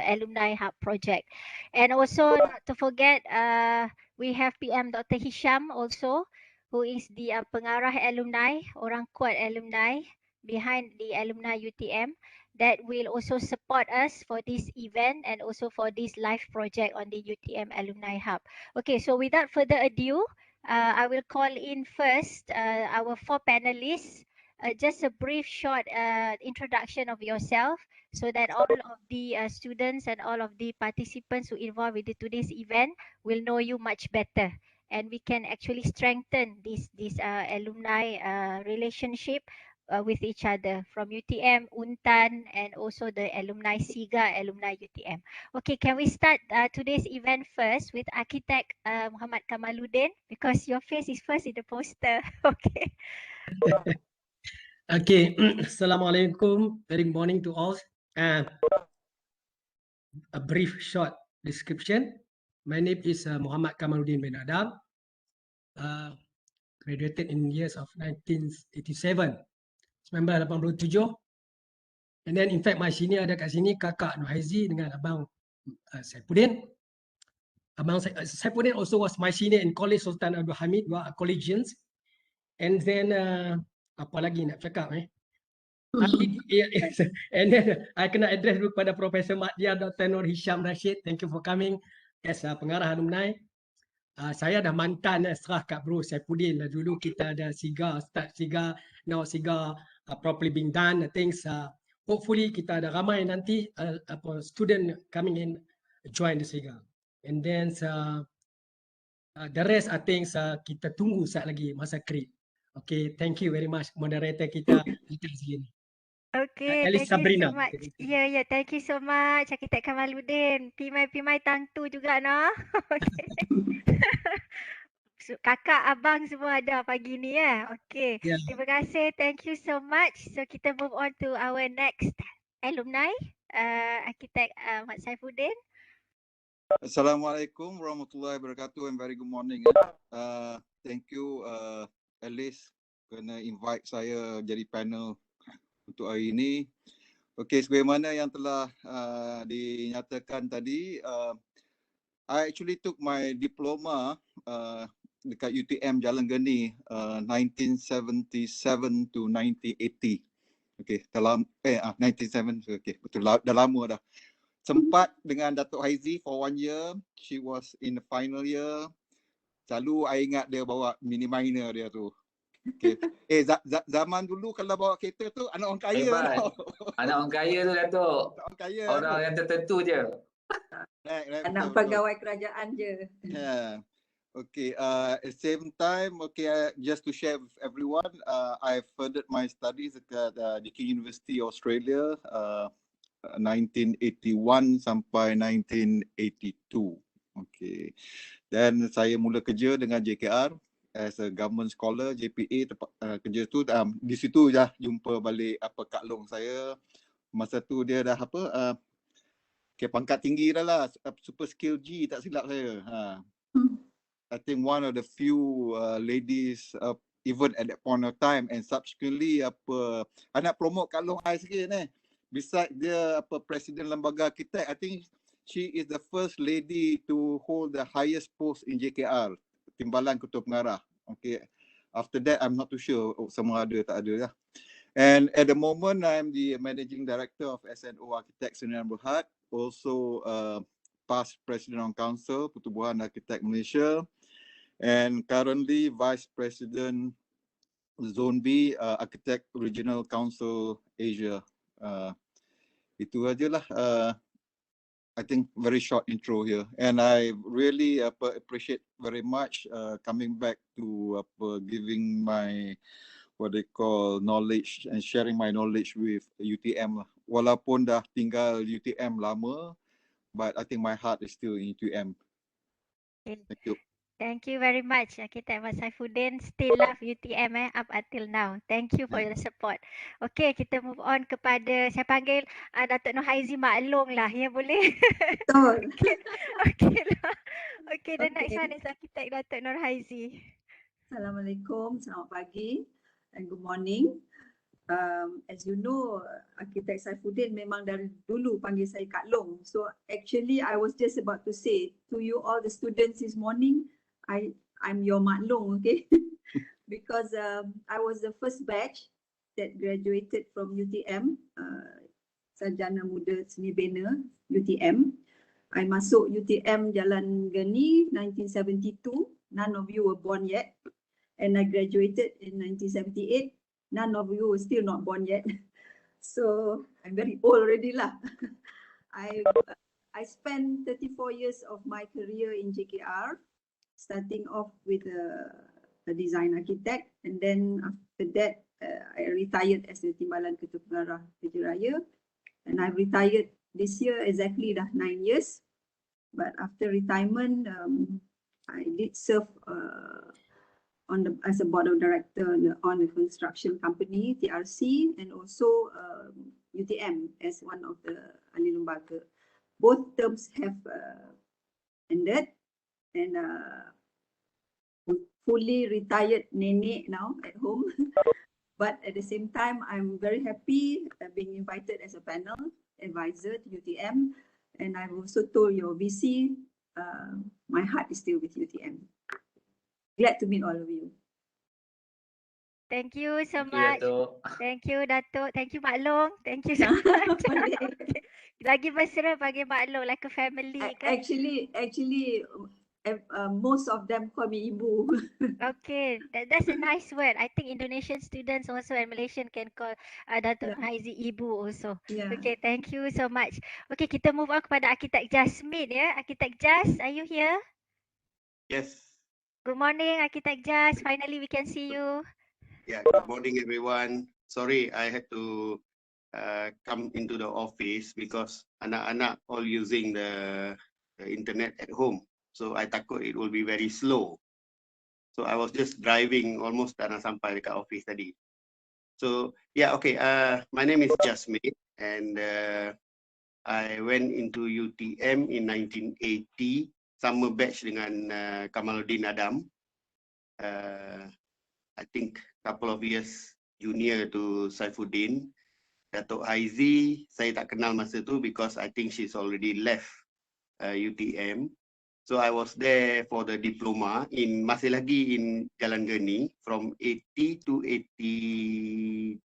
Alumni Hub project. And also not to forget, we have PM Dr. Hisham also, who is the pengarah alumni, orang kuat alumni behind the Alumni UTM, that will also support us for this event and also for this live project on the UTM Alumni Hub. Okay, so without further ado, I will call in first our 4 panelists. Just a brief short introduction of yourself so that all of the students and all of the participants who involved with today's event will know you much better, and we can actually strengthen this alumni relationship with each other from UTM, Untan, and also the alumni SIGA, alumni UTM. Okay, can we start today's event first with Architect Muhammad Kamaluddin, because your face is first in the poster. Okay. Okay, Assalamualaikum. Very good morning to all. A brief short description. My name is Muhammad Kamaluddin bin Adam. Graduated in years of 1987, 1987. And then in fact my senior ada kat sini, kakak Nur Haizi dengan abang Saifuddin. Abang Saifuddin also was my senior in College Sultan Abdul Hamid, were collegians. And then apa lagi nak cakap and then I kena address dulu kepada Profesor Madya Dr. Nur Hisham Rashid. Thank you for coming as pengarah alumni. Saya dah mantan serah kat Bro Saifuddin lah. Dulu kita ada SIGA, start SIGA, now SIGA properly being done. I think hopefully kita ada ramai nanti student coming in join the SIGA. And then the rest I think kita tunggu saat lagi masa create. Okay, thank you very much moderator kita sini. Okay, thank you so much. Yeah, thank you so much Architect Kamaluddin. Pimai tangtu juga no. Okay. So, kakak, abang semua ada pagi ni ya. Okay. Yeah. Terima kasih. Thank you so much. So kita move on to our next alumni, Architect Mat Saifuddin. Assalamualaikum warahmatullahi wabarakatuh and very good morning. Thank you Alice kerana invite saya jadi panel untuk hari ini. Okey, sebagaimana yang telah dinyatakan tadi, I actually took my diploma dekat UTM Jalan Geni 1977 to 1980. Okey, dalam 1970. Okey, betul dah lama dah. Sempat dengan Datuk Haizi for 1 year. She was in the final year. Selalu I ingat dia bawa mini minor dia tu. Okay. Zaman dulu kalau bawa kereta tu anak orang kaya tau. Anak orang kaya tu Datuk. Orang yang tertentu je. Anak pegawai kerajaan je. Yeah. Okay. At the same time, okay, just to share with everyone, I furthered my studies at the King University Australia, 1981 sampai 1982. Okay. Dan saya mula kerja dengan JKR. As a government scholar, JPA, kerja tu di situ dah jumpa balik Kak Long saya. Masa tu dia dah pangkat tinggi dah lah, super skill G tak silap saya. I think one of the few ladies even at that point of time, and subsequently I nak promote Kak Long I sikit ni. Besides dia Presiden Lembaga Arkitek, I think she is the first lady to hold the highest post in JKR. Timbalan Ketua Pengarah. Okay. After that, I'm not too sure sama ada tak ada lah. And at the moment, I'm the Managing Director of SNO Architects Sdn Bhd. Also past President on Council Pertubuhan Arkitek Malaysia. And currently Vice President Zone B, Architect Regional Council Asia. Itu ajalah. I think very short intro here, and I really appreciate very much coming back to giving my what they call knowledge and sharing my knowledge with UTM. Walaupun dah tinggal UTM lama, but I think my heart is still in UTM. Thank you. Thank you very much Architect Mat Saifuddin. Still love UTM up until now. Thank you for your support. Okay, kita move on kepada, saya panggil Datuk Nur Haizi maklum lah, ya boleh? Betul. Okay lah. Okay, the next one is Architect Datuk Nur Haizi. Assalamualaikum, selamat pagi and good morning. As you know, Architect Saifuddin memang dari dulu panggil saya Kak Long. So actually I was just about to say to you all the students this morning, I'm your Mak Long, okay? Because I was the first batch that graduated from UTM, Sarjana Muda Seni Bina UTM. I masuk UTM Jalan Geni 1972. None of you were born yet. And I graduated in 1978. None of you were still not born yet. So I'm very old already lah. I spent 34 years of my career in JKR, starting off with a design architect, and then after that I retired as the Timbalan Ketua Pengarah Kerja Raya, and I retired this year exactly dah 9 years. But after retirement, I did serve as a board of director on the construction company TRC, and also UTM as one of the ahli lembaga. Both terms have ended, and fully retired nenek now at home. But at the same time, I'm very happy being invited as a panel advisor to UTM, and I've also told your VC, my heart is still with UTM. Glad to meet all of you. Thank you so Thank you, much. Datuk. Thank you, Datuk. Thank you, Mak Long. Thank you so much. Lagi mesra panggil Mak Long like a family kan? Actually, most of them call me Ibu. Okay, that's a nice word. I think Indonesian students also and Malaysian can call Datuk Haizi Ibu also. Yeah. Okay, thank you so much. Okay, kita move on kepada Architect Jasmine ya. Architect Jas, are you here? Yes. Good morning, Architect Jas. Finally, we can see you. Yeah. Good morning, everyone. Sorry, I had to come into the office because anak-anak all using the internet at home. So I takut it will be very slow. So I was just driving, almost tak nak sampai dekat office tadi. So yeah, okay. My name is Jasmine, and I went into UTM in 1980, sama batch dengan Kamaluddin Adam. I think couple of years junior to Saifuddin. Datuk Haizi, saya tak kenal masa tu because I think she's already left UTM. So I was there for the diploma in masih lagi in Jalan Geni from 80 to 82,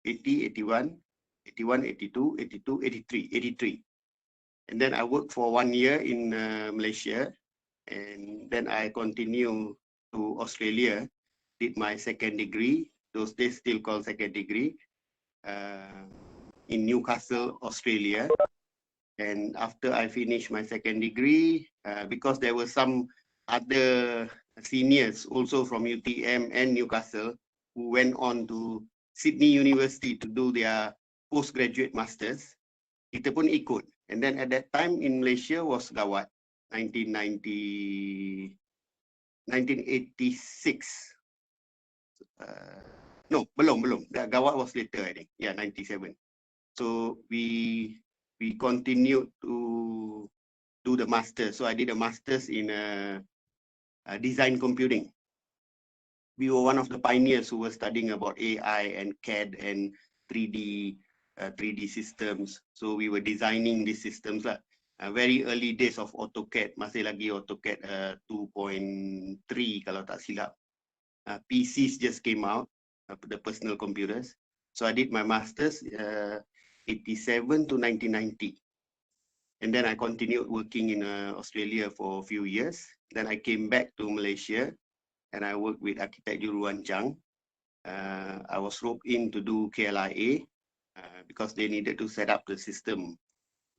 80, 81, 81, 82, 82, 83. And then I worked for 1 year in Malaysia, and then I continue to Australia. Did my second degree, those days still called second degree, in Newcastle, Australia. And after I finished my second degree, because there were some other seniors also from UTM and Newcastle who went on to Sydney University to do their postgraduate masters, kita pun ikut. And then at that time in Malaysia was gawat, 1986. No, belum. That gawat was later, I think. Yeah, 97. So we continued to do the master. So I did a master's in design computing. We were one of the pioneers who were studying about AI and CAD and 3D systems. So we were designing these systems lah. Very early days of AutoCAD, masih lagi AutoCAD 2.3 kalau tak silap. PCs just came out, the personal computers. So I did my master's 87 to 1990. And then I continued working in Australia for a few years. Then I came back to Malaysia and I worked with Architect Juruan Chang. I was roped in to do KLIA because they needed to set up the system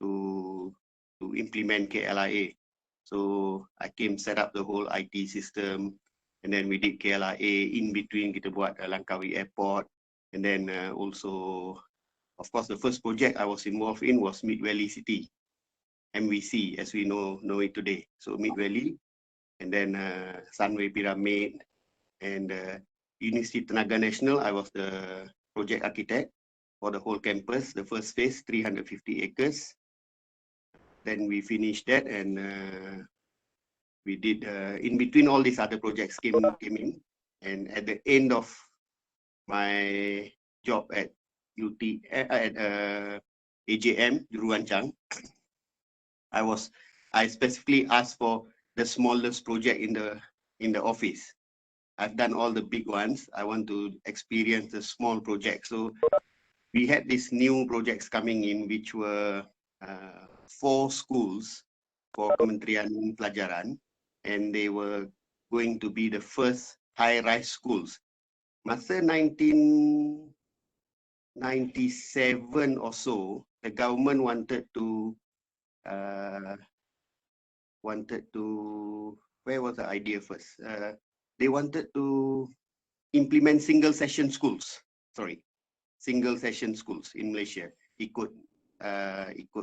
to implement KLIA. So I came set up the whole IT system. And then we did KLIA in between, kita buat Langkawi Airport. And then also, of course, the first project I was involved in was Mid Valley City, MVC, as we know it today. So Mid Valley, and then Sunway Pyramid, and University Tenaga National, I was the project architect for the whole campus, the first phase, 350 acres. Then we finished that, and we did in between all these other projects came in, and at the end of my job at AJM Juruancang, I specifically asked for the smallest project in the office. I've done all the big ones. I want to experience the small projects. So we had these new projects coming in, which were 4 schools for Kementerian Pelajaran, and they were going to be the first high-rise schools. Masa 1997 or so, the government wanted to where was the idea first? They wanted to implement single session schools. Single session schools in Malaysia. Ikut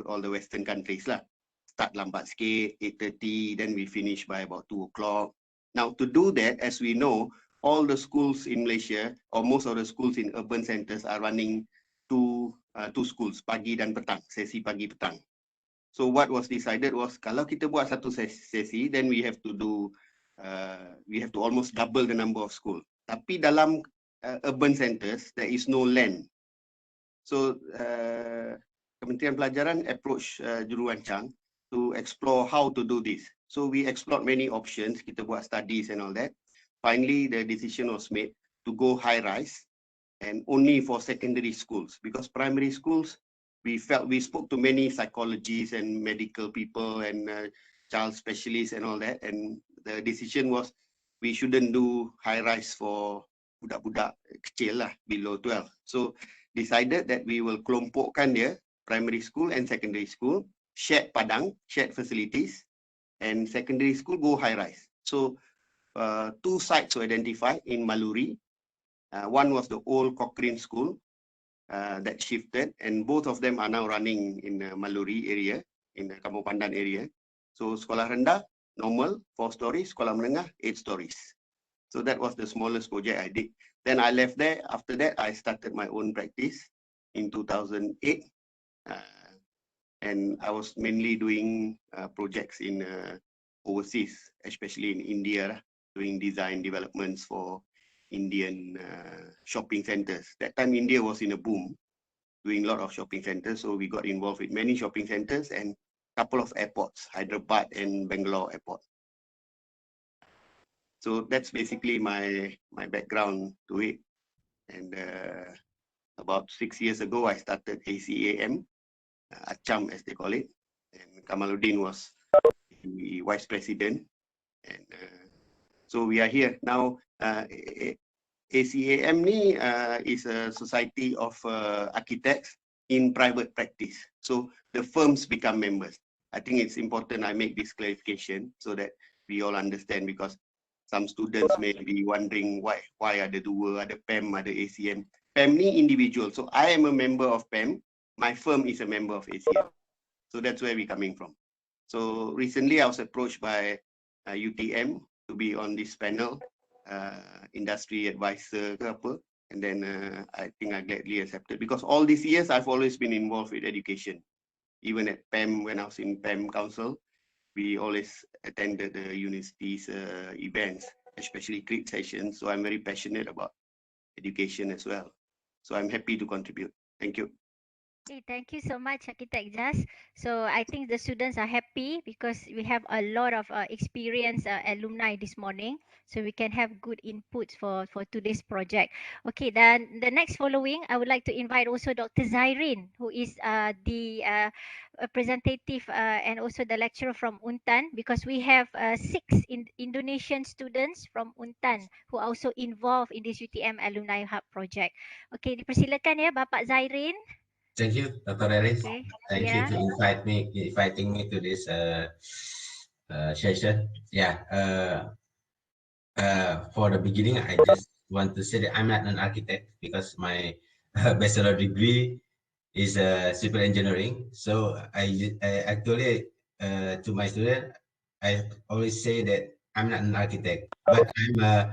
all the Western countries lah. Start lambat sikit, 8:30, then we finish by about 2 o'clock. Now to do that, as we know, all the schools in Malaysia, or most of the schools in urban centers are running two schools, pagi dan petang, sesi pagi petang. So what was decided was, kalau kita buat satu sesi, then we have to almost double the number of school. Tapi dalam urban centers, there is no land. So Kementerian Pelajaran approach Juruancang to explore how to do this. So we explored many options, kita buat studies and all that. Finally, the decision was made to go high-rise and only for secondary schools, because primary schools, we spoke to many psychologists and medical people and child specialists and all that, and the decision was we shouldn't do high-rise for budak-budak kecil lah, below 12. So decided that we will kelompokkan dia, primary school and secondary school, shared padang, shared facilities, and secondary school go high-rise. So 2 sites were identified in Maluri. One was the old Cochrane School that shifted, and both of them are now running in the Maluri area, in the Kampung Pandan area. So sekolah rendah, normal, 4 stories, sekolah menengah, 8 stories. So that was the smallest project I did. Then I left there. After that, I started my own practice in 2008. And I was mainly doing projects in overseas, especially in India, doing design developments for Indian shopping centers. That time India was in a boom, doing a lot of shopping centers. So we got involved with many shopping centers and a couple of airports, Hyderabad and Bangalore airport. So that's basically my background to it. And about 6 years ago, I started ACAM, Acham as they call it. And Kamaluddin was the vice president. And so we are here now. ACAM ni is a society of architects in private practice. So the firms become members. I think it's important I make this clarification so that we all understand, because some students may be wondering why ada dua, ada PEM, ada ACM. PEM ni individual. So I am a member of PEM. My firm is a member of ACM. So that's where we're coming from. So recently I was approached by UTM to be on this panel, industry advisor ke apa, and then I think I gladly accepted, because all these years I've always been involved with education. Even at PEM, when I was in PEM Council, we always attended the university's events, especially CREET sessions. So I'm very passionate about education as well. So I'm happy to contribute. Thank you. Okay, thank you so much, Architect Jas. So I think the students are happy because we have a lot of experienced alumni this morning. So we can have good inputs for today's project. Okay, then the next following, I would like to invite also Dr. Zairin, who is the representative and also the lecturer from Untan, because we have 6 Indonesian students from Untan who are also involved in this UTM Alumni Hub project. Okay, dipersilakan ya Bapak Zairin. Thank you, Dr. Eris. Okay. Thank you to inviting me to this session. Yeah. For the beginning, I just want to say that I'm not an architect because my bachelor degree is civil engineering. So I actually to my student, I always say that I'm not an architect, but I'm a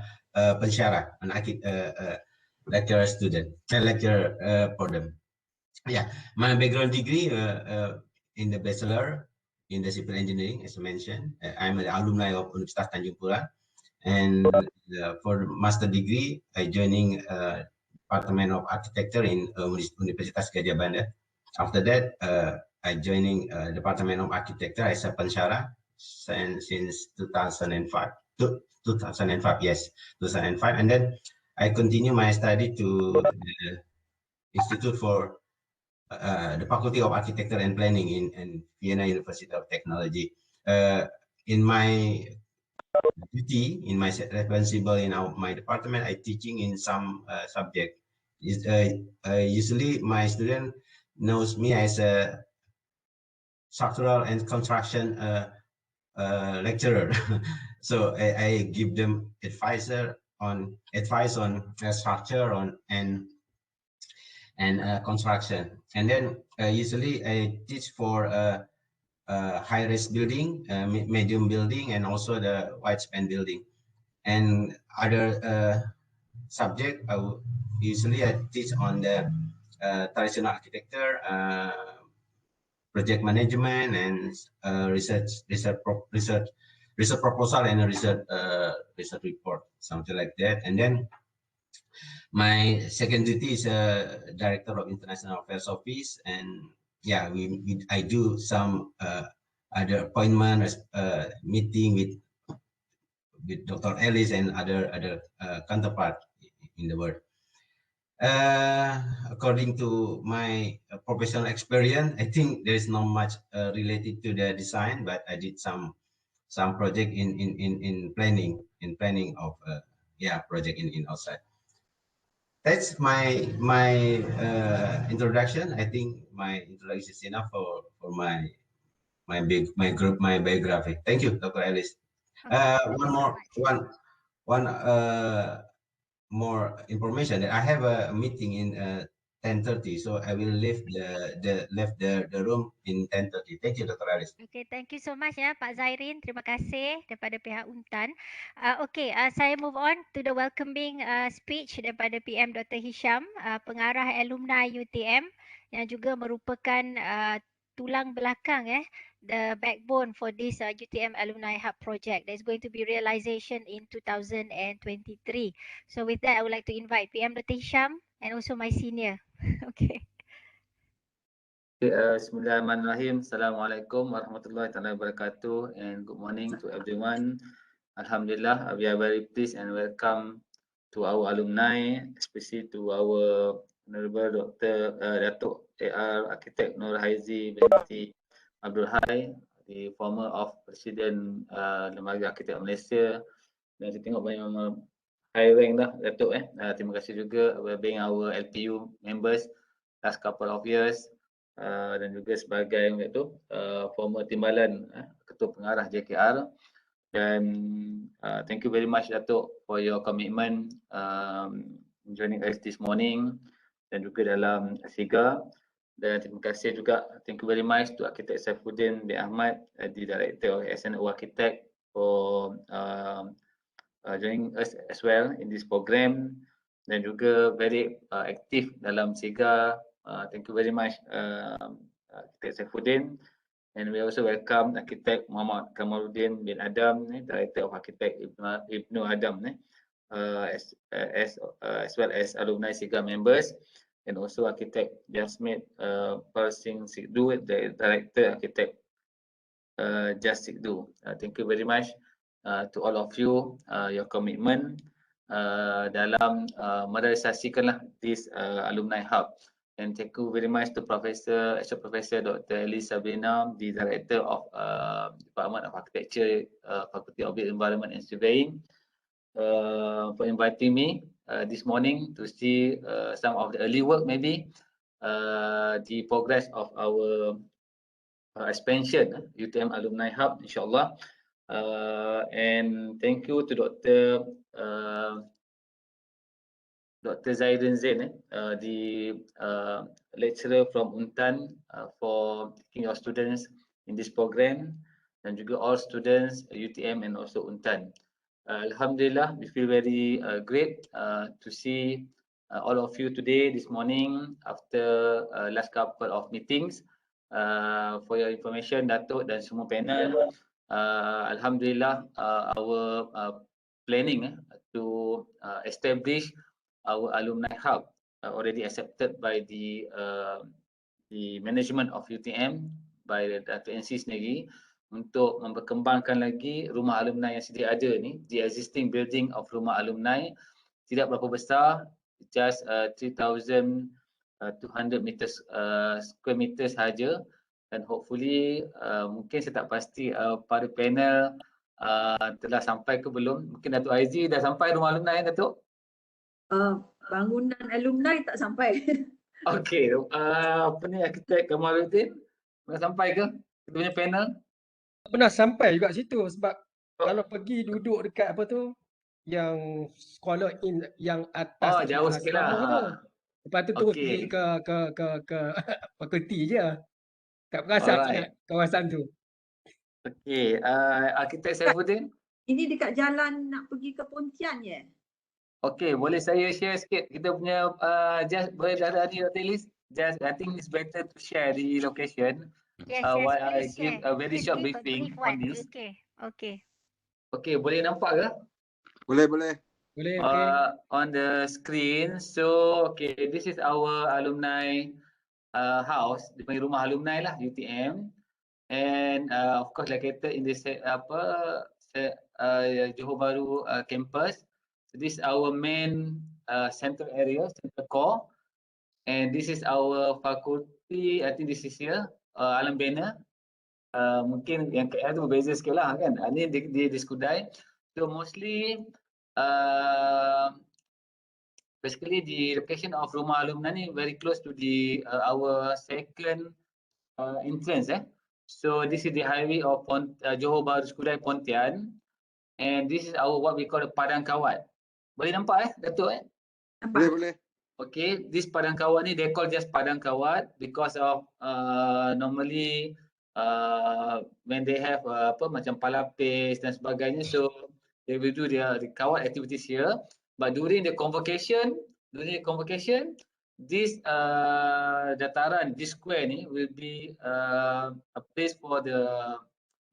pensyarah, an lecturer student, a lecturer for them. Yeah, my background degree in the bachelor in the civil engineering, as I mentioned. I'm an alumni of Universitas Tanjung Pura, and for master degree, I joining Department of Architecture in Universitas Gadjah Mada. After that, I joining Department of Architecture as a pensyarah since 2005. 2005, yes, 2005, and then I continue my study to the Institute for the Faculty of Architecture and Planning in Vienna University of Technology. In my duty, in my responsible in my department, I teaching in some subject. Usually, my student knows me as a structural and construction lecturer. So I give them advice on structure and construction. And then usually I teach for high-rise building, medium building, and also the wide-span building. And other subject, usually I teach on the traditional architecture, project management, and research proposal, and a research report, something like that. And then my second duty is director of international affairs office, and yeah, I do some other appointment, meeting with Dr. Ellis and other counterpart in the world. According to my professional experience, I think there is not much related to the design, but I did some project in planning of project in outside. That's my introduction. I think my introduction is enough for my biography. Thank you, Dr. Ellis. One more information that I have a meeting in 10:30, so I will leave the room in 10:30. Thank you, Dr. Alice. Okay, thank you so much ya Pak Zairin. Terima kasih daripada pihak UNTAN. Okay, saya move on to the welcoming speech daripada PM Dr. Hisham, pengarah alumni UTM yang juga merupakan tulang belakang the backbone for this UTM Alumni Hub project. There's going to be realization in 2023. So with that, I would like to invite PM Dr. Hisham and also my senior. Okay. Bismillahirrahmanirrahim. Assalamualaikum warahmatullahi wabarakatuh, and good morning to everyone. Alhamdulillah, we are very pleased and welcome to our alumni, especially to our Honorable Dr. Datuk AR Architect Nur Haizi binti Abdul Hai, the former of President Lembaga Arkitek Malaysia. Dan saya tengok banyak high rank dah Datuk. Terima kasih juga being our LPU members last couple of years. Dan juga sebagai former timbalan ketua pengarah JKR, dan thank you very much Datuk for your commitment joining us this morning dan juga dalam SIGA. Dan terima kasih juga, thank you very much to Architect Saifuddin bin Ahmad, the Director of SNO Architect, for joining us as well in this program, dan juga very aktif dalam SIGA. Thank you very much, Architect Saifuddin. And we also welcome Architect Muhammad Kamaluddin bin Adam, Director of Architect Ibnu Adam, as well as alumni SIGA members, and also Architect Jasmine Persing Sikdu, the Director Architect Just Sikdu. Thank you very much to all of you, your commitment dalam merealisasikanlah this alumni hub. And thank you very much to Associate Professor Dr. Ellis Sabrina, the Director of Department of Architecture, Faculty of Built Environment and Surveying, for inviting me this morning to see some of the early work, maybe the progress of our expansion UTM Alumni Hub, inshallah. And thank you to Dr. Zairin Zain, the lecturer from UNTAN, for taking your students in this program, dan juga all students UTM and also UNTAN. Alhamdulillah, we feel very great to see all of you today, this morning, after last couple of meetings. For your information, Datuk dan semua panel, Alhamdulillah, our planning to establish our alumni hub already accepted by the management of UTM, by Dr. NC sendiri, untuk memperkembangkan lagi rumah alumni yang sedia ada ni. The existing building of rumah alumni tidak berapa besar, just 3,200 meters square meters sahaja, dan hopefully mungkin saya tak pasti para panel telah sampai ke belum. Mungkin Datuk Aizi dah sampai rumah alumni, Datuk? Bangunan alumni tak sampai. Okey, apa ni, arkitek Kamaluddin dah sampai ke kita punya panel? Pernah sampai juga situ sebab kalau pergi duduk dekat apa tu yang sekolah yang atas Jauh sikit lah. asrama tu. Lepas tu terus pergi Okey. ke fakulti je. Tak perasan sangat kawasan tu. Okey, arkitek Saifuddin. Ini dekat jalan nak pergi ke Pontian ya? Okey, boleh saya share sikit kita punya just boleh dah ada Dr. Liz? Just I think it's better to share the location. Yes, While I please give share. a very Please short give a briefing brief on one. this. Okay. Okey, boleh nampak ke? Boleh. Boleh, okey. On the screen. So, okay, this is our alumni house, dia panggil rumah alumni lah, UTM. And of course located in this Johor Bahru campus. So this is our main central area, central core. And this is our faculty, I think this is here, Alam Banner. Mungkin yang KL tu berbeza sikit lah kan. Ini di Skudai. So mostly basically the location of rumah alumni ni very close to the our second entrance. So this is the highway of Johor Bahru Skudai Pontian, and this is our what we call the Padang Kawat. Boleh nampak Datuk Boleh. Okay, this Padang Kawat ni they call just Padang Kawat because of normally when they have macam palapis dan sebagainya, so they will do the kawat activities here. But during the convocation, this dataran, this square ni will be a place for the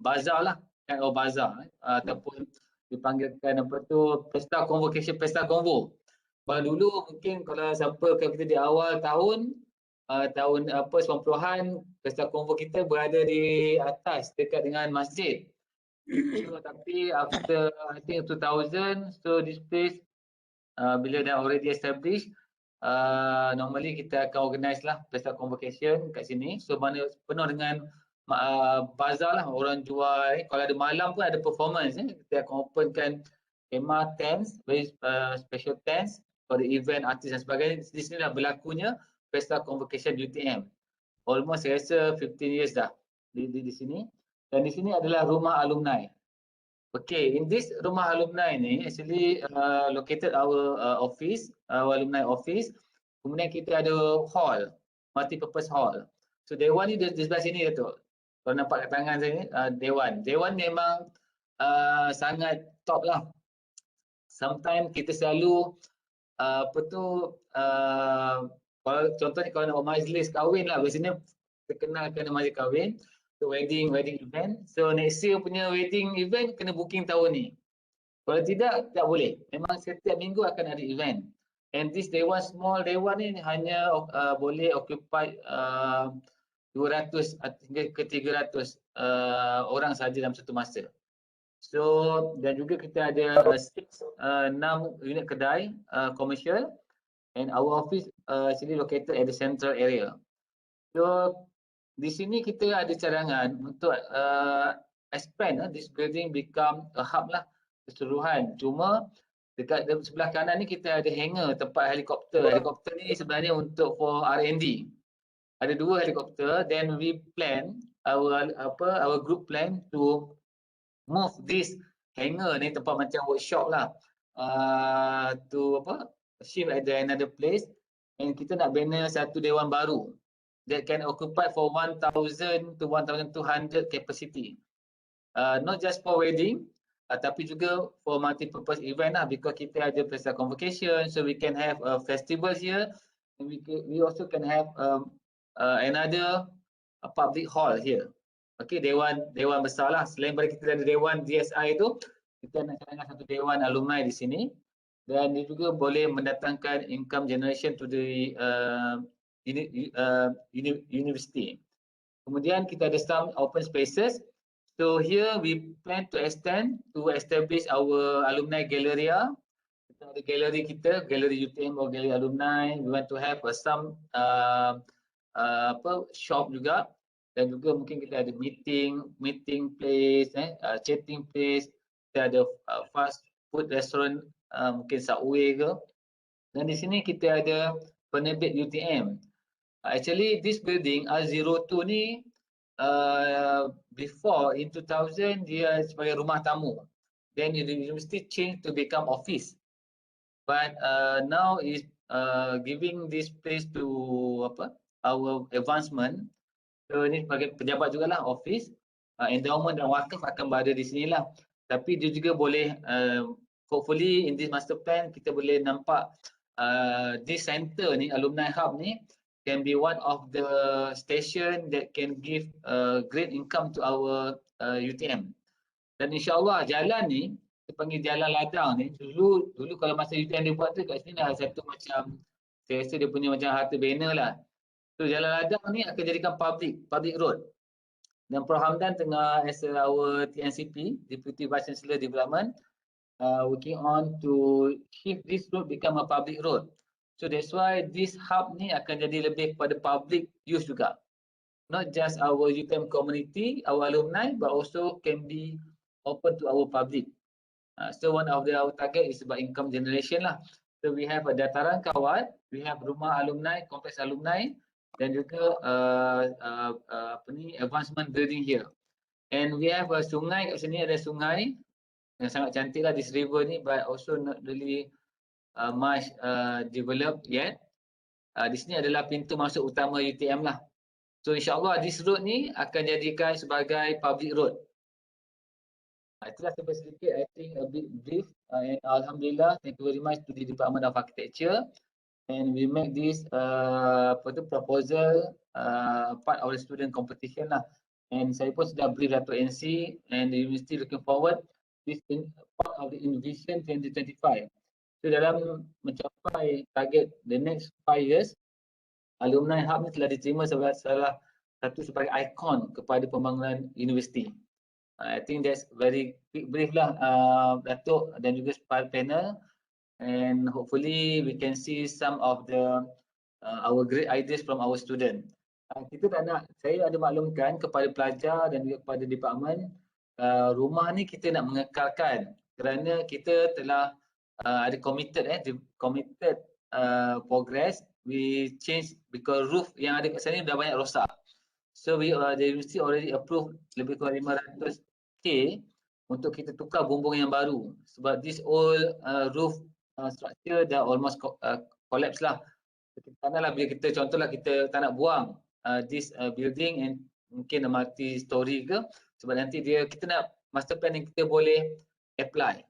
bazaar lah, kind of bazaar ataupun dipanggilkan apa tu, pesta convocation, pesta konvo. Dulu mungkin kalau siapa kita di awal tahun 90-an, pesta konvo kita berada di atas dekat dengan masjid. So, tapi after I think 2000, so this place bila dah already established, normally kita akan organize lah pesta convocation kat sini. So mana penuh dengan bazar lah, orang jual. Kalau ada malam pun ada performance. Kita akan openkan tema tents, very special tents for the event, artis dan sebagainya. Di sini lah berlakunya pesta convocation UTM. Almost saya rasa 15 years dah di sini. Dan di sini adalah rumah alumni. Okay, in this rumah alumni ni actually located our office, our alumni office. Kemudian kita ada hall, multi-purpose hall. So Dewan ni di sebelah sini Datuk. Kalau nampak kat tangan saya ni, Dewan. Dewan memang sangat top lah. Sometimes kita selalu kalau contohnya kalau nak buat majlis kahwin lah, biasanya terkenal kena majlis kahwin. So wedding event. So next year punya wedding event kena booking tahun ni. Kalau tidak, tak boleh. Memang setiap minggu akan ada event. And this Dewan, small Dewan ni hanya boleh occupy 200 hingga ke 300 orang saja dalam satu masa. So dan juga kita ada 6 unit kedai commercial, and our office actually located at the central area. So di sini kita ada cadangan untuk expand this building become a hub lah keseluruhan. Cuma dekat sebelah kanan ni kita ada hangar tempat helikopter. Helikopter ni sebenarnya untuk for R&D. Ada 2 helikopter. Then we plan our group plan to move this hangar ni, tempat macam workshop lah, to shift at another place, and kita nak bina satu dewan baru that can occupy for 1,000 to 1,200 capacity. Not just for wedding, tapi juga for multi-purpose event lah, because kita ada pesta convocation, so we can have a festival here, and we also can have another public hall here. Okay, dewan besar lah. Selain daripada kita ada dewan DSI tu, kita nak cadangkan satu dewan alumni di sini. dan dia juga boleh mendatangkan income generation to the university. Kemudian kita ada some open spaces. So here we plan to establish our alumni galleria. Kita ada galeri kita, galeri UTM atau galeri alumni. We want to have some shop juga, dan juga mungkin kita ada meeting place, chatting place. Kita ada fast food restaurant, mungkin Subway ke. Dan di sini kita ada penerbit UTM. Actually this building R02 ni before in 2000 dia sebagai rumah tamu. Then the university changed to become office. But now is giving this place to our advancement. So ni sebagai pejabat jugalah office. Endowment dan wakaf akan berada di sinilah. Tapi dia juga boleh hopefully in this master plan kita boleh nampak this center ni, alumni hub ni can be one of the station that can give great income to our UTM. Dan insyaAllah jalan ni, kita panggil jalan ladang ni, dulu kalau masa UTM dia buat tu kat sini dah satu macam, saya rasa dia punya macam harta banner lah. So jalan ladang ni akan jadikan public road. Dan Prof Hamdan tengah as our TNCP, Deputy Vice Chancellor Development, working on to shift this road become a public road. So that's why this hub ni akan jadi lebih kepada public use juga. Not just our UTM community, our alumni, but also can be open to our public. So one of our target is about income generation lah. So we have a dataran kawat, we have rumah alumni, kompleks alumni, dan juga advancement building here. And we have a sungai kat sini, ada sungai yang sangat cantik lah, this river ni, but also not really much developed yet. Di sini adalah pintu masuk utama UTM lah. So insyaAllah this road ni akan jadikan sebagai public road. Itulah sampai sedikit, I think a bit brief. And Alhamdulillah, thank you very much to the Department of Architecture. And we make this proposal part of the student competition lah. And saya pun sudah brief Dato' NC and the university looking forward this in part of the Envision 2025. So dalam mencapai target the next 5 years, Alumni Hub ni telah diterima sebagai salah satu sebagai ikon kepada pembangunan universiti. I think that's very quick brief lah Datuk dan juga panel, and hopefully we can see some of the our great ideas from our student. Kita tak nak, saya ada maklumkan kepada pelajar dan juga kepada department, rumah ni kita nak mengekalkan kerana kita telah ada committed progress. We change because roof yang ada kat sana dah banyak rosak. So the university already approved lebih kurang 500k untuk kita tukar bumbung yang baru sebab this old roof structure dah almost collapse lah. Kita tak naklah bila kita contohlah kita tak nak buang this building and mungkin multi story ke, sebab nanti kita nak master plan yang kita boleh apply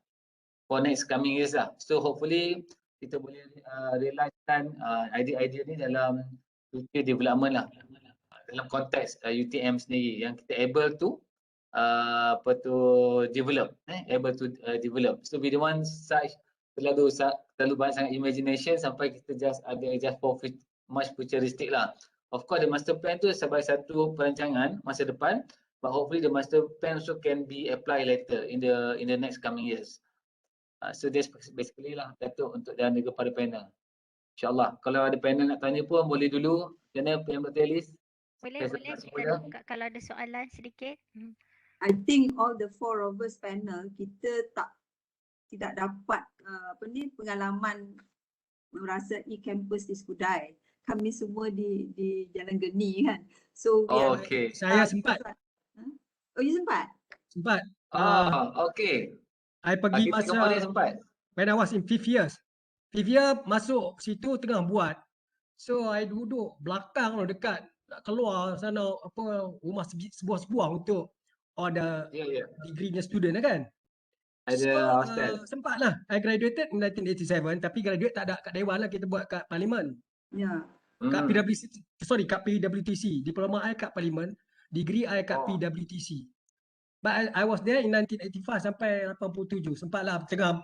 for next coming years lah. So hopefully kita boleh realizekan idea-idea ni dalam future development lah, dalam konteks UTM sendiri yang kita able to develop, develop. So we don't want such terlalu banyak sangat imagination sampai kita just for much futuristic lah. Of course the master plan tu sebagai satu perancangan masa depan, but hopefully the master plan also can be applied later in the next coming years. So that's basically lah Datuk untuk dan juga pada panel. InsyaAllah kalau ada panel nak tanya pun boleh dulu. Macam mana PM Dr. Elis? Boleh kita buka kalau ada soalan sedikit. I think all the 4 of us panel kita tidak dapat pengalaman merasai kampus di Skudai. Kami semua di Jalan Geni kan. So okay. Saya sempat. Oh, you sempat? Sempat. Okay. I pergi masa when I was in 5th year. 5th year masuk situ tengah buat. So I duduk belakang dekat nak keluar sana rumah sebuah-sebuah untuk order degree punya student kan. Ada hostel. Sempat lah. I graduated in 1987 tapi graduate tak ada kat Dewan lah, kita buat kat Parlimen. Ya. Kat kat PWTC. Diploma I kat Parlimen, degree I kat PWTC. But I was there in 1985 sampai 87. Sempatlah tengah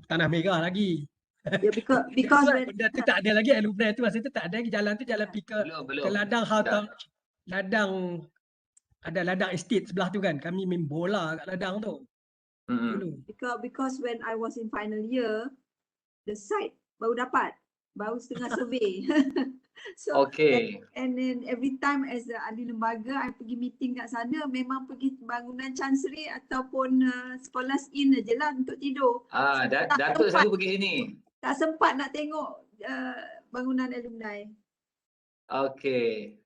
tanah merah lagi. Yeah, because That's why when benda tu tak ada lagi, alumni tu masa tu tak ada lagi. Jalan tu jalan pergi ke Belum. ladang ladang, ada ladang estate sebelah tu kan. Kami main bola kat ladang tu. Dulu. because when I was in final year, the site baru setengah survey. So Okay. and then every time as the ahli lembaga, I pergi meeting kat sana, memang pergi bangunan Chancery ataupun Scholars Inn je lah untuk tidur. Datuk selalu pergi sini. Tak sempat nak tengok bangunan alumni. Okay.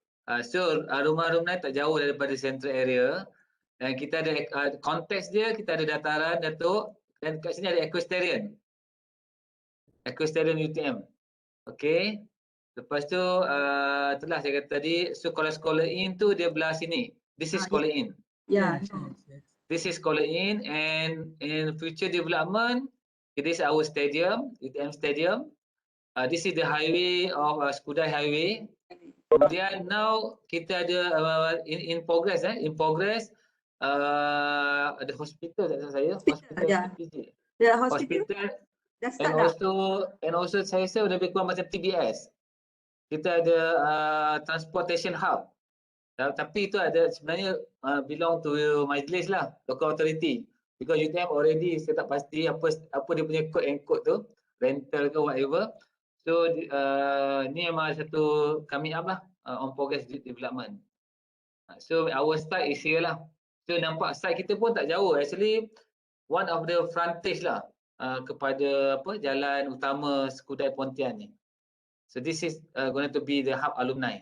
So rumah alumni tak jauh daripada central area. Dan kita ada konteks dia, kita ada dataran, Datuk. Dan kat sini ada equestrian. Equestrian UTM. Okay. Lepas tu itulah saya kata tadi, so kalau Scholar Inn tu dia belah sini. This is Scholar Inn. Yeah. This is Scholar Inn, and in future development, this is our stadium, UTM Stadium. This is the highway of Skudai Highway. Kemudian now kita ada in progress ada hospital tak salah saya, hospital PJ. The hospital dah start and also saya rasa lebih kurang macam TBS. Kita ada transportation hub. Tapi itu ada sebenarnya belong to majlis lah, local authority. Because UTM already saya tak pasti apa dia punya code and code tu, rental ke whatever. So ni memang satu coming up lah, on progress development. So our site is here lah. So nampak site kita pun tak jauh. Actually one of the frontage lah kepada jalan utama Skudai Pontian ni. So this is going to be the hub alumni.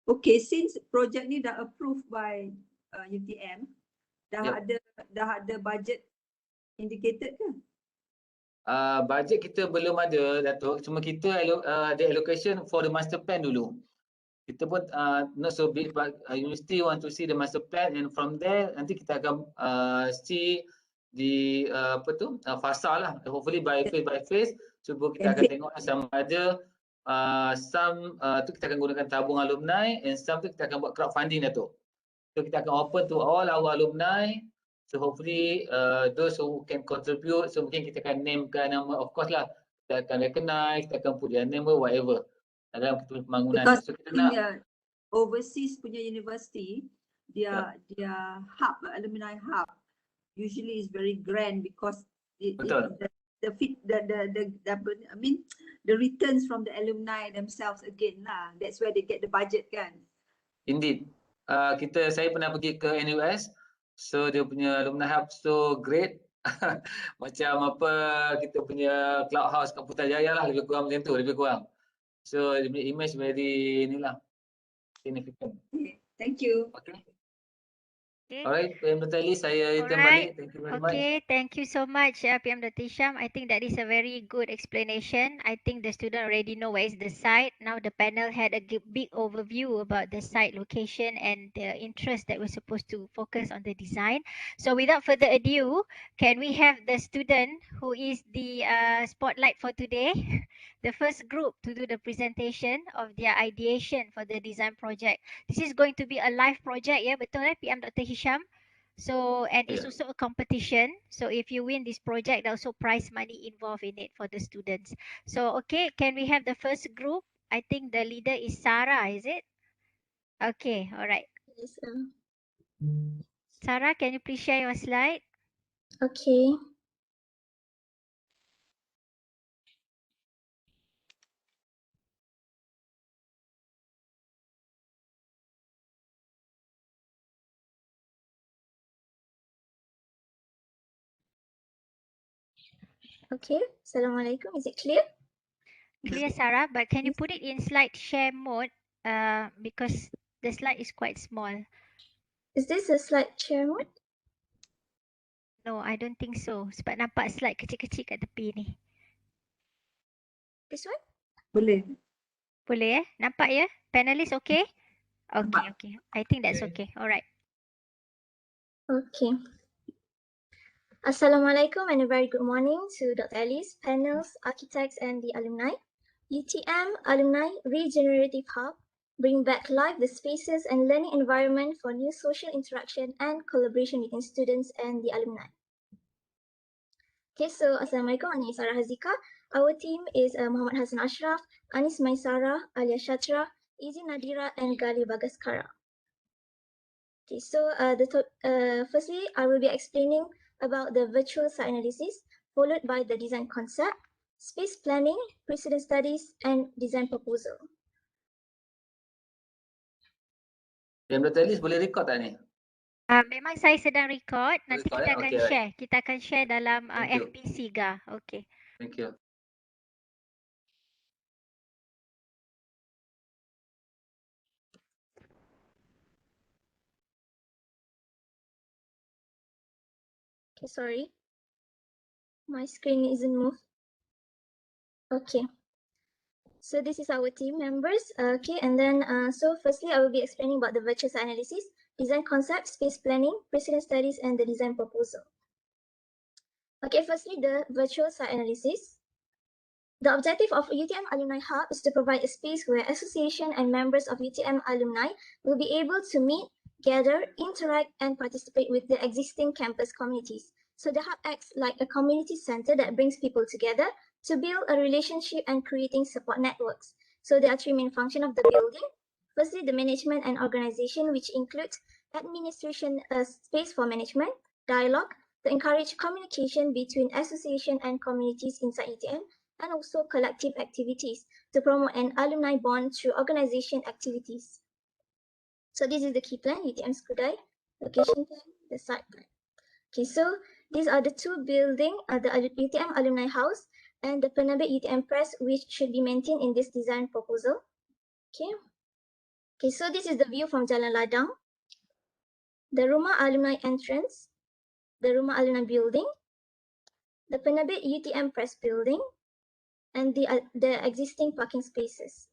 Okay, since project ni dah approved by UTM, dah ada budget indicated ke? Budget kita belum ada, Datuk. Cuma kita ada allocation for the master plan dulu. Kita pun not so big, but university want to see the master plan, and from there nanti kita akan see di fasa lah. Hopefully by phase. Cuba kita akan tengok sama ada some tu kita akan gunakan tabung alumni, and some tu kita akan buat crowdfunding, Datuk. So kita akan open to all our alumni. So hopefully those who can contribute, so mungkin kita akan namekan nama, of course lah, kita akan recognize, kita akan put their name or whatever dalam pembangunan. Because So kita nak overseas punya university, dia hub, alumni hub usually is very grand because the returns from the alumni themselves again lah. That's where they get the budget kan. Indeed. Saya pernah pergi ke NUS. So dia punya alumni hub so great. Macam kita punya clubhouse kat Putrajaya lah, lebih kurang macam tu, lebih kurang. So the image very significant. Okay. Thank you. Okay. Alright, PM Dr. Ali, saya return balik. Thank you very much. Okay, thank you so much, PM Dr. Hisham. I think that is a very good explanation. I think the student already know where is the site. Now the panel had a big overview about the site location and the interest that we're supposed to focus on the design. So without further ado, can we have the student who is the spotlight for today? The first group to do the presentation of their ideation for the design project. This is going to be a live project, ya, betul PM Dr. Hisham? So, and it's also a competition. So if you win this project, there's also prize money involved in it for the students. So, okay, can we have the first group? I think the leader is Sarah, is it? Okay, all right. Yes, Sarah, can you please share your slide? Okay. Okay, Assalamualaikum. Is it clear? Clear, Sarah, but can you put it in slide share mode? Because the slide is quite small. Is this a slide share mode? No, I don't think so. Sebab nampak slide kecil-kecil kat tepi ni. This one? Boleh. Boleh Nampak ya? Panelist okay? Okay, okay. I think that's okay. Alright. Okay. Assalamualaikum and a very good morning to Dr. Alice, panels, architects and the alumni. UTM Alumni Regenerative Hub bring back live the spaces and learning environment for new social interaction and collaboration between students and the alumni. Okay, so Assalamualaikum, my name is Sarah Hazika. Our team is Muhammad Hassan Ashraf, Anis Maisara, Alia Shatra, Izzy Nadira, and Gali Bagaskara. Okay, so firstly, I will be explaining about the virtual site analysis, followed by the design concept, space planning, precedent studies, and design proposal. Dr. Alice boleh record tak ni? Memang saya sedang record. Nanti Record, kita akan okay, right. share. Kita akan share dalam Thank you. FB SIGA. Okay. Thank you. Okay, sorry. My screen isn't moved. Okay. So this is our team members. Okay, and then so firstly, I will be explaining about the virtual site analysis, design concept, space planning, precedent studies, and the design proposal. Okay, firstly, the virtual site analysis. The objective of UTM Alumni Hub is to provide a space where association and members of UTM alumni will be able to meet, gather, interact, and participate with the existing campus communities. So the hub acts like a community center that brings people together to build a relationship and creating support networks. So there are three main functions of the building. Firstly, the management and organization, which includes administration, space for management, dialogue, to encourage communication between association and communities inside UTM, and also collective activities to promote an alumni bond through organization activities. So this is the key plan, UTM Skudai, location plan, the site plan. Okay, so these are the two buildings, the UTM Alumni House and the Penerbit UTM Press, which should be maintained in this design proposal. Okay. Okay, so this is the view from Jalan Ladang, the Rumah Alumni entrance, the Rumah Alumni building, the Penerbit UTM Press building, and the existing parking spaces.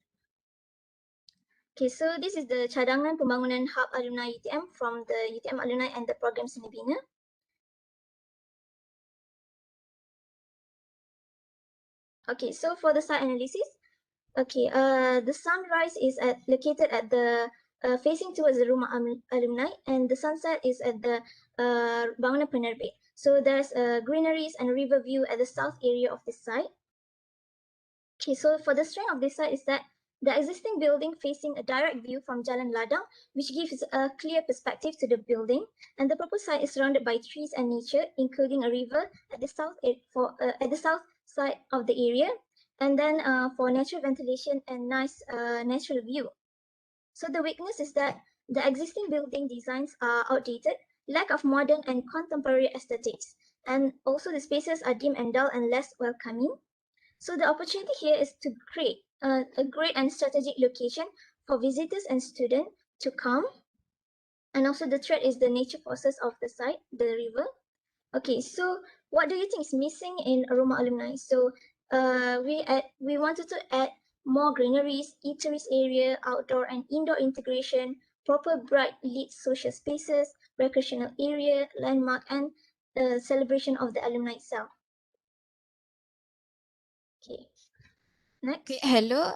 Okay, so this is the cadangan pembangunan hub alumni UTM from the UTM alumni and the program Sinabina. Okay, so for the site analysis, okay, the sunrise is located at the facing towards the Rumah Alumni, and the sunset is at the Bangunan Penerbit. So there's greeneries and river view at the south area of this site. Okay, so for the strength of this site is that the existing building facing a direct view from Jalan Ladang, which gives a clear perspective to the building, and the proposed site is surrounded by trees and nature, including a river at the south at the south side of the area, and then for natural ventilation and nice natural view. So the weakness is that the existing building designs are outdated, lack of modern and contemporary aesthetics, and also the spaces are dim and dull and less welcoming. So the opportunity here is to create a great and strategic location for visitors and students to come. And also the threat is the nature forces of the site, the river. Okay, so what do you think is missing in Aroma Alumni? So we wanted to add more greeneries, eateries area, outdoor and indoor integration, proper bright lit social spaces, recreational area, landmark, and celebration of the alumni itself. Okay. Next. Okay, hello.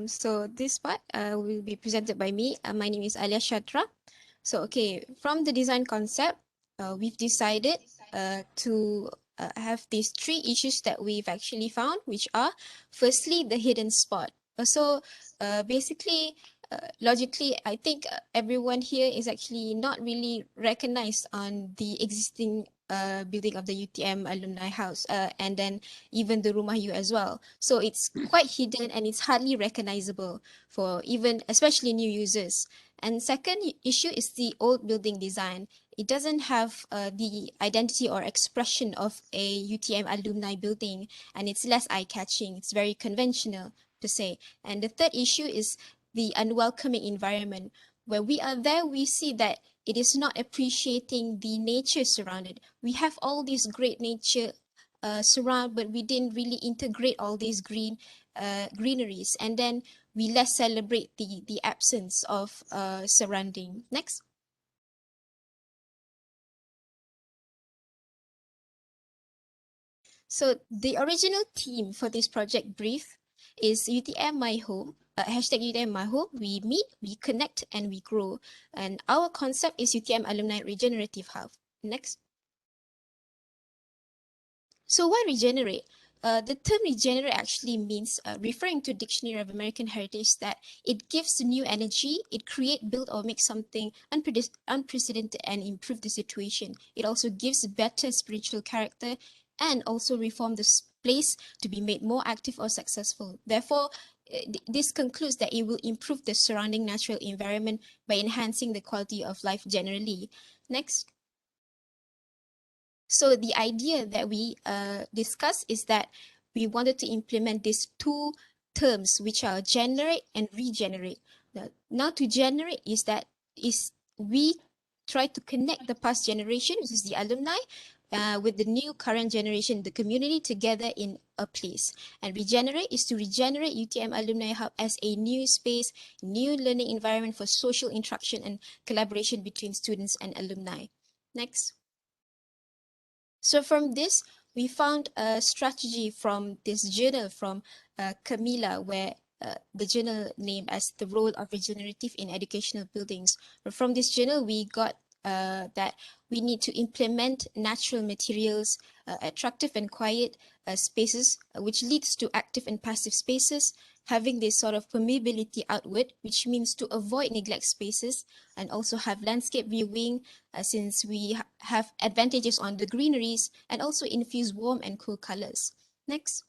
So this part will be presented by me. My name is Alia Shatra. So, okay, from the design concept, we've decided to have these three issues that we've actually found, which are firstly, the hidden spot. Basically, logically, I think everyone here is actually not really recognized on the existing building of the UTM alumni house and then even the Rumah U as well. So it's quite hidden and it's hardly recognizable for even especially new users. And second issue is the old building design. It doesn't have the identity or expression of a UTM alumni building, and it's less eye-catching. It's very conventional to say. And the third issue is the unwelcoming environment. When we are there, we see that it is not appreciating the nature surrounded. We have all this great nature surround, but we didn't really integrate all these greeneries, and then we less celebrate the absence of surrounding. Next. So the original theme for this project brief is UTM My Home, hashtag UTM Mahu, we meet, we connect, and we grow. And our concept is UTM Alumni Regenerative Hub. Next. So why regenerate? The term regenerate actually means referring to Dictionary of American Heritage that it gives new energy, it create, build, or make something unprecedented and improve the situation. It also gives better spiritual character and also reform the place to be made more active or successful. Therefore, this concludes that it will improve the surrounding natural environment by enhancing the quality of life generally. Next. So the idea that we discussed is that we wanted to implement these two terms, which are generate and regenerate. Now to generate is that we try to connect the past generation, which is the alumni, with the new current generation, the community, together in a place. And regenerate is to regenerate UTM Alumni Hub as a new space, new learning environment for social interaction and collaboration between students and alumni. Next. So from this, we found a strategy from this journal from Camila, where the journal named as the role of regenerative in educational buildings. From this journal, we got that we need to implement natural materials, attractive and quiet spaces, which leads to active and passive spaces, having this sort of permeability outward, which means to avoid neglect spaces, and also have landscape viewing, since we have advantages on the greeneries, and also infuse warm and cool colors. Next.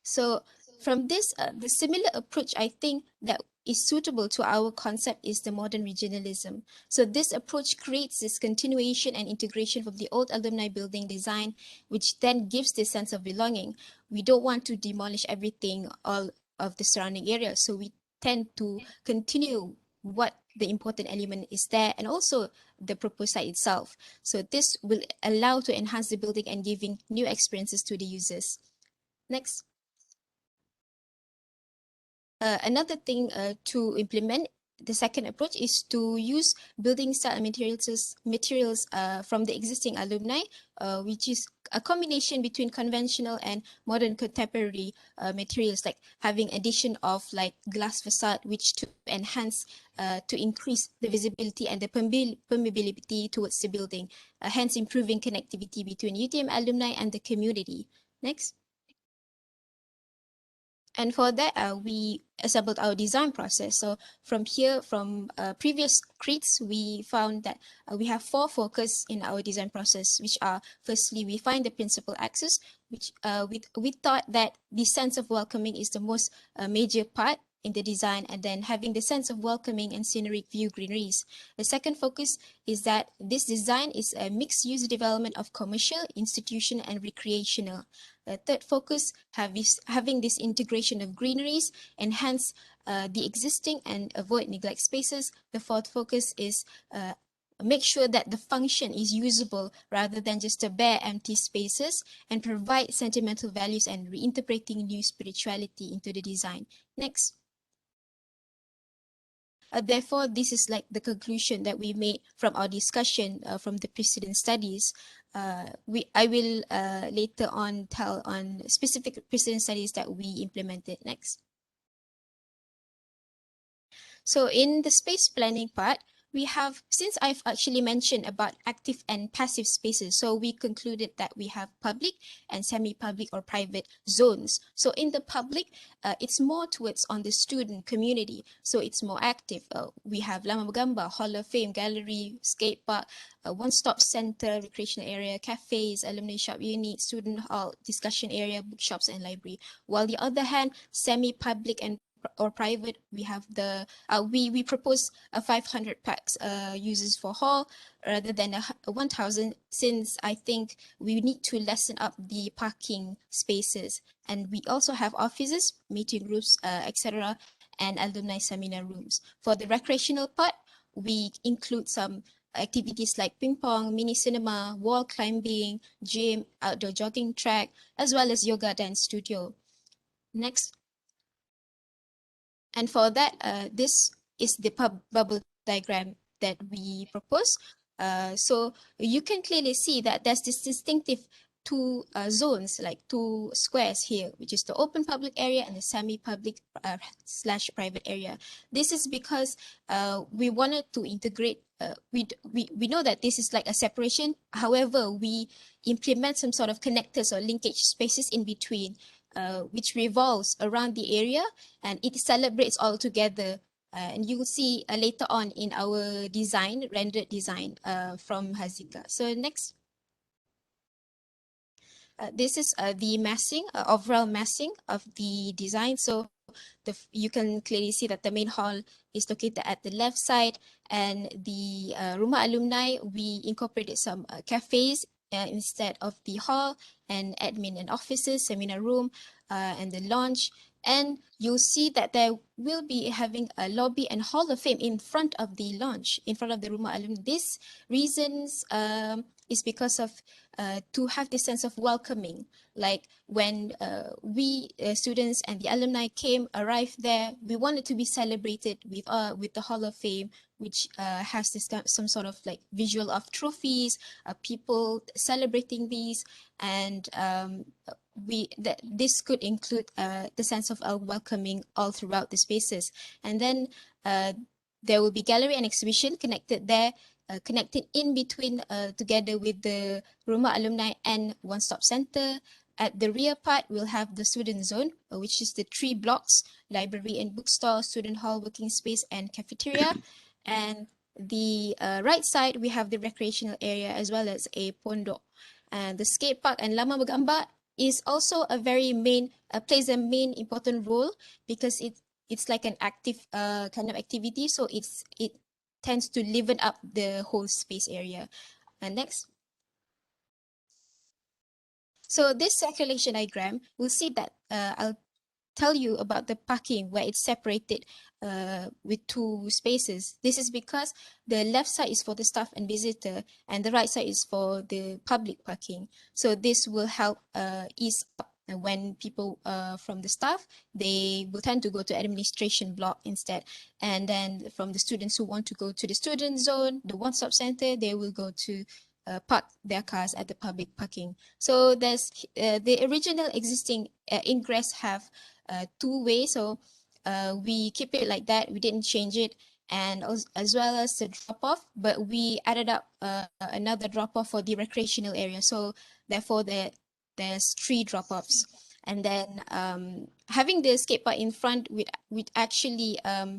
So from this, the similar approach I think that is suitable to our concept is the modern regionalism. So this approach creates this continuation and integration of the old alumni building design, which then gives this sense of belonging. We don't want to demolish everything, all of the surrounding area. So we tend to continue what the important element is there, and also the proposed site itself. So this will allow to enhance the building and giving new experiences to the users. Next. Another thing to implement the second approach is to use building style materials from the existing alumni, which is a combination between conventional and modern contemporary materials, like having addition of like glass facade, which to enhance, to increase the visibility and the permeability towards the building, hence improving connectivity between UTM alumni and the community. Next. And for that, we assembled our design process. So from here, from previous creeds, we found that we have 4 focus in our design process, which are, firstly, we find the principal axis, which we thought that the sense of welcoming is the most major part in the design, and then having the sense of welcoming and scenic view greeneries. The second focus is that this design is a mixed use development of commercial, institutional, and recreational. The third focus having this integration of greeneries, enhance the existing and avoid neglect spaces. The fourth focus is make sure that the function is usable rather than just a bare empty spaces, and provide sentimental values and reinterpreting new spirituality into the design. Next. Therefore, this is like the conclusion that we made from our discussion from the precedent studies. I will later on tell on specific precedent studies that we implemented. Next. So in the space planning part, we have, since I've actually mentioned about active and passive spaces, so we concluded that we have public and semi-public or private zones. So in the public, it's more towards on the student community, so it's more active. We have Lama Bagamba, Hall of Fame, gallery, skate park, one-stop center, recreational area, cafes, alumni shop unit, student hall, discussion area, bookshops, and library. While the other hand, semi-public and or private, we have the we propose a 500 packs users for hall rather than a 1000, since I think we need to lessen up the parking spaces. And we also have offices, meeting rooms, etc., and alumni seminar rooms. For the recreational part, we include some activities like ping pong, mini cinema, wall climbing, gym, outdoor jogging track, as well as yoga dance studio. Next. And for that, this is the bubble diagram that we propose. So you can clearly see that there's this distinctive two zones, like two squares here, which is the open public area and the semi-public slash private area. This is because we wanted to integrate, we know that this is like a separation. However, we implement some sort of connectors or linkage spaces in between, which revolves around the area and it celebrates all together. And you will see later on in our design, rendered design from Hazika. So next. This is the massing, overall massing of the design. So you can clearly see that the main hall is located at the left side, and the Rumah Alumni, we incorporated some cafes instead of the hall, and admin and offices, seminar room, and the lounge. And you'll see that there will be having a lobby and hall of fame in front of the lounge, in front of the Rumah Alumni. This reasons is because of to have this sense of welcoming. Like when we students and the alumni arrived there, we wanted to be celebrated with the Hall of Fame, which has this some sort of like visual of trophies, people celebrating these, and this could include the sense of welcoming all throughout the spaces. And then there will be gallery and exhibition connected there, connected in between together with the Rumah Alumni and one-stop center. At the rear part, we'll have the student zone, which is the 3 blocks: library and bookstore, student hall, working space, and cafeteria. And the right side, we have the recreational area as well as a pondok. And the skate park and Lama Bergambar is also a very plays a main important role, because it's like an active kind of activity. So it tends to liven up the whole space area. And next. So this circulation diagram, we'll see that I'll tell you about the parking where it's separated with 2 spaces. This is because the left side is for the staff and visitor, and the right side is for the public parking. So this will help ease up when people from the staff, they will tend to go to administration block instead. And then from the students who want to go to the student zone, the one-stop center, they will go to park their cars at the public parking. So there's the original existing ingress have 2 ways. So we keep it like that. We didn't change it. And as well as the drop off, but we added up another drop off for the recreational area. So therefore there's 3 drop offs. And then having the skate park in front would actually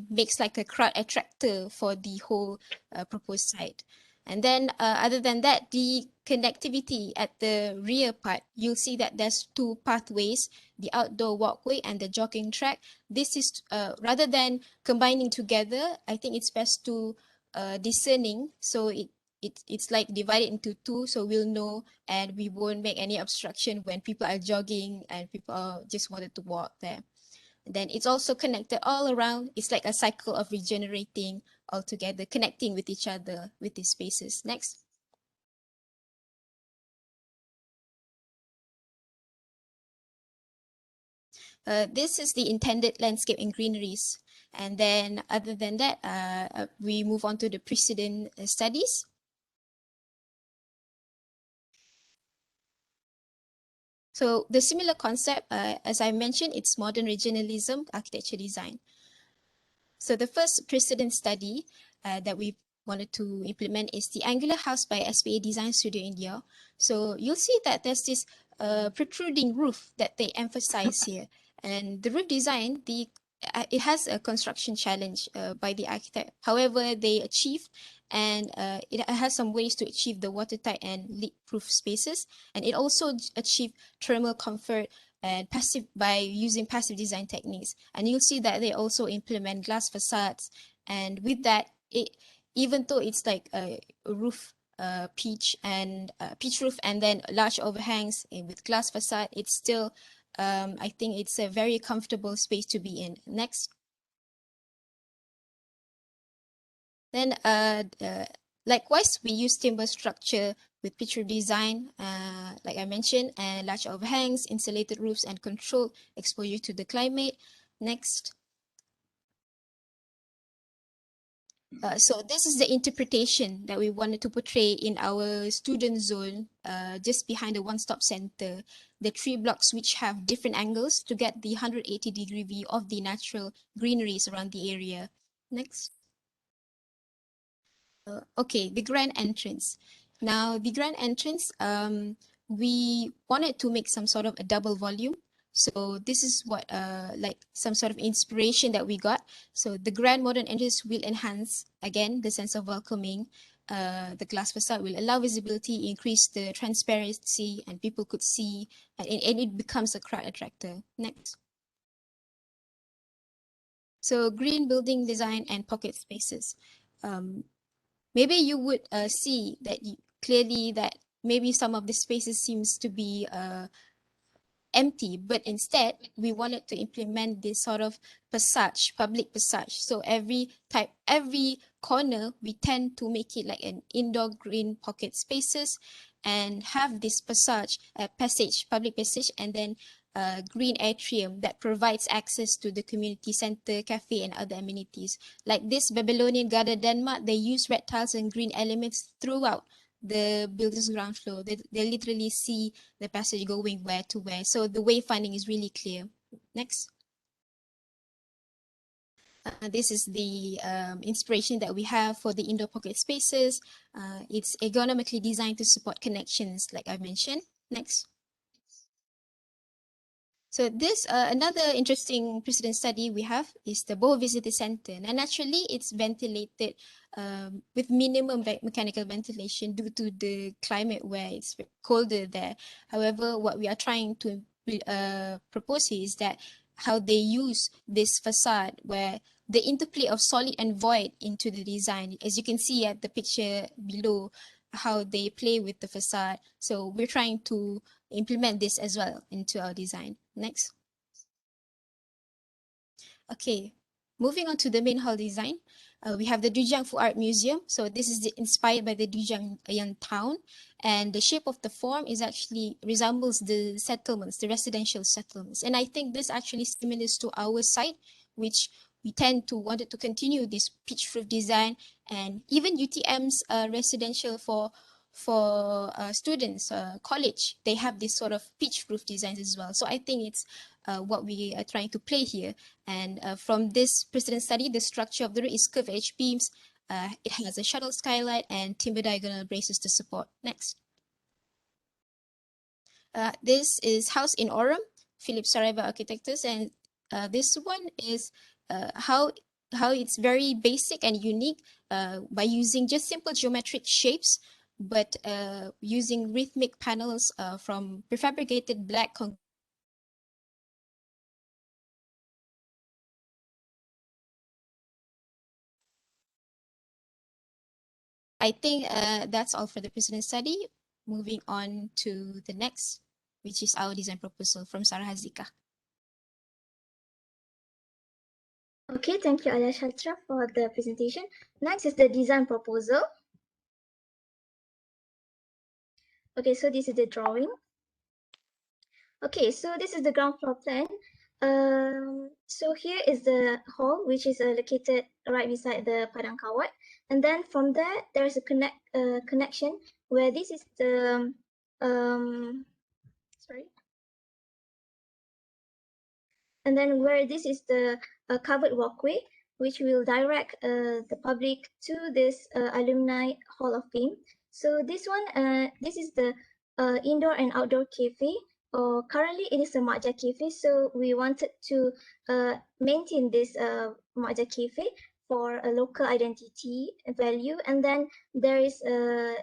makes like a crowd attractor for the whole proposed site. And then other than that, the connectivity at the rear part, you'll see that there's 2 pathways, the outdoor walkway and the jogging track. This is rather than combining together, I think it's best to discerning. So it's like divided into 2, so we'll know and we won't make any obstruction when people are jogging and people just wanted to walk there. Then it's also connected all around. It's like a cycle of regenerating all together, connecting with each other with these spaces. Next. This is the intended landscape and greeneries. And then other than that, we move on to the precedent studies. So the similar concept, as I mentioned, it's modern regionalism, architecture design. So the first precedent study that we wanted to implement is the Angular House by SPA Design Studio India. So you'll see that there's this protruding roof that they emphasize here. And the roof design, it has a construction challenge by the architect. However, they achieved, and it has some ways to achieve the watertight and leak-proof spaces. And it also achieved thermal comfort and by using passive design techniques. And you'll see that they also implement glass facades. And with that, even though it's like a roof, peach roof, and then large overhangs with glass facade, it's still, I think it's a very comfortable space to be in. Next. Then likewise, we use timber structure with picture design, like I mentioned, and large overhangs, insulated roofs, and controlled exposure to the climate. Next. So this is the interpretation that we wanted to portray in our student zone, just behind the one-stop center. The 3 blocks which have different angles to get the 180-degree view of the natural greeneries around the area. Next. Okay, the grand entrance. Now, the grand entrance, we wanted to make some sort of a double volume. So this is what, like some sort of inspiration that we got. So the grand modern entrance will enhance, again, the sense of welcoming. The glass facade will allow visibility, increase the transparency, and people could see, and it becomes a crowd attractor. Next. So green building design and pocket spaces. Maybe you would see that clearly that maybe some of the spaces seems to be empty, but instead we wanted to implement this sort of passage, public passage. So every corner, we tend to make it like an indoor green pocket spaces and have this passage, public passage, and then green atrium that provides access to the community center, cafe, and other amenities. Like this Babylonian Garden Denmark, they use red tiles and green elements throughout the building's ground floor. They literally see the passage going where to where. So the wayfinding is really clear. Next. This is the inspiration that we have for the indoor pocket spaces. It's ergonomically designed to support connections, like I mentioned. Next. So this, another interesting precedent study we have is the Boho Visitor Center. Now, naturally, it's ventilated with minimum mechanical ventilation due to the climate where it's colder there. However, what we are trying to propose here is that how they use this facade where the interplay of solid and void into the design. As you can see at the picture below, how they play with the facade. So we're trying to implement this as well into our design. Next. Okay, moving on to the main hall design. We have the Dujiang Food Art Museum. So this is inspired by the Dujiang town, and the shape of the form is actually resembles the settlements, the residential settlements. And I think this actually similar to our site, which we tend to wanted to continue this pitch roof design, and even UTM's residential for students, college, they have this sort of pitch roof designs as well. So I think it's what we are trying to play here. And from this precedent study, the structure of the roof is curved edge beams. It has a shuttle skylight and timber diagonal braces to support. Next. This is House in Aurum, Philip Saraiva Architects, and this one is how it's very basic and unique by using just simple geometric shapes, but using rhythmic panels from prefabricated black concrete. I think that's all for the precedent study. Moving on to the next, which is our design proposal from Sarah Hazika. Okay, thank you, Alia Shatra, for the presentation. Next is the design proposal. Okay, so this is the drawing. Okay, so this is the ground floor plan. So here is the hall, which is located right beside the Padang Kawat. And then from there, there is a connection where this is the, sorry. And then where this is the covered walkway, which will direct the public to this Alumni Hall of Fame. So this one, this is the indoor and outdoor cafe. Currently, it is a Makja Cafe, so we wanted to maintain this Makja Cafe for a local identity value. And then there is a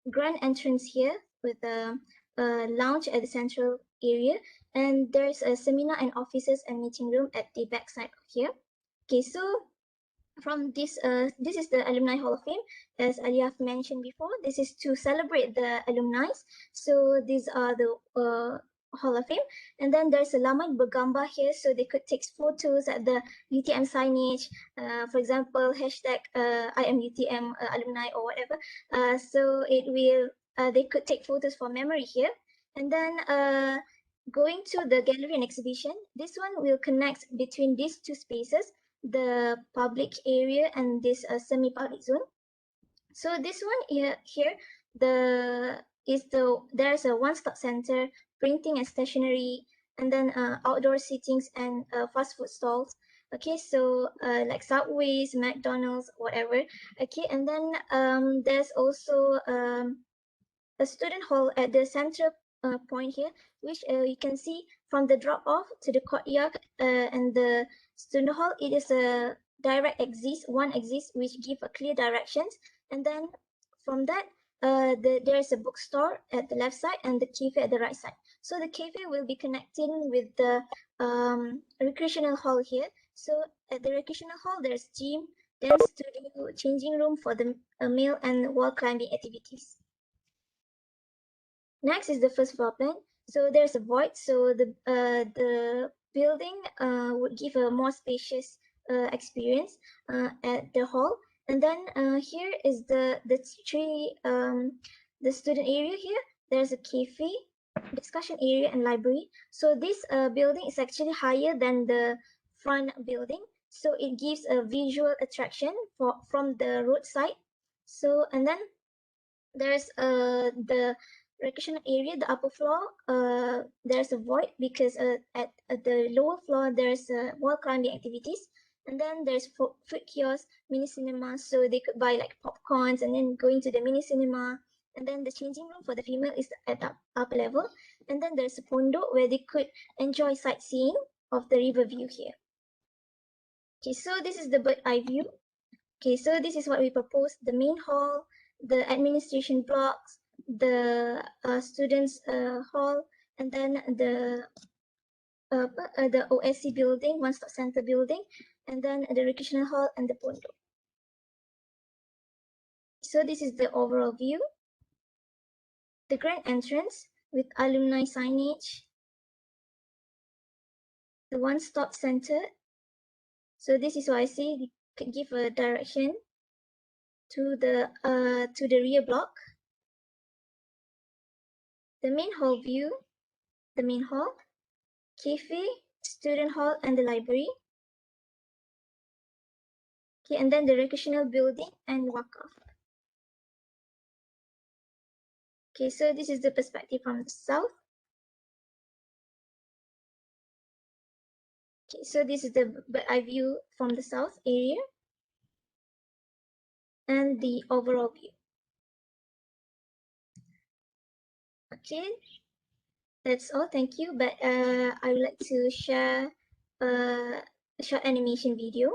grand entrance here with a lounge at the central area, and there's a seminar and offices and meeting room at the back side here. Okay, so from this, this is the Alumni Hall of Fame. As Aliyah mentioned before, this is to celebrate the alumni. So these are the Hall of Fame. And then there's a laman bergambar here, so they could take photos at the UTM signage, for example, hashtag I am UTM alumni or whatever. So it will, they could take photos for memory here. And then going to the gallery and exhibition, this one will connect between these two spaces the public area and this semi-public zone. So this one here there's a one-stop center, printing and stationery, and then outdoor sittings and fast food stalls. Okay, so like Subways, McDonald's, whatever. Okay, and then there's also a student hall at the central point here, which you can see from the drop off to the courtyard and the student hall. It is a direct exit, one exit which give a clear directions, and then from that there's a bookstore at the left side and the cafe at the right side. So the cafe will be connecting with the recreational hall here. So at the recreational hall there's gym, dance studio, changing room for the meal and wall climbing activities. Next is the first floor plan. So there's a void. So the building would give a more spacious experience at the hall. And then here is the student area here. There's a cafe, discussion area, and library. So this building is actually higher than the front building. So it gives a visual attraction from the roadside. So and then there's the recreational area, the upper floor, there's a void because at the lower floor there's wall climbing activities, and then there's food kiosk, mini cinema, so they could buy like popcorns and then go into the mini cinema. And then the changing room for the female is at the upper level, and then there's a pondok where they could enjoy sightseeing of the river view here. Okay, so this is the bird eye view. Okay, so this is what we propose: the main hall, the administration blocks, the students hall, and then the OSC building, one-stop center building, and then the recreational hall and the pondok. So this is the overall view. The grand entrance with alumni signage, the one-stop center. So this is what I say, they could give a direction to the rear block. The main hall view, the main hall, cafe, student hall, and the library. Okay, and then the recreational building and walk-off. Okay, so this is the perspective from the south. Okay, so this is the bird eye view from the south area and the overall view. Okay, that's all. Thank you. But I would like to share a short animation video.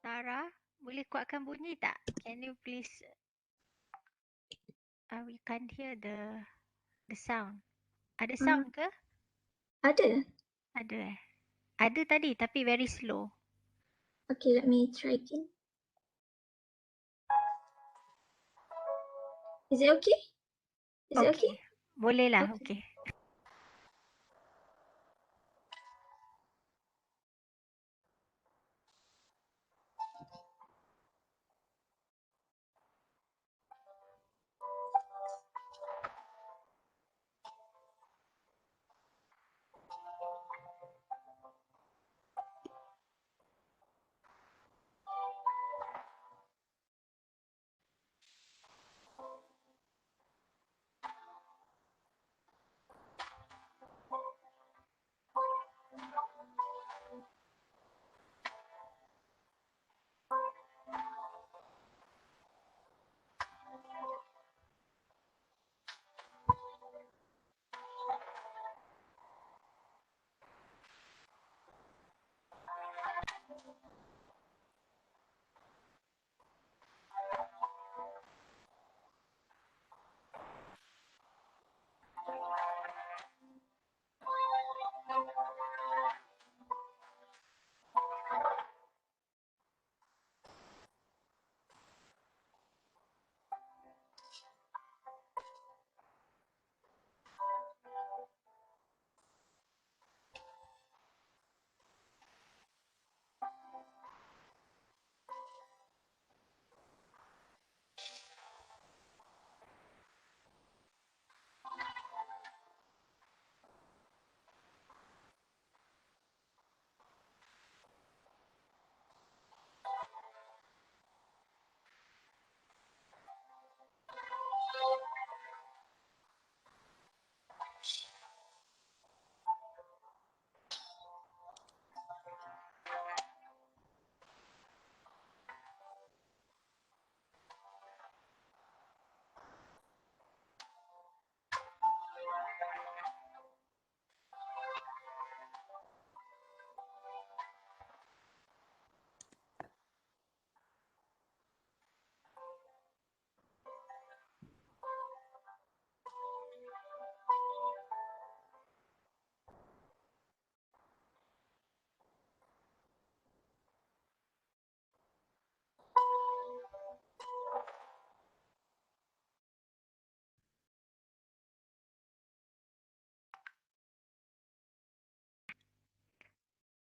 Sarah, boleh kuatkan bunyi tak? Can you please? We can't hear the sound. Ada sound ke? Ada. Ada eh? Ada tadi tapi very slow. Okay, let me try again. Is it okay? Is it okay? Boleh lah, okay.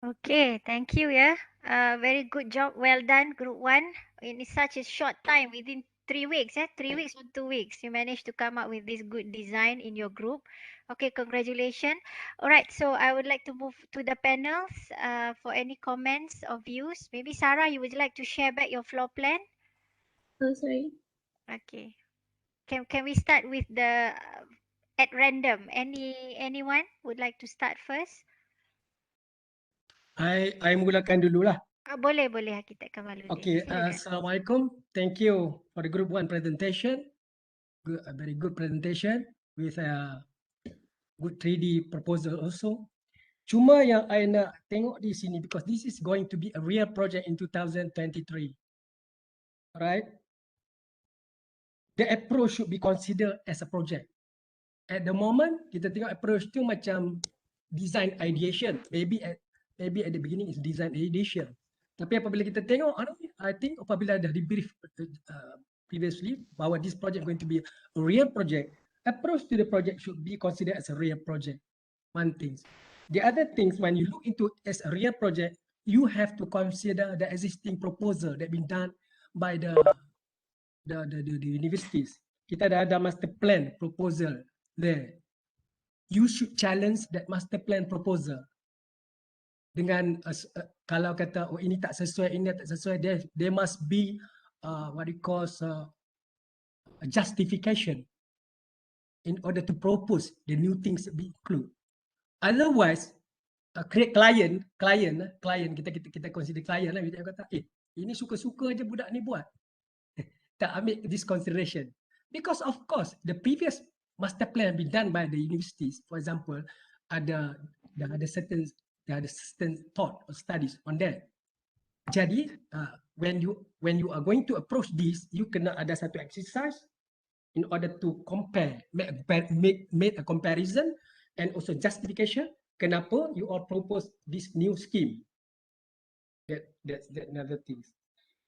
Okay, thank you ya. Very good job. Well done, Group 1. In such a short time, within 3 weeks, 3 weeks or 2 weeks, you managed to come up with this good design in your group. Okay, congratulations. All right, so I would like to move to the panels for any comments or views. Maybe Sarah, you would like to share back your floor plan? Oh, sorry. Okay. Can we start with the at random? Anyone would like to start first? I mulakan dululah. Boleh, boleh Arkitek Kamaluddin. Okay, Silakan. Assalamualaikum. Thank you for the group 1 presentation. Good, a very good presentation with a good 3D proposal also. Cuma yang I nak tengok di sini because this is going to be a real project in 2023. Right? The approach should be considered as a project. At the moment, kita tengok approach tu macam design ideation. Maybe at the beginning is design ideation. Tapi apabila kita tengok, I think apabila dah debrief previously bahawa this project going to be a real project, approach to the project should be considered as a real project. One thing. The other things, when you look into as a real project, you have to consider the existing proposal that been done by the universities. Kita dah ada master plan proposal there. You should challenge that master plan proposal. Dengan kalau kata oh ini tak sesuai, ini tak sesuai, there must be what you call a justification in order to propose the new things to be included. Otherwise, create client kita consider client lah, kita kata ini suka-suka je budak ni buat. Tak ambil this consideration. Because of course, the previous master plan been done by the universities, for example, ada certain thought or studies on that. Jadi, when you are going to approach this, you kena ada satu exercise in order to compare, make a comparison and also justification kenapa you all propose this new scheme. That's another thing.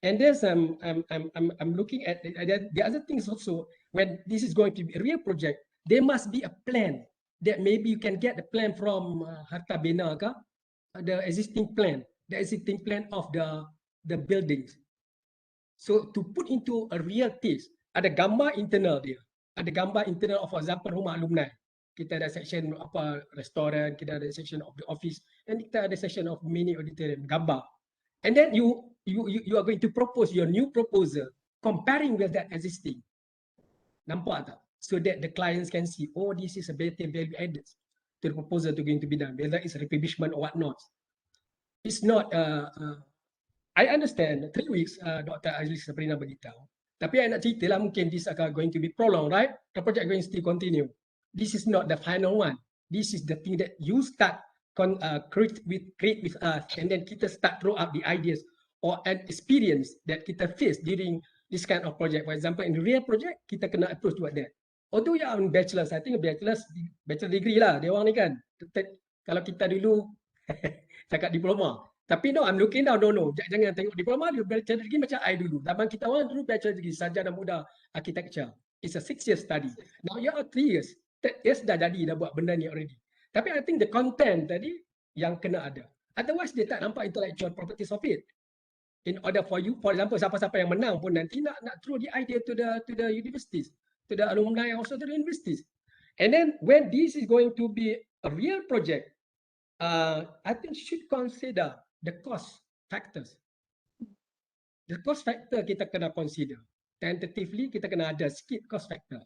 And there's I'm looking at the other things also. When this is going to be a real project, there must be a plan that maybe you can get the plan from Harta Bina ke, the existing plan of the buildings. So to put into a real case, ada gambar internal dia, ada gambar internal of, for example, rumah alumni. Kita ada section apa restoran, kita ada section of the office, and kita ada section of mini auditorium, gambar. And then you are going to propose your new proposal comparing with that existing. Nampak tak? So that the clients can see, oh, this is a better value added to the proposal to going to be done, whether it's refurbishment or whatnot. It's not, I understand 3 weeks, Dr. Azli Sabrina beritahu. Tapi I nak cerita lah, mungkin this akan going to be prolonged, right? The project going to still continue. This is not the final one. This is the thing that you start create with us, and then kita start throw up the ideas or an experience that kita face during this kind of project. For example, in the real project, kita kena approach toward that. Although you are on bachelor's, I think bachelor degree lah, dia orang ni kan. Kalau kita dulu cakap diploma. Tapi no, I'm looking now, no. Jangan tengok diploma, bachelor degree macam I dulu. Zaman kita orang dulu bachelor degree, sarjana muda architecture. It's a 6-year study. Now you are 3 years. 3 years dah jadi, dah buat benda ni already. Tapi I think the content tadi yang kena ada. Otherwise dia tak nampak intellectual properties of it. In order for you, for example, siapa-siapa yang menang pun nanti nak throw the idea to the universities, to the alumni and also to the universities. And then when this is going to be a real project, I think should consider the cost factors. The cost factor kita kena consider. Tentatively kita kena ada sikit cost factor.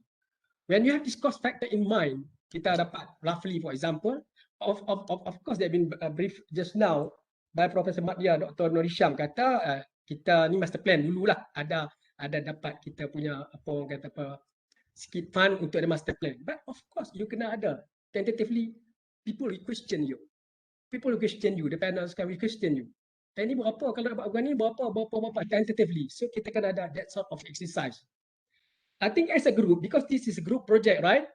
When you have this cost factor in mind, kita dapat roughly, for example, of course they've been briefed just now by Professor Madya, Dr. Nur Hisham kata kita ni master plan dululah ada dapat kita punya apa orang kata apa sikit fund untuk ada master plan. But of course you kena ada tentatively people will question you. People will question you, the panels can question you. Ini berapa kalau dapat organ ni berapa tentatively. So kita kena ada that sort of exercise. I think as a group, because this is a group project, right?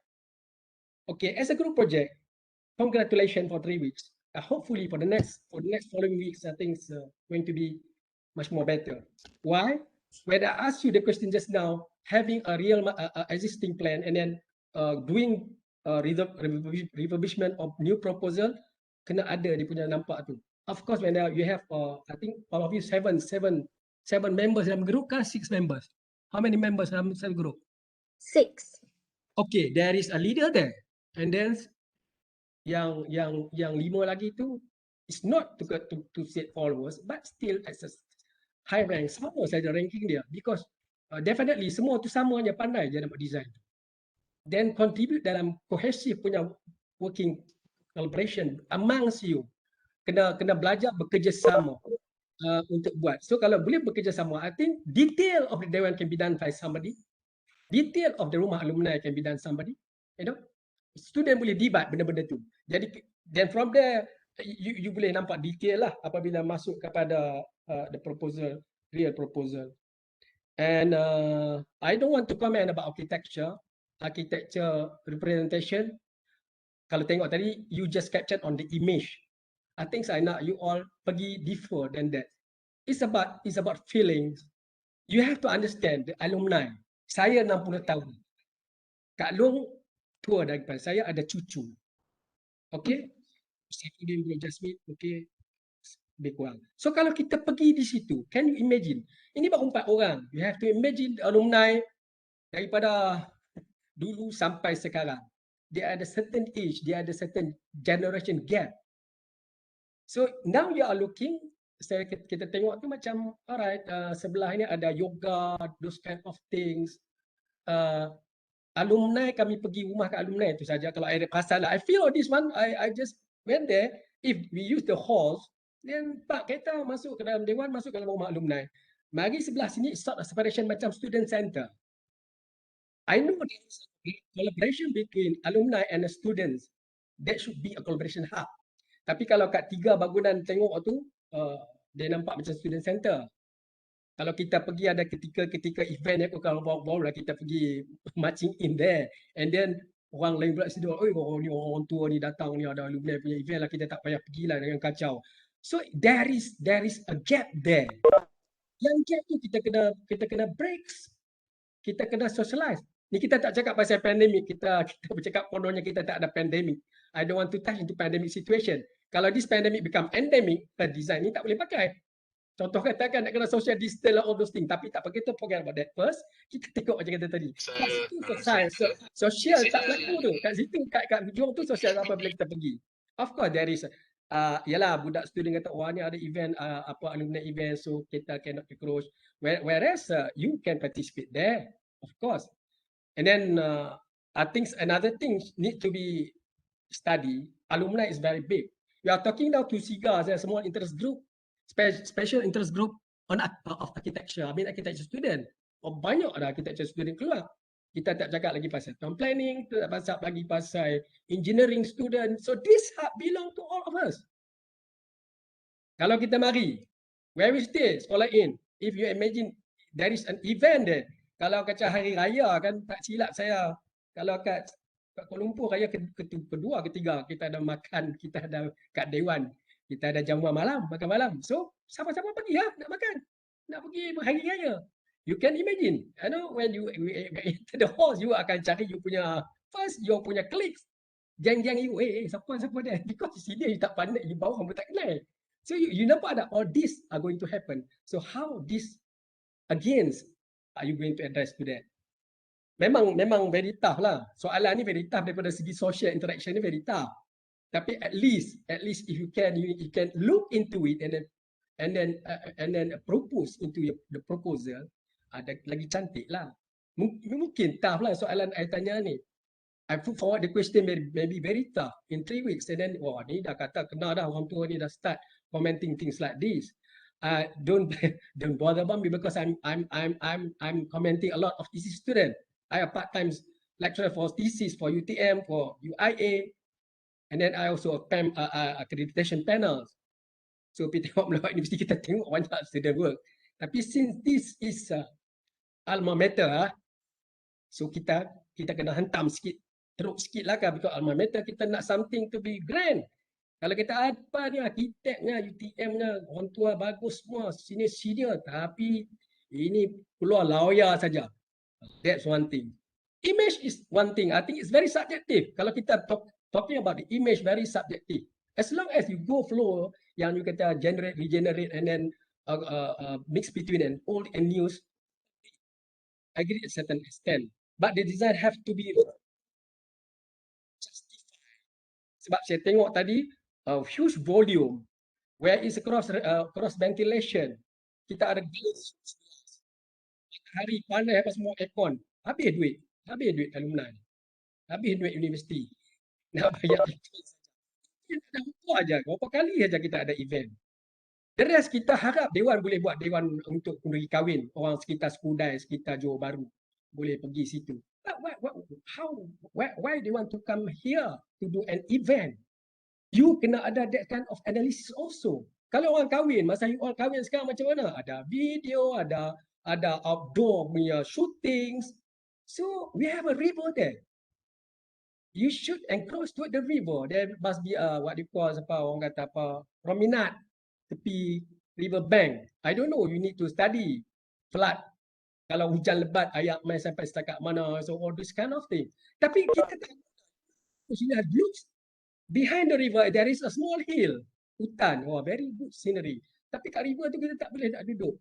Okay, as a group project, congratulations for 3 weeks. Hopefully for the next following weeks, I think it's going to be much more better. Why? When I asked you the question just now, having a real existing plan and then doing refurbishment of new proposal, kena ada dia punya nampak tu. Of course, when you have, I think all of you seven members dalam group kan, 6 members. How many members dalam satu group? 6. Okay, there is a leader there, and then yang 5 lagi tu is not to set followers, but still as a high rank, sama saja ranking dia, because definitely semua tu sama je pandai je dalam design. Then contribute dalam cohesive punya working collaboration amongst you. Kena belajar bekerjasama untuk buat. So kalau boleh bekerjasama, I think detail of the dewan can be done by somebody. Detail of the rumah alumni can be done somebody. You know, student boleh debat benda-benda tu. Jadi then from there you boleh nampak detail lah apabila masuk kepada the proposal, real proposal. And I don't want to comment about architecture representation. Kalau tengok tadi, you just captured on the image. I think saya nak you all pergi deeper than that. It's about feelings. You have to understand the alumni. Saya 60 tahun. Kak Long tua daripada saya, ada cucu. Okay? Saya boleh Jasmine, okay, lebih kurang. So kalau kita pergi di situ, can you imagine? Ini baru 4 orang. You have to imagine the alumni daripada dulu sampai sekarang. They are the certain age, they are the certain generation gap. So now you are looking, kita tengok tu macam alright, sebelah ini ada yoga, those kind of things. Alumni, kami pergi rumah ke alumni itu saja. Kalau ada pasal, I feel this one, I just went there. If we use the halls, then pak kita masuk ke dalam dewan, masuk ke dalam rumah alumni. Mari sebelah sini sort of separation macam student center. I know there is a collaboration between alumni and the students. That should be a collaboration hub. Tapi kalau kat 3 bangunan tengok tu, dia nampak macam student center. Kalau kita pergi ada ketika event aku kalau bawa-bawa lah kita pergi marching in there, and then orang lain pula sedar, oi orang tua ni datang ni ada alumni punya event lah, kita tak payah pergilah dengan kacau. So there is a gap there. Yang gap tu kita kena breaks. Kita kena socialize. Ni kita tak cakap pasal pandemik, kita bercakap kononnya kita tak ada pandemik. I don't want to touch into pandemic situation. Kalau this pandemic become endemic, design ni tak boleh pakai. Contoh katakan nak kena social distance lah, all those things. Tapi tak apa, kita forget about that first. Kita tengok macam kata tadi. Kat situ social tak berlaku tu. Kat situ, kat hujung tu social apa bila kita pergi. Of course there is, yalah budak student kata, wah ni ada event, alumni event, so kita cannot approach. Whereas you can participate there, of course. And then I think another thing need to be studied. Alumni is very big. We are talking now to SIGA, a small interest group, special interest group on of architecture. I mean architecture student. Banyak ada architecture student keluar. Kita tak cakap lagi pasal town planning, tak cakap lagi pasal engineering student. So this hub belong to all of us. Kalau kita mari, where we stay, sekolah in. If you imagine there is an event there. Kalau kata hari raya kan, tak silap saya. Kalau kat Kuala Lumpur raya kedua, ketiga, kita ada makan, kita ada kat Dewan, kita ada jamuan malam, makan malam. So siapa-siapa pergi nak makan, nak pergi hari raya. You can imagine, you know, when you enter the hall, you akan cari you punya first, your punya colleagues, geng-geng you, siapa dia? Because di sini you tak pandai, you bawa kamu tak kenal. So you nampak ada all this are going to happen. So how this against are you going to address to that? Memang very tough lah. Soalan ni very tough daripada segi social interaction ni very tough. Tapi at least if you can look into it and then propose into the proposal, ada lagi cantik lah. Mungkin tough lah soalan I tanya ni. I put forward the question maybe very tough in 3 weeks, and then wah ni dah kata kena dah, orang tua ni dah start commenting things like this. Don't bother about me because I'm commenting a lot of thesis student. I am part-time lecturer for thesis for UTM, for UIA, and then I also accreditation panels. So kita tengok melawat universiti, kita tengok banyak student work. Tapi since this is alma mater, so kita kena hentam sikit, teruk sikit lah kan, because alma mater kita nak something to be grand. Kalau kita apa ni arkiteknya, UTM-nya, orang tua bagus semua, senior, tapi ini keluar lawyer saja. That's one thing. Image is one thing. I think it's very subjective. Kalau kita talking about the image, very subjective. As long as you go flow, yang you kata generate, regenerate, and then mix between an old and new, I agree at a certain extent. But the design have to be justified. Sebab saya tengok tadi, huge volume, where is cross ventilation. Kita ada glass, matahari panas apa semua aircon. Habis duit alumni. Habis duit universiti. Nak bayar aircon saja. Kita dah buka aja, berapa kali aja kita ada event. The rest kita harap dewan boleh buat dewan untuk kenduri kahwin. Orang sekitar Skudai, sekitar Johor Bahru boleh pergi situ. But why they want to come here to do an event? You kena ada that kind of analysis also. Kalau orang kahwin, masa you all kahwin sekarang macam mana? Ada video, ada outdoor punya shootings. So we have a river there. You should encroach toward the river. There must be what you call orang kata promenade tepi river bank. I don't know, you need to study flood. Kalau hujan lebat, air main sampai setakat mana, so all this kind of thing. Tapi kita tak look behind the river, there is a small hill, hutan, very good scenery. Tapi kat river tu kita tak boleh nak duduk.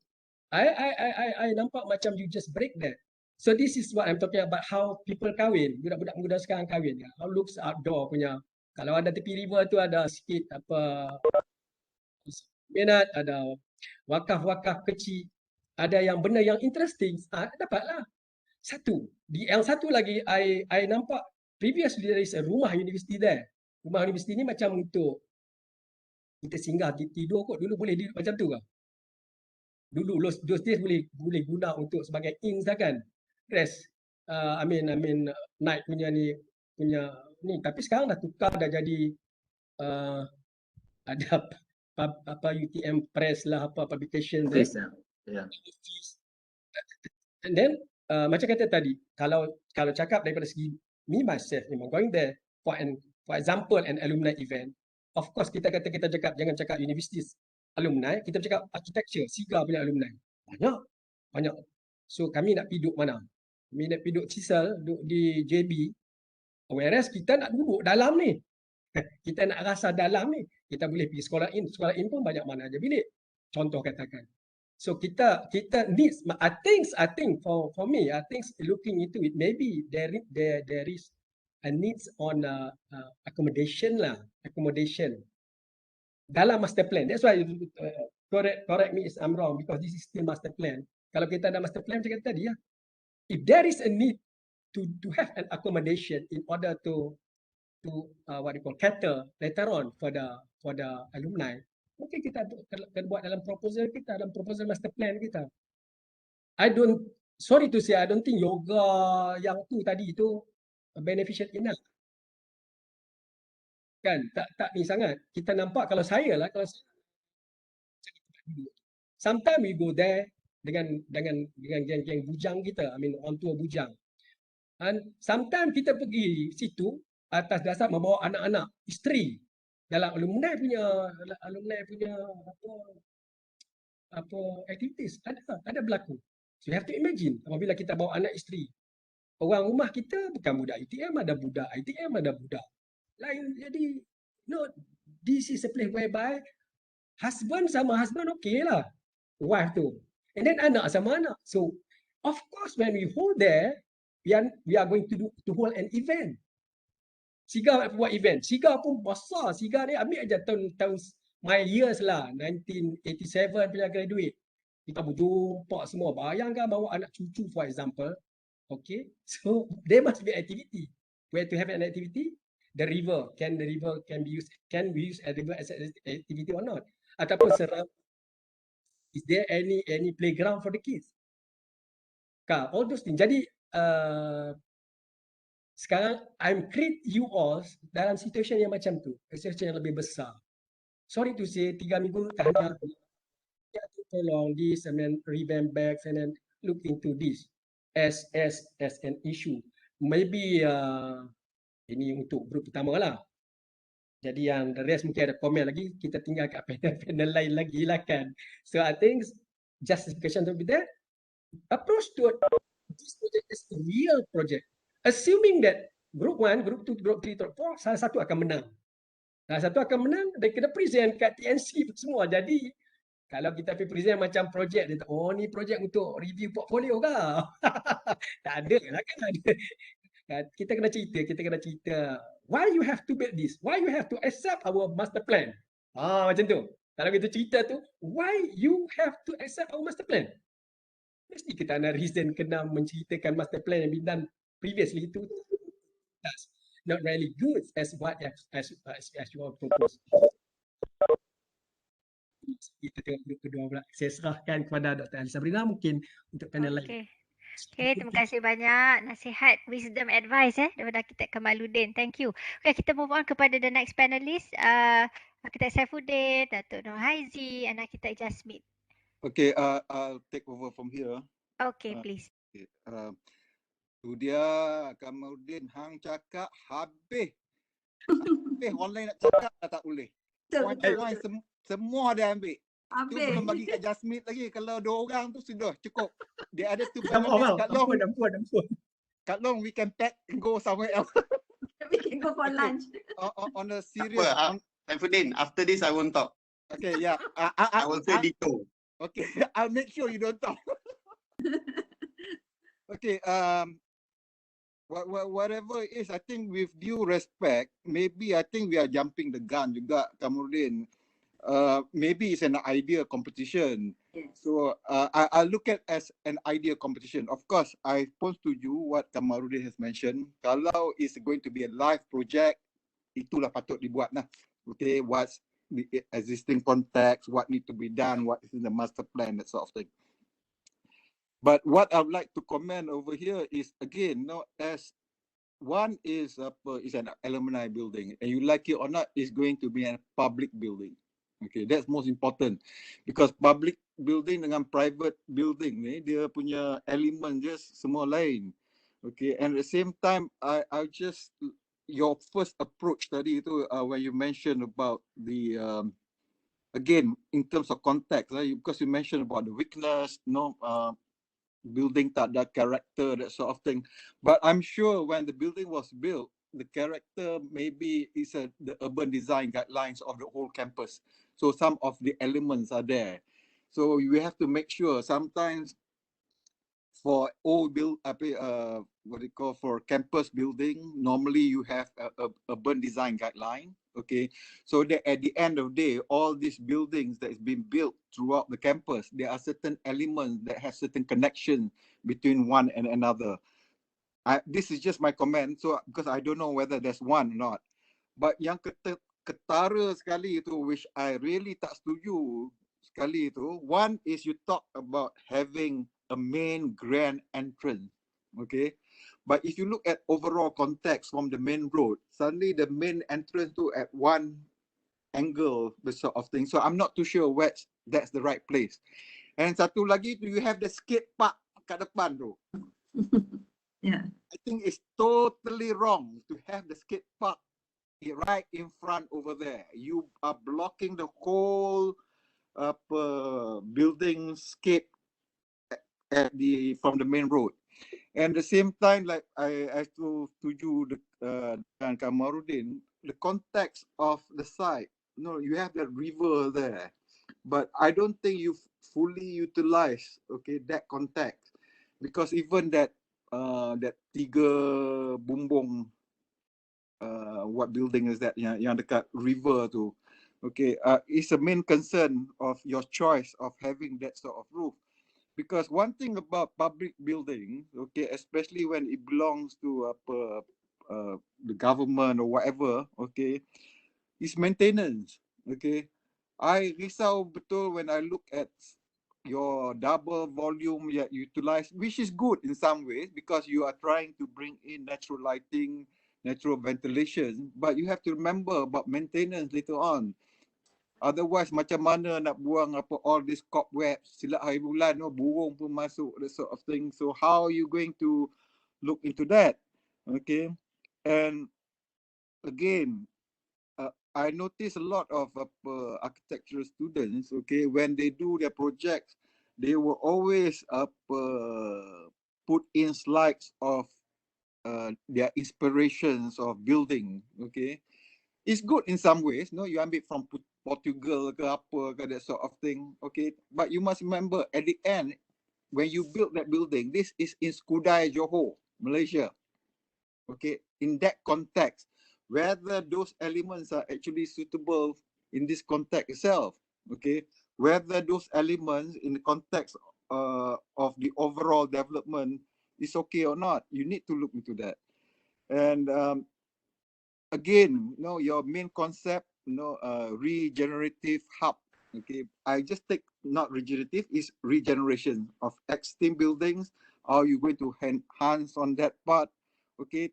I nampak macam you just break that. So this is what I'm talking about, how people kahwin, budak-budak muda sekarang kahwin. How looks outdoor punya. Kalau ada tepi river tu ada sikit minat, ada wakaf-wakaf kecil, ada yang benda yang interesting, dapatlah. Yang satu lagi, I nampak previously there is a rumah universiti there. Rumah universiti ni macam untuk kita singgah tidur kot. Dulu boleh duduk macam tu ke? Dulu those days boleh guna untuk sebagai inn kan. Rest. I mean night punya ni. Tapi sekarang dah tukar, dah jadi ada UTM press lah, publication there. Yeah. And then macam kata tadi, kalau cakap daripada segi me myself, memang going there for example an alumni event, of course kita cakap jangan cakap universities alumni, kita cakap architecture, SIGA punya alumni. Banyak. So kami nak pergi duduk mana? Kami nak pergi duduk Cisal, duduk di JB. Whereas kita nak duduk dalam ni. Kita nak rasa dalam ni. Kita boleh pergi sekolah in pun banyak mana aja bilik. Contoh katakan. So kita needs, I think for me, I think looking into it, maybe there is a needs on accommodation dalam master plan. That's why correct me if I'm wrong, because this is still master plan. Kalau kita ada master plan macam tadi ya, if there is a need to have an accommodation in order to what you call cater later on for the alumni, mungkin kita akan buat dalam proposal kita, dalam proposal master plan kita. Sorry to say, I don't think yoga yang tu tadi itu beneficial enough. Kan, tak ni sangat. Kita nampak kalau saya sometimes we go there dengan geng bujang kita, I mean orang tua bujang. And sometimes kita pergi situ atas dasar membawa anak-anak, isteri dalam alumni punya apa activities ada berlaku. So you have to imagine apabila kita bawa anak isteri. Orang rumah kita bukan budak ITM, ada budak ITM, ada budak lain. Jadi this is a place whereby husband sama husband okay lah, wife tu, and then anak sama anak. So of course when we hold there, we are going to hold an event. SIGA buat event. SIGA pun besar. SIGA ni ambil aja tahun my years lah, 1987 punya graduate. Kita berjumpa semua. Bayangkan bawa anak cucu for example. Okay, so there must be activity. Where to have an activity? The river. Can we use a river as an activity or not? Ataupun is there any playground for the kids? All those things. Jadi sekarang I'm create you all dalam situasi yang macam tu, situasi yang lebih besar. Sorry to say, 3 minggu tak hanya tolong this and then revamp back and then look into this as an issue. Maybe ini untuk grup pertama lah. Jadi yang the rest mungkin ada komen lagi, kita tinggal kat panel lain lagi lah kan. So I think justification to be there. Approach to this project is a real project. Assuming that group 1, group 2, group 3, group 4, salah satu akan menang. Salah satu akan menang dan kena present kat TNC semua. Jadi kalau kita pergi present macam projek, dia tak, oh ni projek untuk review portfolio ke? Tak ada lah kan. Kita kena cerita. Why you have to build this? Why you have to accept our master plan? Macam tu. Kalau kita cerita tu, why you have to accept our master plan? Mesti kita nak reason, kena menceritakan master plan yang been done previously itu. That's not really good as what as you all propose. Kita tengok grup kedua pula. Saya serahkan kepada Dr. Ali Sabrina mungkin untuk panel lain. Okay, terima kasih banyak nasihat, wisdom, advice daripada Arkitek Kamaluddin. Thank you. Okay, kita move on kepada the next panelist. Arkitek Saifuddin, Datuk Nur Haizi, and Arkitek Jasmine. Okay, I'll take over from here. Okay, please. Okay, tu dia Kamaluddin, hang cakap habis. Habis online nak cakap dah tak boleh. Point semua dia ambil. Tu belum bagi kat Jasmine lagi. Kalau 2 orang tu sudah cukup. Dia ada tu panelist kat Long. Ampun. Kat Long, we can pack and go somewhere else. We can go for lunch. On a serious. Saifuddin, after this I won't talk. Okay, yeah. I will say ditto. Okay, I'll make sure you don't talk. Okay, whatever it is, I think with due respect, maybe I think we are jumping the gun juga, Kamaluddin. Maybe it's an idea competition. Yes. So I look at as an idea competition. Of course, I pun setuju what Kamaluddin has mentioned. Kalau it's going to be a live project, itulah patut dibuat lah. Okay, what's the existing context, what need to be done, what is in the master plan, that sort of thing. But what I would like to comment over here is, again, as one is an alumni building, and you like it or not, it's going to be a public building. Okay, that's most important, because public building dengan private building ni dia punya element just semua lain. Okay, and at the same time, I just your first approach tadi tu when you mentioned about the again in terms of context, because you mentioned about the weakness, building tak ada character, that sort of thing. But I'm sure when the building was built, the character maybe is the urban design guidelines of the whole campus. So some of the elements are there. So you have to make sure sometimes for old for campus building, normally you have a urban design guideline. Okay, so that at the end of the day, all these buildings that is being built throughout the campus, there are certain elements that have certain connection between one and another. This is just my comment, so because I don't know whether there's one or not. But yang ketara sekali itu, which I really tak setuju sekali itu, one is you talk about having a main grand entrance, okay? But if you look at overall context from the main road, suddenly the main entrance to at one angle, the sort of thing. So I'm not too sure that's the right place. And satu lagi tu, you have the skate park kat depan tu. Yeah. I think it's totally wrong to have the skate park right in front over there. You are blocking the whole building scape from the main road. And at the same time, like I setuju dengan Kamaluddin, the context of the site. You have that river there, but I don't think you fully utilize that context, because even that tiga bumbung, what building is that yang dekat river tu, it's a main concern of your choice of having that sort of roof. Because one thing about public building, especially when it belongs to the government or whatever, is maintenance. I risau betul when I look at your double volume utilized, which is good in some ways because you are trying to bring in natural lighting, natural ventilation, but you have to remember about maintenance later on. Otherwise, macam mana nak buang all these cobwebs, silap hari bulan, burung pun masuk, that sort of thing. So how are you going to look into that? Okay, and again, I notice a lot of architectural students, when they do their projects, they will always put in slides of their inspirations of building, It's good in some ways, no, you ambil from Portugal ke apa ke, that sort of thing, okay, but you must remember at the end when you build that building, this is in Skudai, Johor, Malaysia, okay, in that context, whether those elements are actually suitable in this context itself, okay, whether those elements in the context of the overall development is okay or not, you need to look into that. And again, your main concept, regenerative hub. Okay, I just take not regenerative, is regeneration of existing buildings. Are you going to enhance on that part? Okay,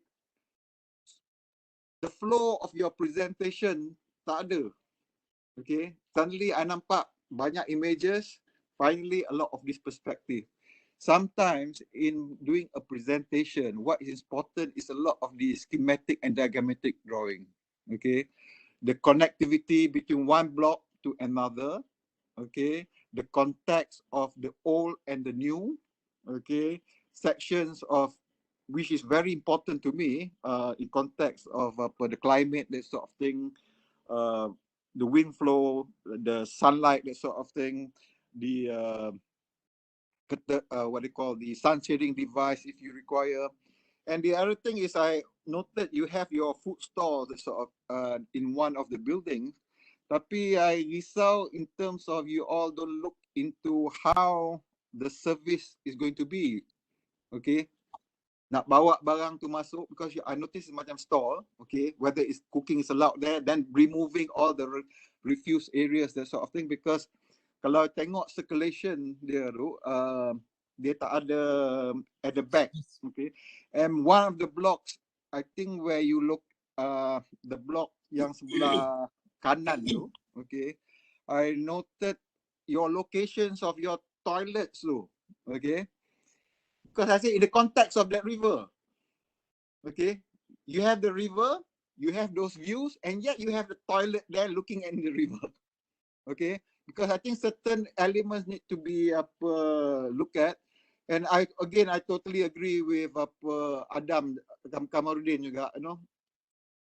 the flow of your presentation tak ada. Okay, suddenly I nampak banyak images. Finally, a lot of this perspective. Sometimes in doing a presentation, what is important is a lot of the schematic and diagrammatic drawing. Okay, the connectivity between one block to another. Okay, the context of the old and the new. Okay, sections of, which is very important to me in context of the climate, that sort of thing. The wind flow, the sunlight, that sort of thing. The what they call the sun shading device if you require. And the other thing is, I noted you have your food stall sort of in one of the buildings. Tapi I risau in terms of you all don't look into how the service is going to be. Okay, nak bawa barang tu masuk, because I notice macam stall, okay, whether it's cooking is allowed there, then removing all the refuse areas, that sort of thing, because kalau tengok circulation dia tu, dia tak ada at the back, okay. And one of the blocks, I think where you look, the block yang sebelah kanan tu, okay, I noted your locations of your toilets tu, okay. Because I say in the context of that river, okay, you have the river, you have those views, and yet you have the toilet there looking at the river, okay. Because I think certain elements need to be looked at, and I totally agree with Adam Kamarudin juga,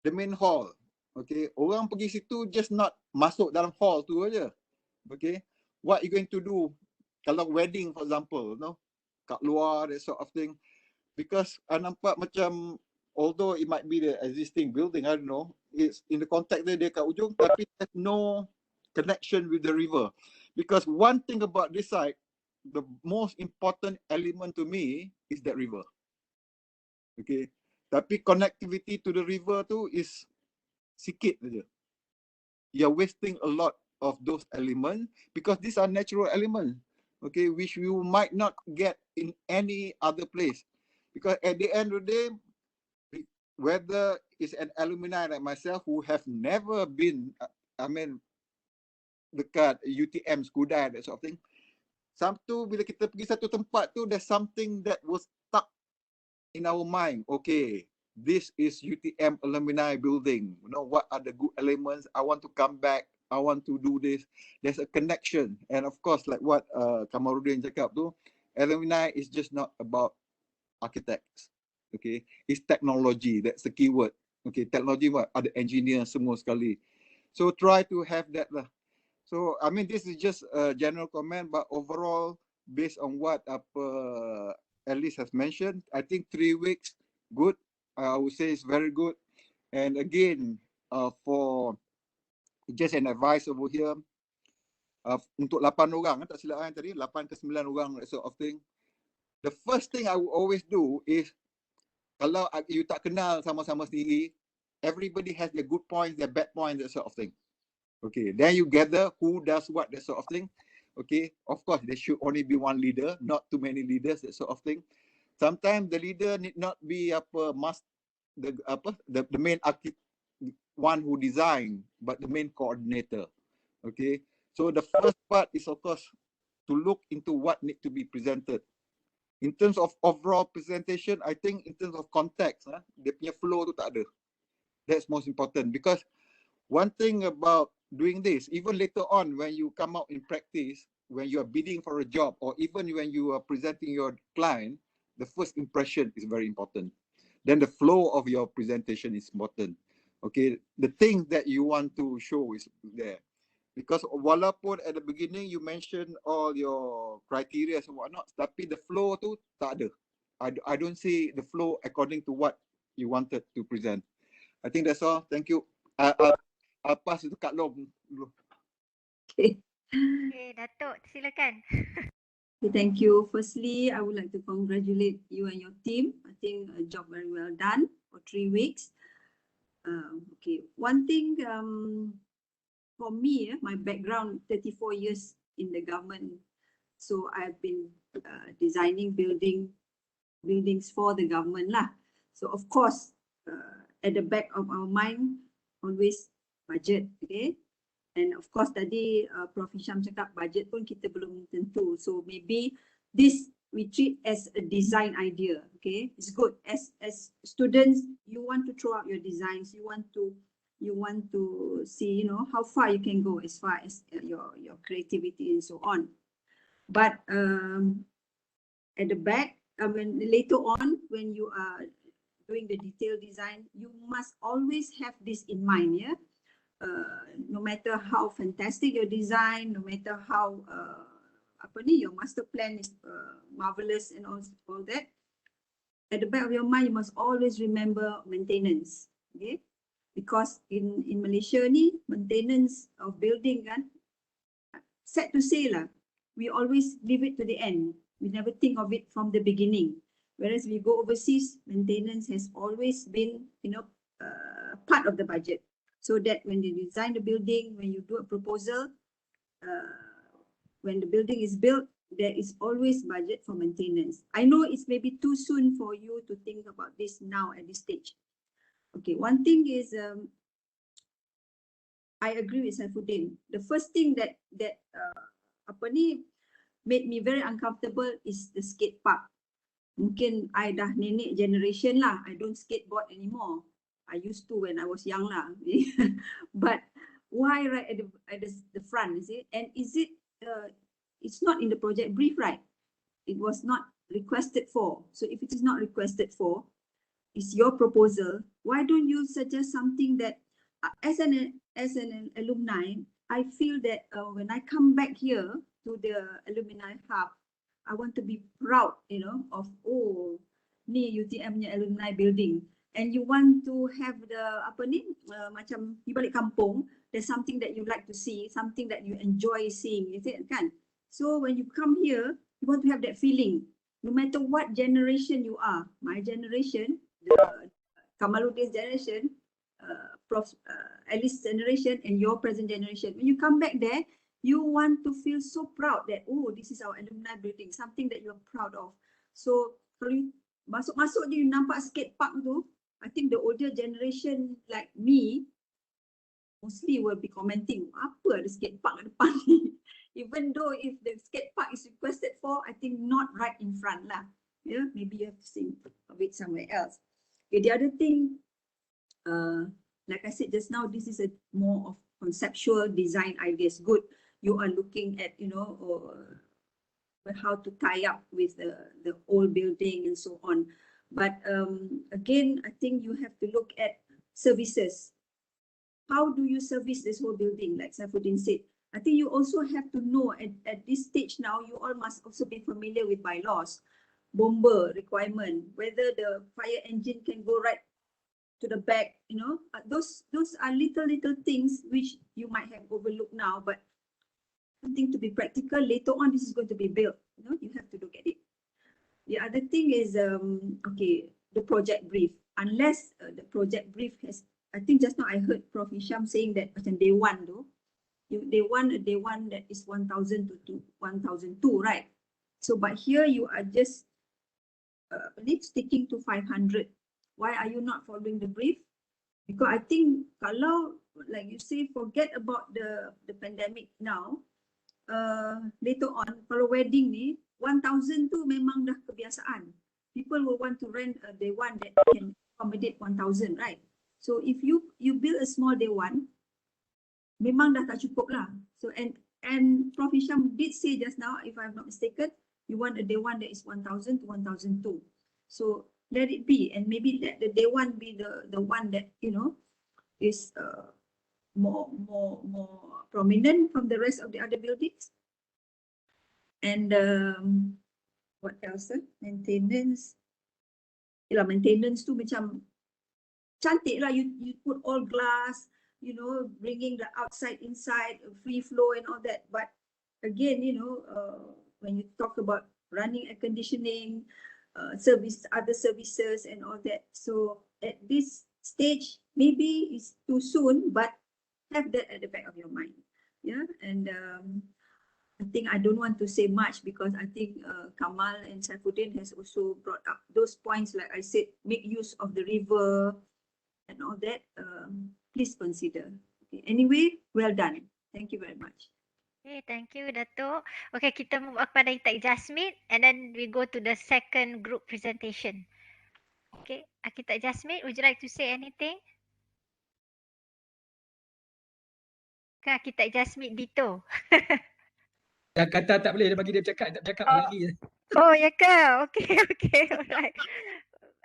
the main hall, okay. Orang pergi situ just not masuk dalam hall tu aja, okay. What you going to do kalau wedding, for example, kat luar, that sort of thing. Because I nampak macam, although it might be the existing building, I don't know, it's in the context dia kat ujung, tapi there's no connection with the river. Because one thing about this site, the most important element to me is that river. Okay, tapi connectivity to the river tu is sikit saja. You're wasting a lot of those elements because these are natural elements, okay, which you might not get in any other place. Because at the end of the day, whether it's an alumni like myself who have never been, dekat UTM, Skudai, that sort of thing, Sabtu bila kita pergi satu tempat tu, there's something that was stuck in our mind. Okay, this is UTM alumni building. What are the good elements? I want to come back. I want to do this. There's a connection. And of course, like what Kamarudin cakap tu, alumni is just not about architects. Okay, it's technology. That's the keyword. Okay, technology, what? Ada engineers semua sekali. So try to have that lah. So this is just a general comment, but overall, based on what Alice has mentioned, I think 3 weeks, good. I would say it's very good. And again, for just an advice over here, untuk 8 orang, tak silap tadi, 8 ke 9 orang, that sort of thing. The first thing I would always do is, kalau you tak kenal sama-sama sendiri, everybody has their good points, their bad points, that sort of thing. Okay, then you gather who does what, that sort of thing. Okay, of course, there should only be one leader, not too many leaders, that sort of thing. Sometimes the leader need not be the main architect, one who design, but the main coordinator. Okay, so the first part is, of course, to look into what need to be presented. In terms of overall presentation, I think in terms of context, dia punya flow tu tak ada. That's most important, because one thing about doing this, even later on when you come out in practice, when you are bidding for a job, or even when you are presenting your client, the first impression is very important. Then the flow of your presentation is important. Okay, the things that you want to show is there. Because walaupun at the beginning you mention all your criteria and whatnot, tapi the flow tu tak ada. I don't see the flow according to what you wanted to present. I think that's all. Thank you. I'll pass it to Kak Long dulu. Okay. Okay, Datuk, silakan. Okay, thank you. Firstly, I would like to congratulate you and your team. I think a job very well done for 3 weeks. Okay, one thing for me, my background 34 years in the government. So I've been designing buildings for the government lah. So of course, at the back of our mind, always budget, okay? And of course tadi Prof Hisham cakap budget pun kita belum tentu. So maybe this we treat as a design idea, okay? It's good. As students, you want to throw out your designs. You want to see, you know, how far you can go as far as your creativity and so on. But at the back, when later on, when you are doing the detailed design, you must always have this in mind, yeah. No matter how fantastic your design, no matter how your master plan is marvelous and all that, at the back of your mind you must always remember maintenance, okay? Because in Malaysia ni maintenance of building kan, sad to say lah, we always leave it to the end. We never think of it from the beginning. Whereas we go overseas, maintenance has always been, you know, part of the budget. So that when you design the building, when you do a proposal, when the building is built, there is always budget for maintenance. I know it's maybe too soon for you to think about this now at this stage. Okay, one thing is, I agree with Saifuddin. The first thing that made me very uncomfortable is the skate park. Mungkin I dah nenek generation lah. I don't skateboard anymore. I used to when I was young lah. But why right at the front, is it? And is it, it's not in the project brief, right? It was not requested for. So if it is not requested for, it's your proposal. Why don't you suggest something that, as an alumni, I feel that when I come back here to the alumni hub, I want to be proud, you know, of, oh, ni UTM nya alumni building. And you want to have the macam di balik kampung, there's something that you like to see, something that you enjoy seeing, is it kan? So when you come here, you want to have that feeling, no matter what generation you are. My generation, the Kamaluddin's generation, Prof Alice's generation, and your present generation. When you come back there, you want to feel so proud that, oh, this is our alumni building, something that you're proud of. So kalau you masuk-masuk je, you nampak skate park tu, I think the older generation like me mostly will be commenting, apa ada skate park kat depan ni? Even though if the skate park is requested for, I think not right in front lah. Yeah, maybe you have to think of it somewhere else. Okay, the other thing, like I said just now, this is a more of conceptual design ideas. Good, you are looking at, you know, how to tie up with the old building and so on. But again, I think you have to look at services. How do you service this whole building? Like Saifuddin said, I think you also have to know at this stage now, you all must also be familiar with bylaws, bomber requirement, whether the fire engine can go right to the back, you know, those are little things which you might have overlooked now, but something to be practical. Later on, this is going to be built, you know, you have to look at it. The other thing is, okay, the project brief. Unless the project brief has, I think just now I heard Prof Hisham saying that macam day one though, they want a day one that is 1,000 to 1,002, right? So, but here you are just sticking to 500. Why are you not following the brief? Because I think kalau, like you say, forget about the pandemic now, later on, kalau wedding ni, 1,000 tu memang dah kebiasaan. People will want to rent a day one that can accommodate 1,000, right? So if you build a small day one, memang dah tak cukup lah. So and Prof Hisham did say just now, if I'm not mistaken, you want a day one that is 1,000 to 1,002. So let it be, and maybe let the day one be the one that, you know, is more prominent from the rest of the other buildings. And what else? Maintenance. Yalah, maintenance tu macam cantik lah. You put all glass, you know, bringing the outside inside, free flow and all that. But again, you know, when you talk about running air conditioning, service, other services and all that. So at this stage, maybe it's too soon, but have that at the back of your mind. Yeah, and I think I don't want to say much because I think Kamal and Saifuddin has also brought up those points. Like I said, make use of the river and all that. Please consider. Okay. Anyway, well done. Thank you very much. Okay, thank you, Dato'. Okay, kita move on kepada intake Jasmine and then we go to the second group presentation. Okay, Architect Jasmine, would you like to say anything? Kan Architect Jasmine Dito. Dah kata tak boleh, dia bagi dia bercakap, tak bercakap lagi. Oh, ya ke? Okay, okay, alright.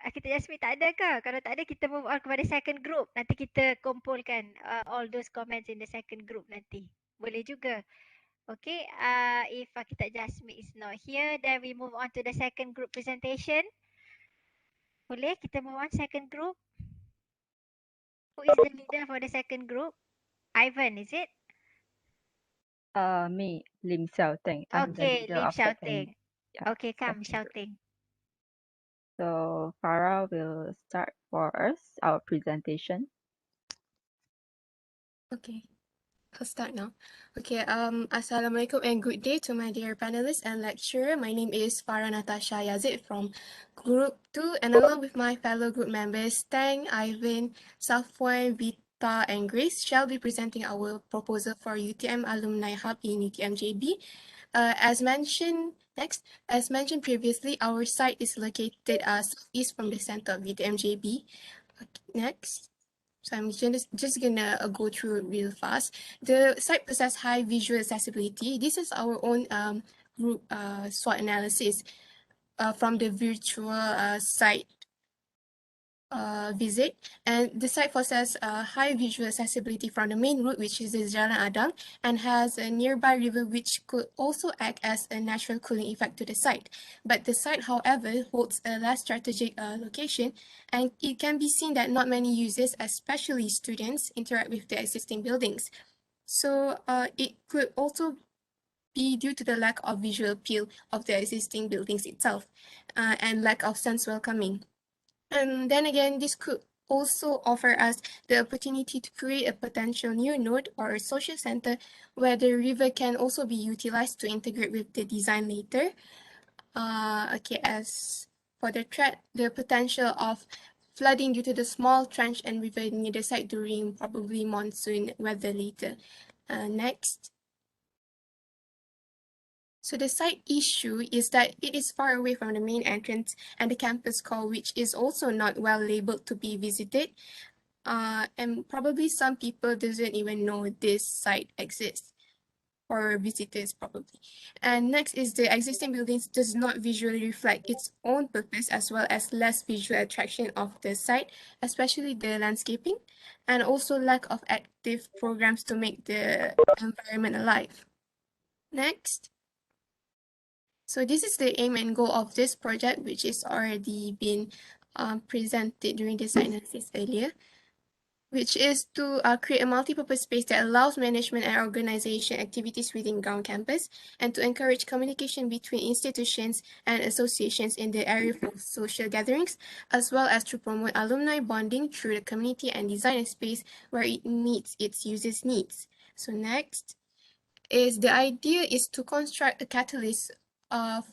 Architect Jasmine tak ada ke? Kalau tak ada, kita move on kepada second group. Nanti kita kumpulkan all those comments in the second group nanti. Boleh juga. Okay, if Architect Jasmine is not here, then we move on to the second group presentation. Boleh kita move on second group? Who is the leader for the second group? Ivan, is it? Me, Lim Xiaoteng. I'm the Okay, leader Lim of second. Xiaoteng. Yeah, Okay, come, second group. Xiaoteng. So Farah will start for us our presentation. Okay, I'll start now. Okay, Assalamualaikum and good day to my dear panelists and lecturer. My name is Farah Natasha Yazid from Group 2 and along with my fellow group members, Tang, Ivan, Safwan, Vita and Grace shall be presenting our proposal for UTM Alumni Hub in UTM JB. As mentioned previously, our site is located southeast from the center of UTM JB. Okay, next. So I'm just gonna go through it real fast. The site possesses high visual accessibility. This is our own group SWOT analysis from the virtual site visit, and the site possesses high visual accessibility from the main route, which is the Jalan Adang, and has a nearby river which could also act as a natural cooling effect to the site. But the site, however, holds a less strategic location, and it can be seen that not many users, especially students, interact with the existing buildings. So it could also be due to the lack of visual appeal of the existing buildings itself and lack of sense welcoming. And then again, this could also offer us the opportunity to create a potential new node or a social center where the river can also be utilized to integrate with the design later. Okay, as for the threat, the potential of flooding due to the small trench and river near the site during probably monsoon weather later. Next. So the site issue is that it is far away from the main entrance and the campus core, which is also not well labeled to be visited. And probably some people doesn't even know this site exists, or visitors probably. And next is the existing buildings does not visually reflect its own purpose as well as less visual attraction of the site, especially the landscaping, and also lack of active programs to make the environment alive. Next. So this is the aim and goal of this project, which is already been presented during the site analysis earlier, which is to create a multi-purpose space that allows management and organization activities within ground campus and to encourage communication between institutions and associations in the area for social gatherings, as well as to promote alumni bonding through the community and design a space where it meets its users' needs. So next is the idea is to construct a catalyst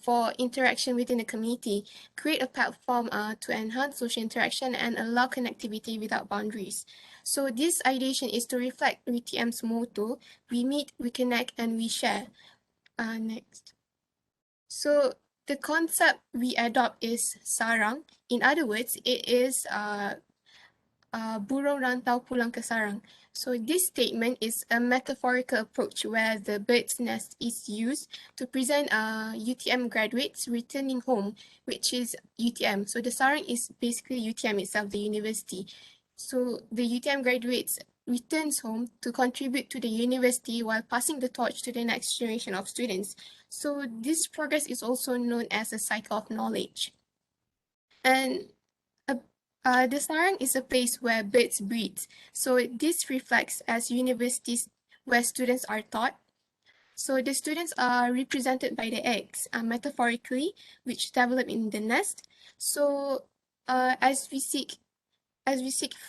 for interaction within the community, create a platform to enhance social interaction and allow connectivity without boundaries. So this ideation is to reflect UTM's motto, we meet, we connect, and we share. Next. So the concept we adopt is sarang. In other words, it is burung rantau pulang ke sarang. So this statement is a metaphorical approach where the bird's nest is used to present UTM graduates returning home, which is UTM. So the sarang is basically UTM itself, the university. So the UTM graduates returns home to contribute to the university while passing the torch to the next generation of students. So this progress is also known as a cycle of knowledge. And the sarang is a place where birds breed. So this reflects as universities where students are taught. So the students are represented by the eggs, metaphorically, which develop in the nest. So as we seek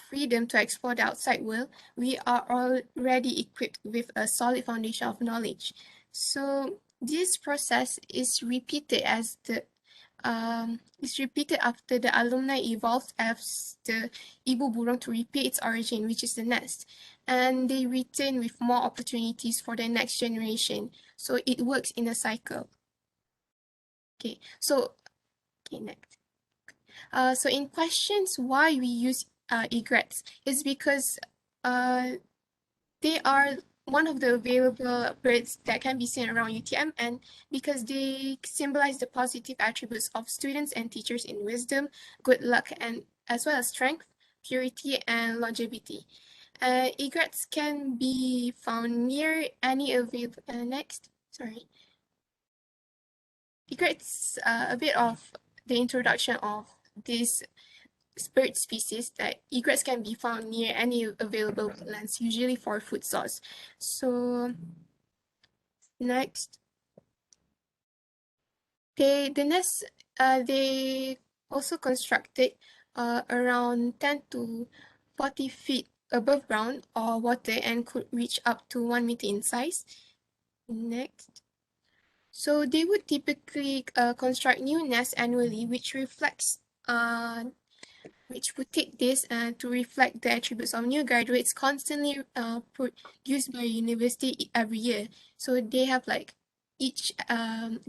freedom to explore the outside world, we are already equipped with a solid foundation of knowledge. So this process is repeated after the alumni evolved as the ibu burung to repeat its origin, which is the nest, and they return with more opportunities for the next generation. So it works in a cycle. Okay, next. So in questions why we use egrets is because they are one of the available birds that can be seen around UTM, and because they symbolize the positive attributes of students and teachers in wisdom, good luck, and as well as strength, purity, and longevity. Egrets can be found near any available. Egrets, a bit of the introduction of this bird species, that egrets can be found near any available lands, usually for food source. So next, the nests, they also constructed around 10 to 40 feet above ground or water and could reach up to 1 meter in size. Next. So they would typically construct new nests annually, which would take this to reflect the attributes of new graduates constantly produced by university every year. So they have like each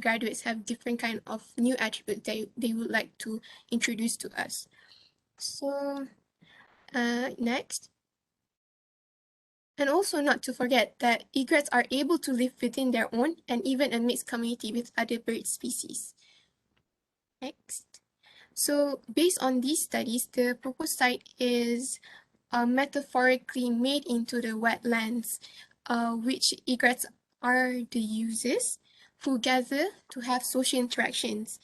graduates have different kind of new attributes they would like to introduce to us. So next. And also not to forget that egrets are able to live within their own and even a mixed community with other bird species. Next. So based on these studies, the proposed site is metaphorically made into the wetlands, which egrets are the users who gather to have social interactions.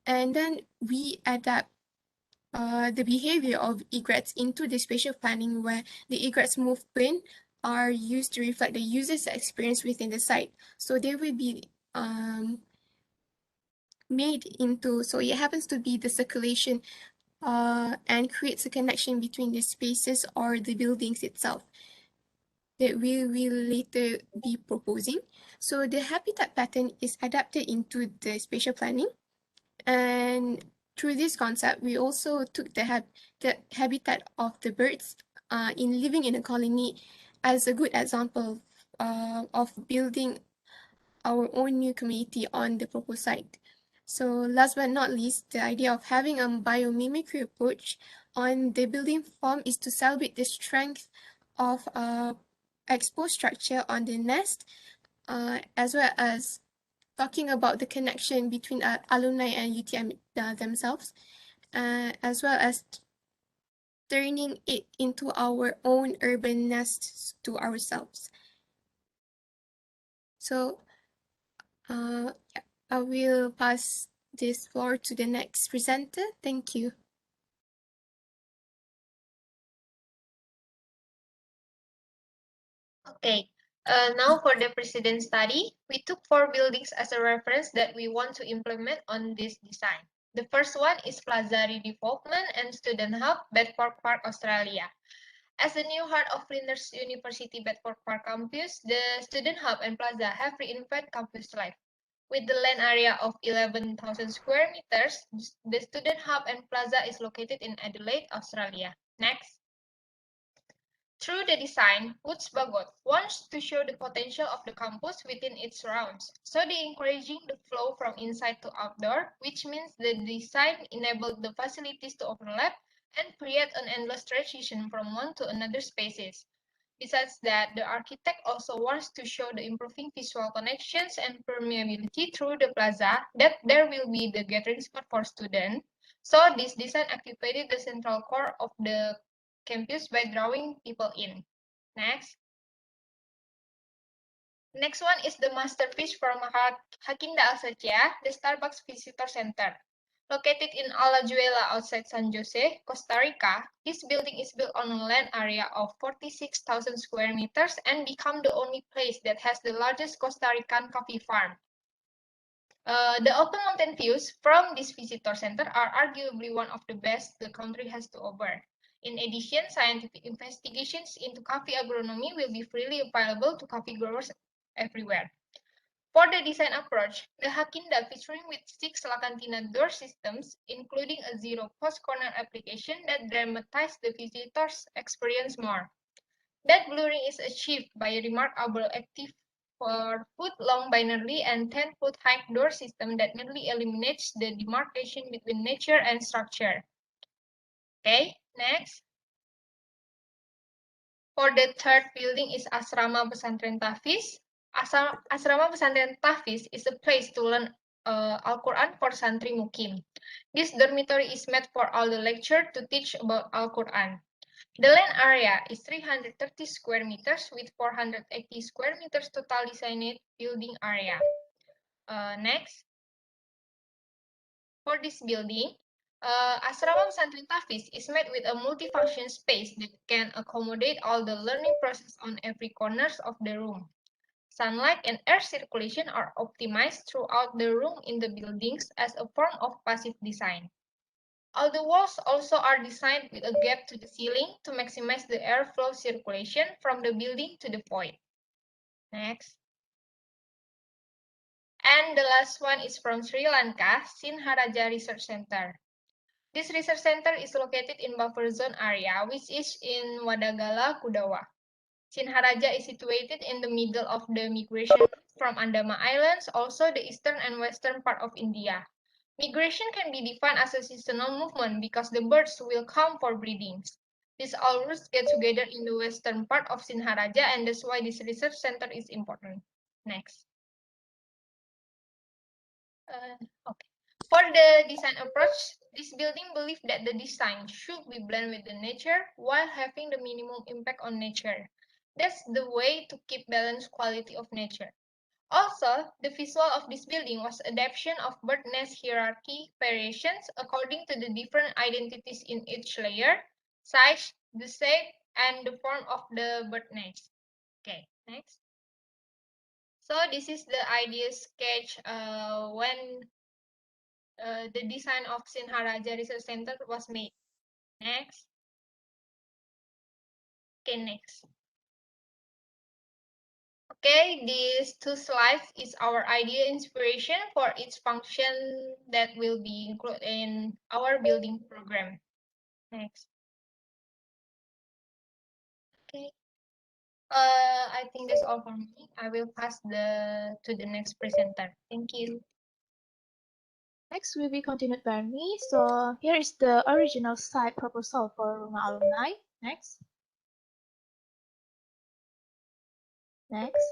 And then we adapt the behavior of egrets into the spatial planning, where the egrets movement are used to reflect the user's experience within the site. So they will be made into, so it happens to be the circulation and creates a connection between the spaces or the buildings itself that we will later be proposing. So the habitat pattern is adapted into the spatial planning, and through this concept, we also took the habitat of the birds in living in a colony as a good example of building our own new community on the proposed site. So last but not least, the idea of having a biomimicry approach on the building form is to celebrate the strength of exposed structure on the nest, as well as talking about the connection between alumni and UTM themselves, as well as turning it into our own urban nests to ourselves. So I will pass this floor to the next presenter. Thank you. Okay, now for the precedent study, we took 4 buildings as a reference that we want to implement on this design. The first one is Plaza Redevelopment and Student Hub, Bedford Park, Australia. As the new heart of Flinders University Bedford Park campus, the Student Hub and Plaza have reinvented campus life. With the land area of 11,000 square meters, the Student Hub and Plaza is located in Adelaide, Australia. Next. Through the design, Woods Bagot wants to show the potential of the campus within its surrounds, so they encouraging the flow from inside to outdoor, which means the design enabled the facilities to overlap and create an endless transition from one to another spaces. Besides that, the architect also wants to show the improving visual connections and permeability through the plaza, that there will be the gathering spot for students. So this design occupied the central core of the campus by drawing people in. Next. Next one is the masterpiece from Hakinda Alsacia, the Starbucks Visitor Center. Located in Alajuela outside San Jose, Costa Rica, this building is built on a land area of 46,000 square meters and become the only place that has the largest Costa Rican coffee farm. The open mountain views from this visitor center are arguably one of the best the country has to offer. In addition, scientific investigations into coffee agronomy will be freely available to coffee growers everywhere. For the design approach, the Hakinda featuring with 6 Lacantina door systems, including a zero post corner application that dramatizes the visitor's experience more. That blurring is achieved by a remarkable active 4-foot long binary and 10-foot high door system that nearly eliminates the demarcation between nature and structure. Okay, next. For the third building is Asrama Pesantren Tahfiz. Asrama Pesantren Tahfiz is a place to learn Al-Quran for Santri Mukim. This dormitory is meant for all the lecture to teach about Al-Quran. The land area is 330 square meters with 480 square meters total designed building area. Next. For this building, Asrama Pesantren Tahfiz is made with a multifunction space that can accommodate all the learning process on every corner of the room. Sunlight and air circulation are optimized throughout the room in the buildings as a form of passive design. All the walls also are designed with a gap to the ceiling to maximize the airflow circulation from the building to the void. Next. And the last one is from Sri Lanka, Sinharaja Research Center. This research center is located in buffer zone area, which is in Wadagala, Kudawa. Sinharaja is situated in the middle of the migration from Andaman Islands, also the eastern and western part of India. Migration can be defined as a seasonal movement because the birds will come for breeding. These all roots get together in the western part of Sinharaja, and that's why this research center is important. Next. Okay. For the design approach, this building believes that the design should be blend with the nature while having the minimum impact on nature. That's the way to keep balanced quality of nature. Also, the visual of this building was adaptation of bird nest hierarchy variations according to the different identities in each layer, size, the shape, and the form of the bird nest. Okay, next. So this is the idea sketch when the design of Sinharaja Research Center was made. Next. Okay, next. Okay, these 2 slides is our idea inspiration for each function that will be included in our building program. Next. Okay. I think that's all for me. I will pass to the next presenter. Thank you. Next will be continued by me. So here is the original site proposal for Rumah Alumni. Next. Next.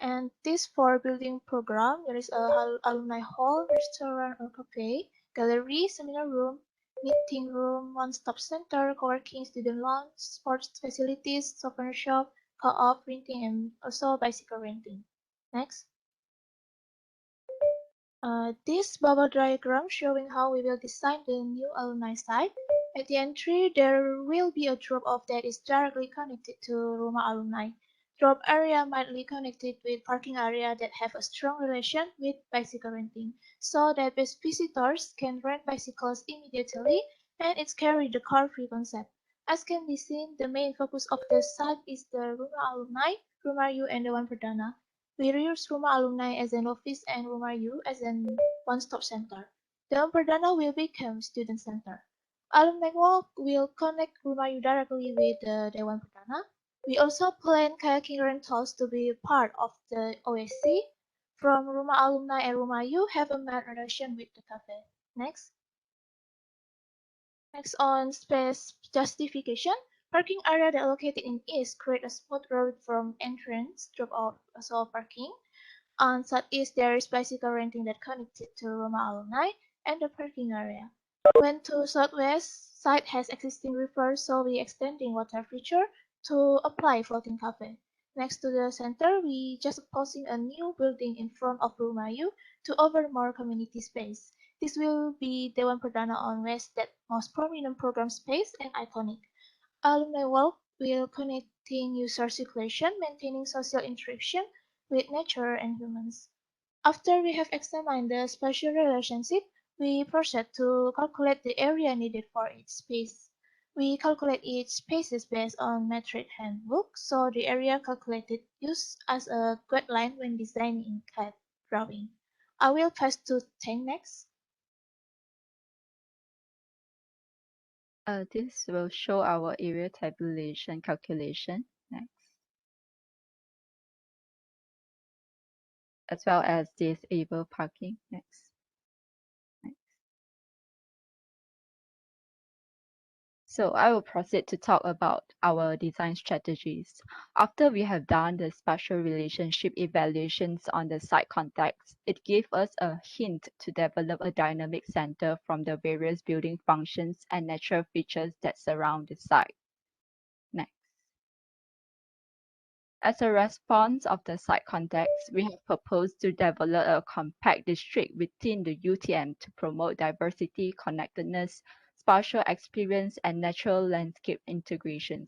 And this for building program, there is a alumni hall, restaurant or cafe, gallery, seminar room, meeting room, one-stop center, co-working, student lounge, sports facilities, souvenir shop, co-op, printing, and also bicycle renting. Next. This bubble diagram showing how we will design the new alumni site. At the entry, there will be a drop-off that is directly connected to Rumah Alumni. Drop area might be connected with parking area that have a strong relation with bicycle renting, so that visitors can rent bicycles immediately, and it's carry the car-free concept. As can be seen, the main focus of the site is the Rumah Alumni, Rumah U, and Dewan Perdana. We use Rumah Alumni as an office and Rumah U as an one-stop center. Dewan Perdana will become student center. Alumni Walk will connect Rumah U directly with the Dewan Perdana. We also plan kayaking rentals to be part of the OSC. From Rumah Alumni and Rumah U have a matte relation with the cafe. Next. Next on space justification. Parking area that located in east create a smooth road from entrance, drop off also parking. On southeast there is bicycle renting that connected to Rumah Alumni and the parking area. When to southwest, site has existing river, so we extending water feature to apply floating cafe. Next to the center, we just posing a new building in front of Rumayu to offer more community space. This will be Dewan Perdana on West, that most prominent program space and iconic. Alumni Walk will connecting user circulation, maintaining social interaction with nature and humans. After we have examined the spatial relationship, we proceed to calculate the area needed for each space. We calculate each spaces based on metric handbook, so the area calculated used as a guideline when designing in CAD drawing. I will pass to Tang next. This will show our area tabulation calculation next, as well as disabled parking next. So I will proceed to talk about our design strategies. After we have done the spatial relationship evaluations on the site context, it gave us a hint to develop a dynamic center from the various building functions and natural features that surround the site. Next. As a response of the site context, we have proposed to develop a compact district within the UTM to promote diversity, connectedness, spatial experience, and natural landscape integrations.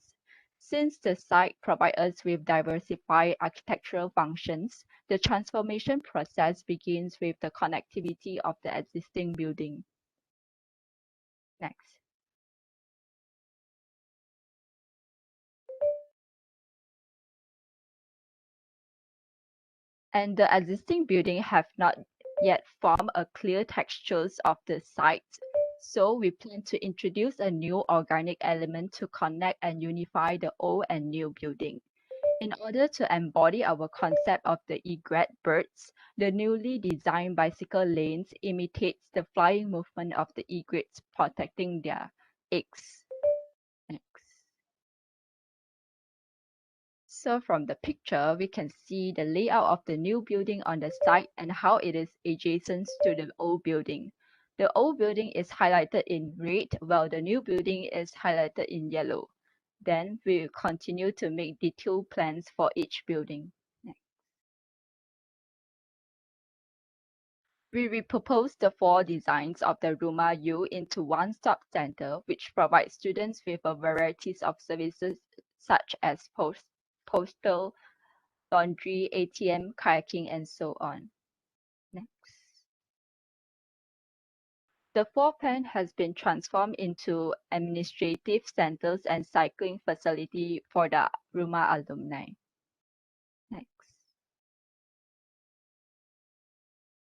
Since the site provides us with diversified architectural functions, the transformation process begins with the connectivity of the existing building. Next. And the existing building have not yet formed a clear textures of the site. So we plan to introduce a new organic element to connect and unify the old and new building. In order to embody our concept of the egret birds, the newly designed bicycle lanes imitates the flying movement of the egrets protecting their eggs. Next. So from the picture, we can see the layout of the new building on the site and how it is adjacent to the old building. The old building is highlighted in red, while the new building is highlighted in yellow. Then we will continue to make detailed plans for each building. Next. We repurpose the four designs of the Rumah U into one-stop center, which provides students with a variety of services such as postal, laundry, ATM, kayaking, and so on. Next. The floor plan has been transformed into administrative centers and cycling facility for the Rumah alumni. Next.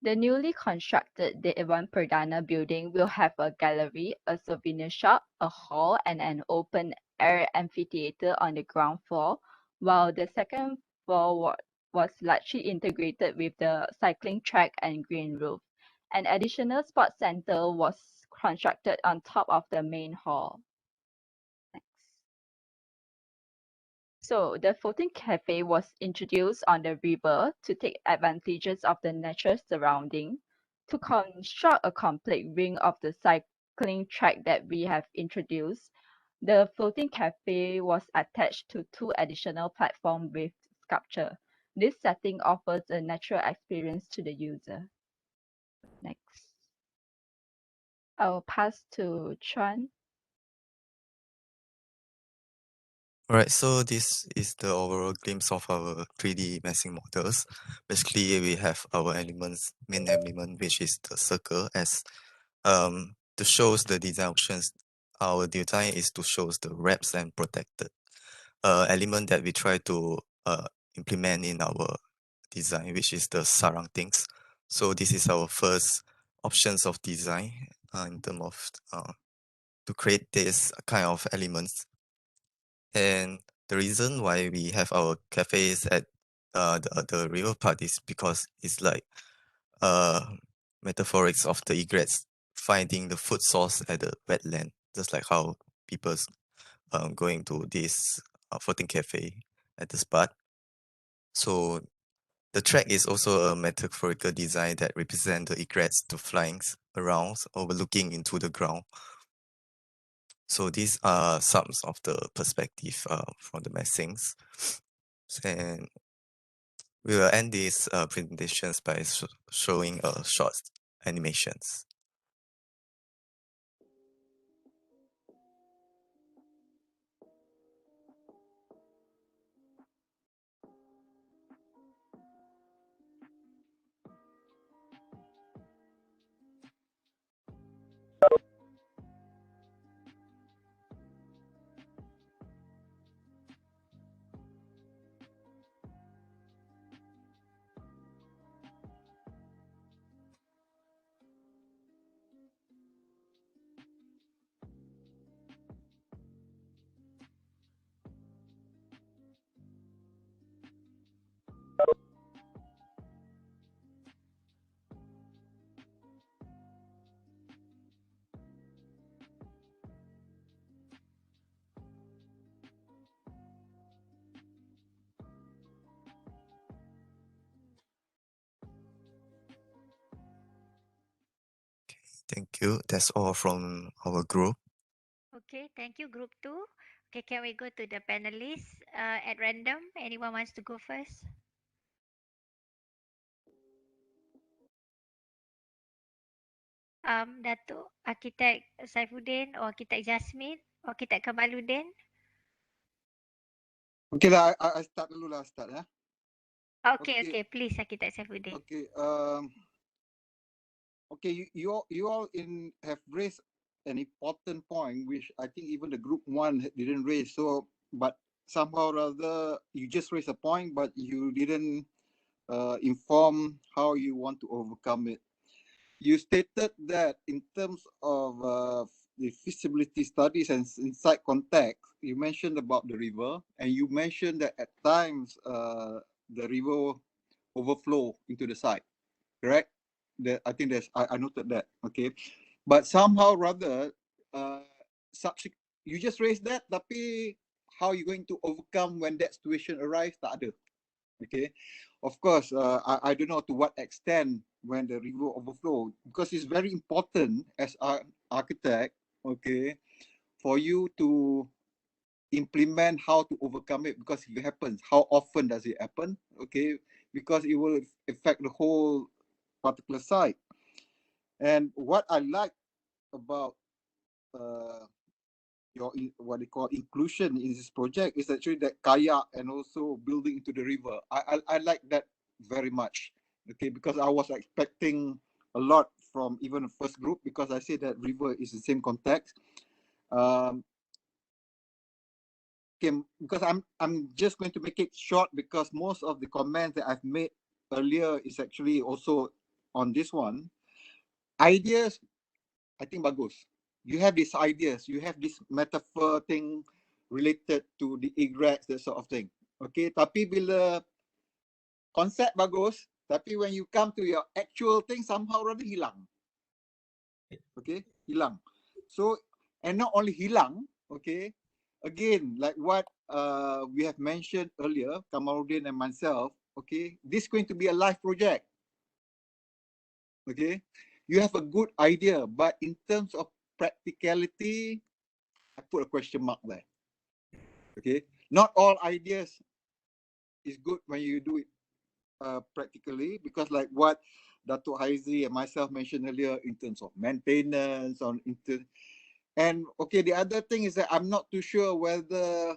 The newly constructed Dewan Perdana building will have a gallery, a souvenir shop, a hall, and an open-air amphitheater on the ground floor, while the second floor was largely integrated with the cycling track and green roof. An additional sports center was constructed on top of the main hall. Next. So the floating cafe was introduced on the river to take advantages of the natural surrounding. To construct a complete ring of the cycling track that we have introduced, the floating cafe was attached to two additional platforms with sculpture. This setting offers a natural experience to the user. Next. I'll pass to Chuan. Alright, so this is the overall glimpse of our 3D massing models. Basically, we have our elements, main element, which is the circle, as to shows the design options. Our design is to shows the wraps and protected element that we try to implement in our design, which is the surroundings. So this is our first options of design in terms of to create this kind of elements. And the reason why we have our cafes at the river part is because it's like metaphorics of the egrets finding the food source at the wetland, just like how people's going to this floating cafe at the spot. So the track is also a metaphorical design that represents the egrets to flying around, overlooking into the ground. So these are some of the perspective from the massings. And we will end these presentations by showing short animations. Thank you. That's all from our group. Okay, thank you, group 2. Okay, can we go to the panelists at random? Anyone wants to go first? Datuk Arkitek Saifuddin or Arkitek Jasmine or Arkitek Kamaluddin? Okay lah, I start dulu lah, start ya. Okay, okay, please Arkitek Saifuddin. Okay, okay, you all have raised an important point, which I think even the group 1 didn't raise. So, but somehow or other, you just raised a point, but you didn't inform how you want to overcome it. You stated that in terms of the feasibility studies and inside context, you mentioned about the river, and you mentioned that at times the river overflow into the site, correct? I think I noted that, okay. But somehow rather, you just raised that, tapi how are you going to overcome when that situation arrives? Tak ada. Okay, of course, I don't know to what extent when the river overflow, because it's very important as an architect, okay, for you to implement how to overcome it, because if it happens, how often does it happen? Okay, because it will affect the whole particular site. And what I like about your what they call inclusion in this project is actually that kayak and also building into the river. I like that very much. Okay, because I was expecting a lot from even the first group, because I say that river is the same context. Okay, because I'm just going to make it short, because most of the comments that I've made earlier is actually also on this one. Ideas, I think bagus. You have these ideas, you have this metaphor thing related to the egrets, that sort of thing. Okay, tapi bila konsep bagus, tapi when you come to your actual thing, somehow rather hilang. Okay, hilang. So, and not only hilang, okay, again, like what we have mentioned earlier, Kamaluddin and myself, okay, this is going to be a live project. Okay, you have a good idea, but in terms of practicality, I put a question mark there. Okay, not all ideas is good when you do it practically, because like what Datuk Haizi and myself mentioned earlier in terms of maintenance and okay, the other thing is that I'm not too sure whether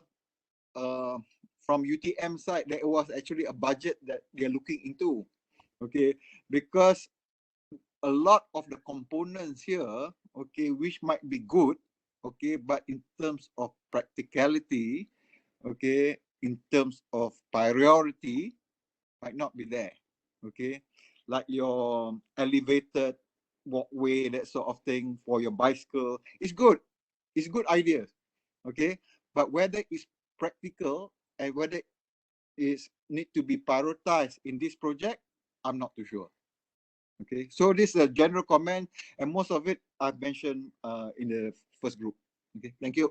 from UTM side there was actually a budget that they're looking into. Okay, because a lot of the components here, okay, which might be good, okay, but in terms of practicality, okay, in terms of priority, might not be there, okay, like your elevated walkway, that sort of thing for your bicycle. It's good ideas, okay, but whether it's practical and whether it's need to be prioritized in this project, I'm not too sure. Okay, so this is a general comment, and most of it I've mentioned in the first group. Okay, thank you.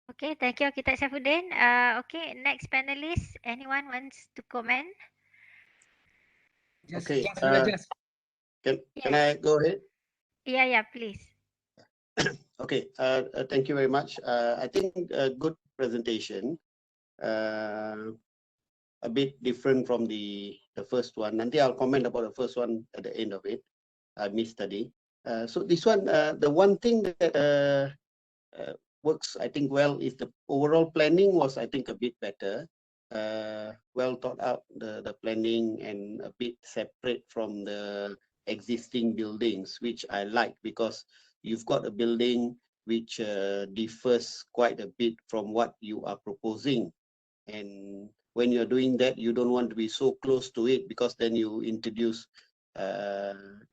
Okay, thank you, Arkitek Saifuddin. Okay, next panelist, anyone wants to comment? Okay, can I go ahead? Yeah, please. Okay, thank you very much. I think a good presentation. A bit different from the first one. Nanti I'll comment about the first one at the end of it. I misstudy. So this one, the one thing that works, I think, well is the overall planning was, I think, a bit better. Well thought out, the planning, and a bit separate from the existing buildings, which I like because you've got a building which differs quite a bit from what you are proposing. And when you're doing that, you don't want to be so close to it because then you introduce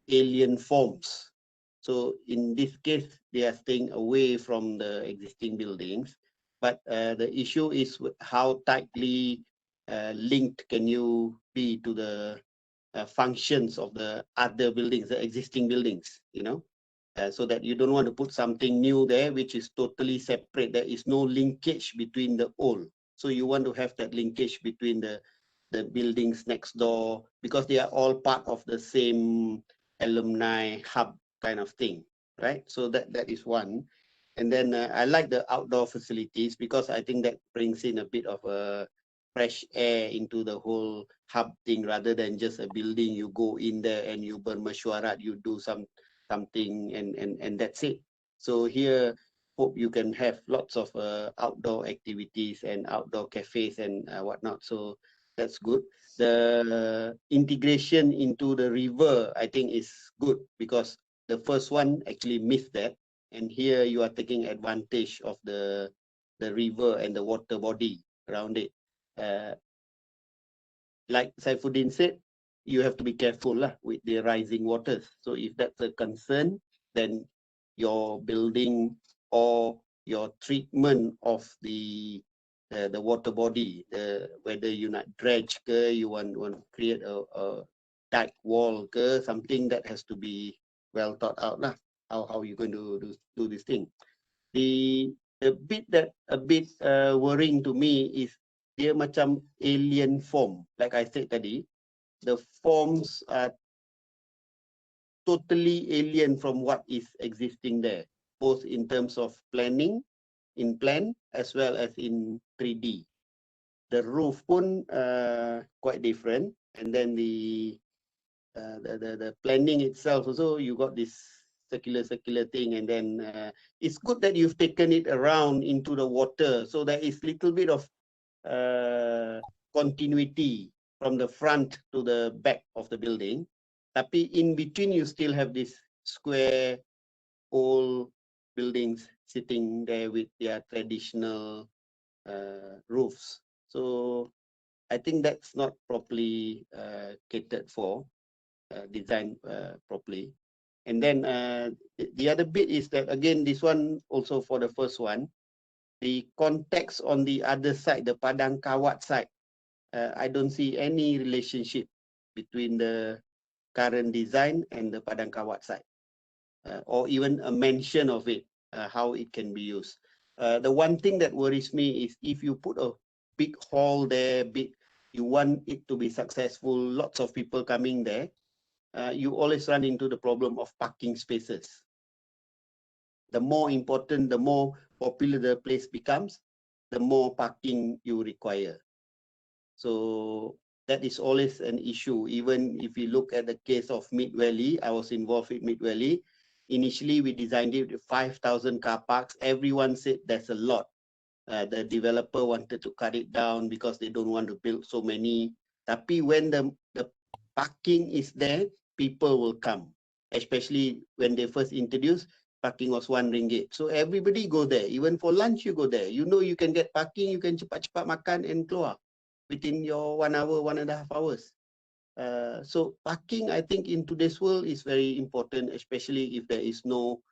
alien forms. So in this case, they are staying away from the existing buildings. But the issue is how tightly linked can you be to the functions of the other buildings, the existing buildings, you know? So that you don't want to put something new there, which is totally separate. There is no linkage between the old. So you want to have that linkage between the buildings next door because they are all part of the same alumni hub kind of thing, right? So that is one. And then I like the outdoor facilities because I think that brings in a bit of a fresh air into the whole hub thing rather than just a building. You go in there and you bermesyuarat, you do something and that's it. So here, hope you can have lots of outdoor activities and outdoor cafes and whatnot. So that's good. The integration into the river, I think, is good because the first one actually missed that. And here you are taking advantage of the river and the water body around it. Like Saifuddin said, you have to be careful with the rising waters. So if that's a concern, then your building or your treatment of the water body, whether you not dredge ke, you want to create a dike wall ke, something that has to be well thought out lah. How you going to do this thing? The bit that a bit worrying to me is dia macam alien form. Like I said tadi, the forms are totally alien from what is existing there, both in terms of planning, in plan, as well as in 3D. The roof pun quite different, and then the planning itself also, you got this circular thing, and then it's good that you've taken it around into the water, so there is little bit of continuity from the front to the back of the building. Tapi in between you still have this square old buildings sitting there with their traditional roofs. So I think that's not properly catered for, designed properly. And then the other bit is that, again, this one also for the first one, the context on the other side, the Padang Kawat side, I don't see any relationship between the current design and the Padang Kawat side, or even a mention of it, how it can be used. The one thing that worries me is if you put a big hall there, you want it to be successful, lots of people coming there, you always run into the problem of parking spaces. The more important, the more popular the place becomes, the more parking you require. So that is always an issue. Even if you look at the case of Mid Valley, I was involved in Mid Valley. Initially, we designed it with 5,000 car parks. Everyone said that's a lot. The developer wanted to cut it down because they don't want to build so many. Tapi when the parking is there, people will come. Especially when they first introduced, parking was RM1. So everybody go there. Even for lunch, you go there. You know you can get parking, you can cepat-cepat makan and keluar within your 1 hour, 1.5 hours. So parking, I think, in today's world is very important, especially if there is no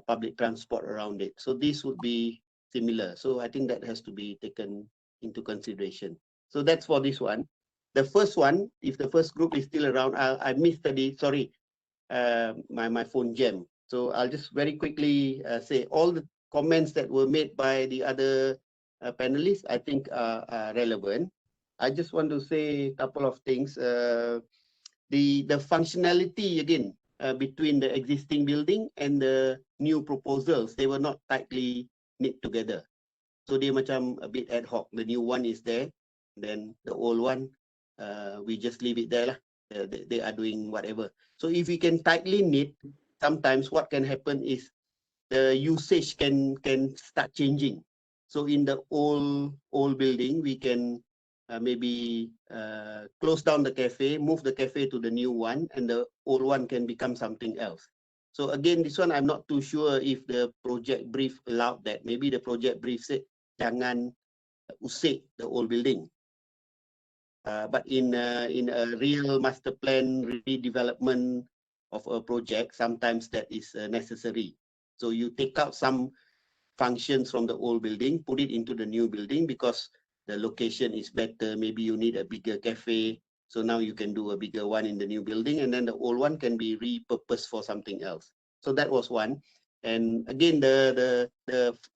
public transport around it. So this would be similar. So I think that has to be taken into consideration. So that's for this one. The first one, if the first group is still around, I missed the, sorry, my phone jammed. So I'll just very quickly say all the comments that were made by the other panelists, I think are relevant. I just want to say a couple of things. The functionality, again, between the existing building and the new proposals. They were not tightly knit together. So they macam a bit ad hoc. The new one is there, then the old one, we just leave it there lah. They are doing whatever. So if we can tightly knit, sometimes what can happen is the usage can start changing. So in the old building, we can maybe close down the cafe, move the cafe to the new one, and the old one can become something else. So again, this one I'm not too sure if the project brief allowed that. Maybe the project brief said jangan usik the old building. But in a real master plan redevelopment of a project, sometimes that is necessary. So you take out some functions from the old building, put it into the new building because the location is better. Maybe you need a bigger cafe. So now you can do a bigger one in the new building, and then the old one can be repurposed for something else. So that was one. And again, the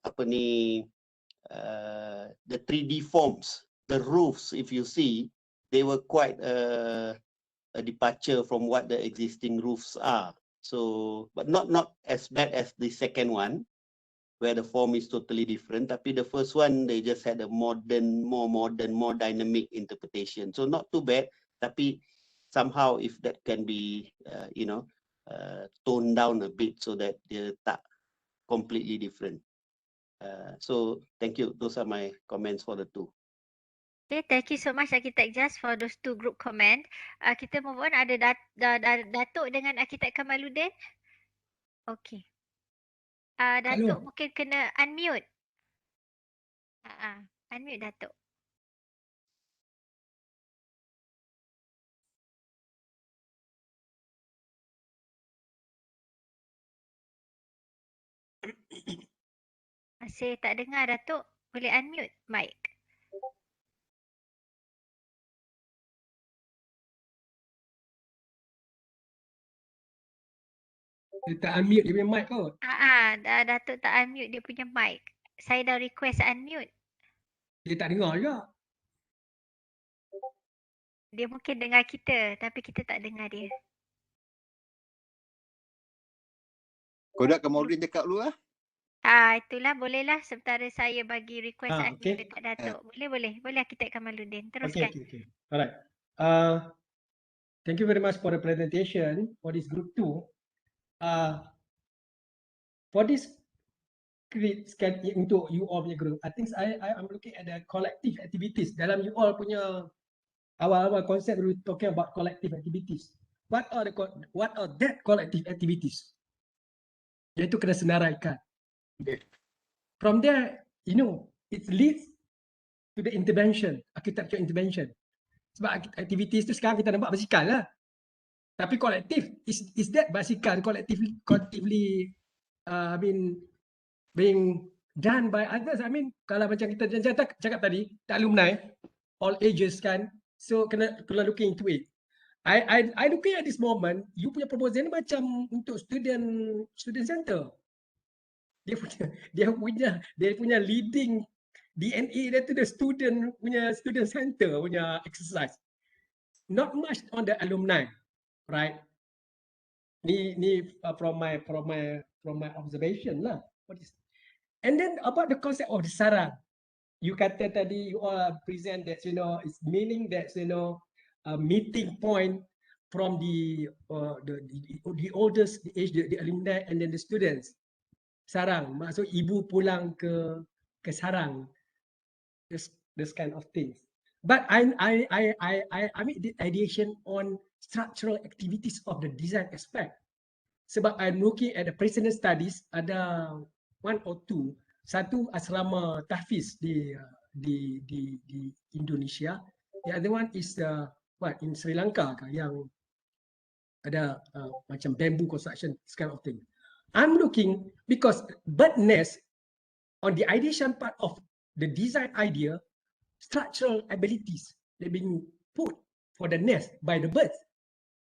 apa ni, the 3D forms, the roofs, if you see, they were quite a departure from what the existing roofs are. So, but not as bad as the second one, where the form is totally different. Tapi the first one, they just had a more dynamic interpretation. So not too bad. Tapi somehow, if that can be, toned down a bit so that dia tak completely different. So thank you. Those are my comments for the two. Okay, thank you so much Architect Jas for those two group comment. Kita move on. Ada Datuk dengan Architect Kamaluddin. Okay. Datuk mungkin kena unmute. Unmute Datuk. Masih tak dengar Datuk. Boleh unmute mic. Dia tak unmute dia punya mic kot. Datuk tak unmute dia punya mic. Saya dah request unmute. Dia tak dengar juga. Dia mungkin dengar kita tapi kita tak dengar dia. Kau nak Kamaluddin cakap dulu lah. Itulah bolehlah sementara saya bagi request unmute dekat Datuk. Boleh Architect Kamaluddin. Teruskan. Okay. Alright. Thank you very much for the presentation for this group 2. For this untuk you all punya group, I think I'm looking at the collective activities. Dalam you all punya awal-awal konsep, we talking about collective activities. What are that collective activities? Iaitu kena senaraikan. From there, it leads to the intervention, architecture intervention. Sebab activities tu sekarang kita nampak basikal lah. Tapi kolektif, is that basikal collectively being done by others? Kalau macam kita cakap tadi, the alumni, all ages kan, so kena looking into it. I looking at this moment, you punya proposal ni macam untuk student center. Dia punya leading DNA dia tu the student center punya exercise. Not much on the alumni, right? Ni from my observation lah. And then about the concept of the sarang, you kata tadi you all present that it's meaning that a meeting point from the oldest age, the alumni and then the students. Sarang, maksud ibu pulang ke sarang. This kind of things. But I make the ideation on structural activities of the design aspect. Sebab I'm looking at the precedent studies, ada 1 or 2. Satu asrama tahfiz di Indonesia. The other one is in Sri Lanka yang ada macam bamboo construction, this kind of thing. I'm looking because bird nest on the ideation part of the design idea, structural abilities that being put for the nest by the birds.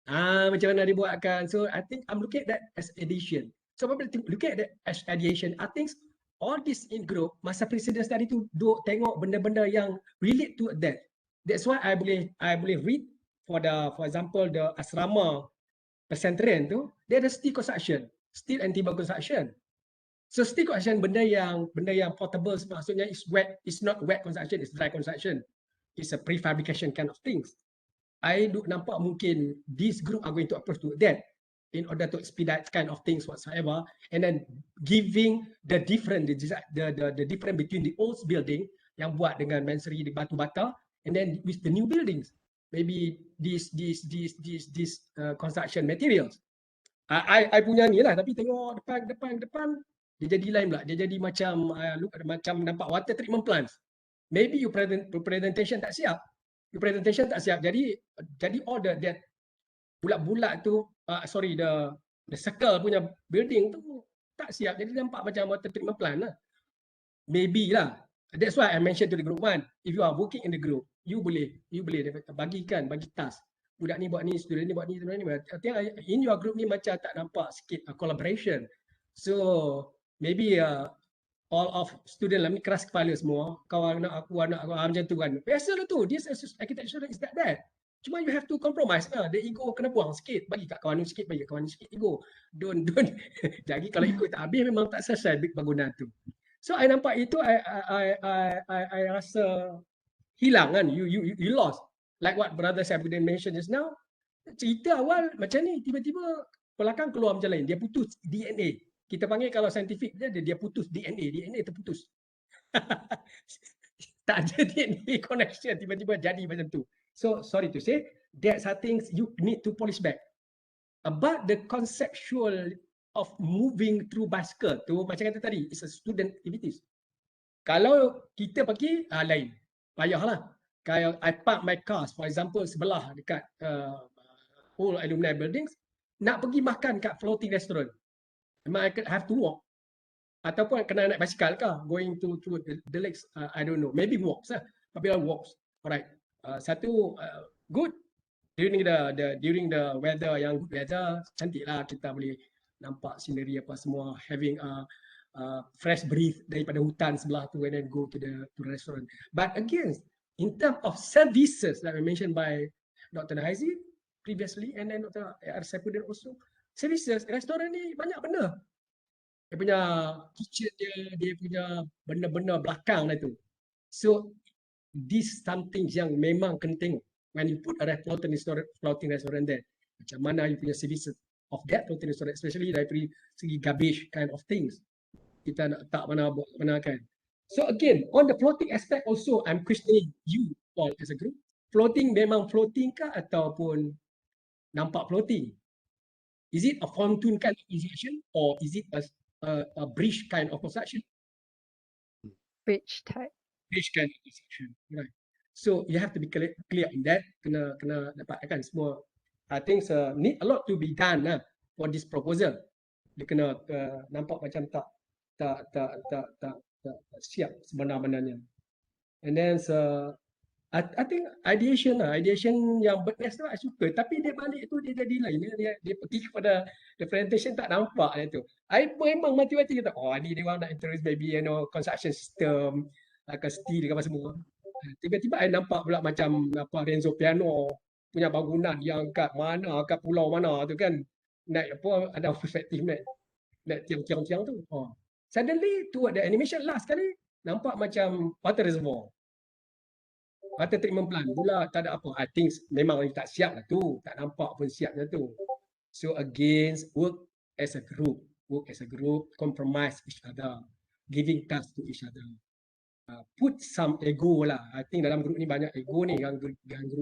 Macam mana dibuatkan. So I think I'm looking at that as addition. So when looking at that as addition, I think all this in group, masa precedent study tu duk tengok benda-benda yang relate to that. That's why I boleh read for example the asrama pesantren tu, dia ada steel construction, steel and timber construction. So steel construction benda yang portable, maksudnya it's not wet construction, it's dry construction. It's a prefabrication kind of things. I do nampak mungkin this group are going to approach to that in order to expedite kind of things whatsoever, and then giving the difference between the old building yang buat dengan masonry di batu bata, and then with the new buildings, maybe these construction materials. I punya ni lah, tapi tengok depan dia jadi lain pula. Dia jadi macam macam nampak water treatment plants. Maybe your presentation tak siap. Jadi all that bulat-bulat tu, the circle punya building tu tak siap. Jadi nampak macam water treatment plant lah. Maybe lah. That's why I mentioned to the group one. If you are working in the group, you boleh bagi task. Budak ni buat ni, student ni buat ni, student ni. In your group ni macam tak nampak sikit collaboration. So maybe all of student lah ni keras kepala semua. Kau anak aku macam tu kan. Biasalah tu. This architecture is that. Cuma you have to compromise lah. The ego kena buang sikit. Bagi kat kawan ni sikit, bagi kat kawan ni sikit ego. Don't. Jadi kalau ego tak habis memang tak selesai bangunan tu. So I nampak itu, I rasa hilang kan. You lost. Like what brother Saifuddin mentioned just now. Cerita awal macam ni, tiba-tiba belakang keluar macam lain. Dia putus DNA. Kita panggil kalau saintifik dia putus DNA terputus. Tak ada DNA connection, tiba-tiba jadi macam tu. So sorry to say, that's are things you need to polish back. But the conceptual of moving through bicycle tu, macam kata tadi, it's a student activities. Kalau kita pergi, lain. Payahlah. Kalau I park my cars, for example, sebelah dekat old alumni buildings, nak pergi makan kat floating restaurant, memang I have to walk. Ataupun kena naik basikal kah, going to the lakes, I don't know, maybe walks lah. Popular walks. Alright. Satu, good. During the weather yang good weather, cantik lah kita boleh nampak scenery apa semua, having fresh breeze daripada hutan sebelah tu, and then go to the restaurant. But again, in terms of services that were mentioned by Dr. Nahaizi previously, and then Dr. Saifuddin also, services, restoran ni banyak benda. Dia punya kitchen dia punya benda-benda belakang lah tu. So, this something yang memang kena tengok. When you put a floating restaurant there, macam mana you punya services of that floating restaurant, especially dari segi garbage kind of things. Kita nak tak mana kan. So again, on the floating aspect also, I'm questioning you all as a group. Floating memang floating kah ataupun nampak floating? Is it a pontoon kind of construction or is it a bridge kind of construction? Bridge type. Bridge kind of construction, right? So you have to be clear in that. Kena dapatkan semua. I think need a lot to be done lah for this proposal. Dia kena nampak macam tak siap sebenar-benarnya. And then I think ideation yang best tu I suka, tapi dia balik tu dia jadi lain. Dia pergi kepada the presentation tak nampak dia tu. I memang mati-mati kata, ni dia orang nak introduce maybe construction system, like a steel ke apa semua. Tiba-tiba I nampak pula macam Renzo Piano punya bangunan yang kat pulau mana tu kan. Naik ada perspektif naik tiang-tiang tu. Suddenly toward the animation last kali nampak macam water reservoir, water treatment plant pula, tak ada apa. I think memang tak siap lah tu, tak nampak pun siapnya tu. So again, work as a group, compromise each other, giving task to each other. Put some ego lah. I think dalam grup ni banyak ego ni, yang grup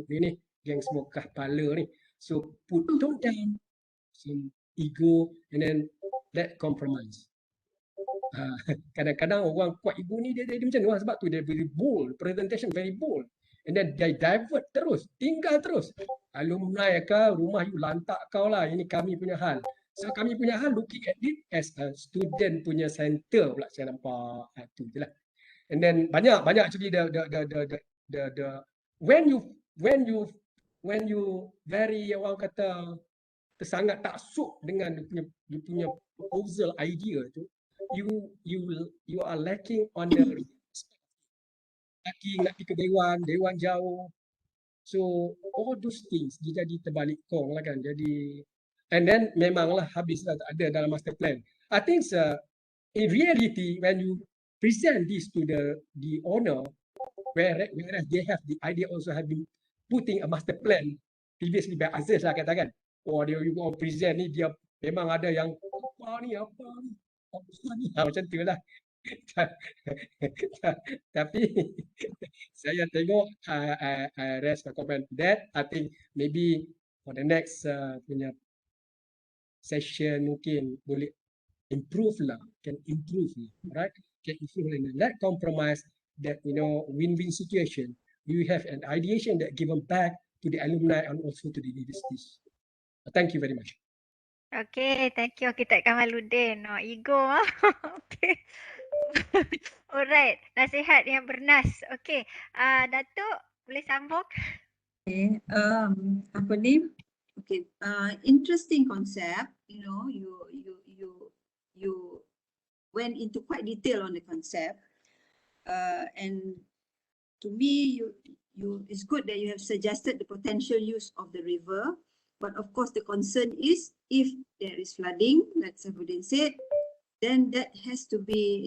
ni geng semua kepala ni. So tone down some ego and then let compromise. Kadang-kadang orang kuat ego ni dia macam ni, sebab tu dia very bold, presentation very bold, and then they divert terus, tinggal terus. Alumni kau, rumah you lantak kau lah, ini kami punya hal. So kami punya hal looking at it as a student punya center pula saya nampak. Itu je lah. And then banyak actually the when you very orang kata sangat taksub dengan dia punya proposal idea tu, you are lacking on the nak pergi ke dewan jauh. So all those things dia jadi terbalik kong lah kan. Jadi And then memanglah habislah tak ada dalam master plan. I think in reality when you present this to the owner, whereas they have the idea also have been putting a master plan previously by Aziz lah katakan. Oh dia you mau present ni dia memang ada yang apa ni apa ni macam tu lah. Tapi saya tengok rest my comment that I think maybe for the next punya session mungkin boleh improve lah, can improve lah, right? Can improve and let compromise that win-win situation. You have an ideation that given back to the alumni and also to the universities. Thank you very much. Okay, thank you Arkitek Kamaluddin. No ego. Okay. Alright, nasihat yang bernas. Okay, Datuk boleh sambung? Okay, apa ni? Okay, interesting concept. You went into quite detail on the concept, and to me, it's good that you have suggested the potential use of the river. But of course, the concern is if there is flooding, like Safudin said, then that has to be,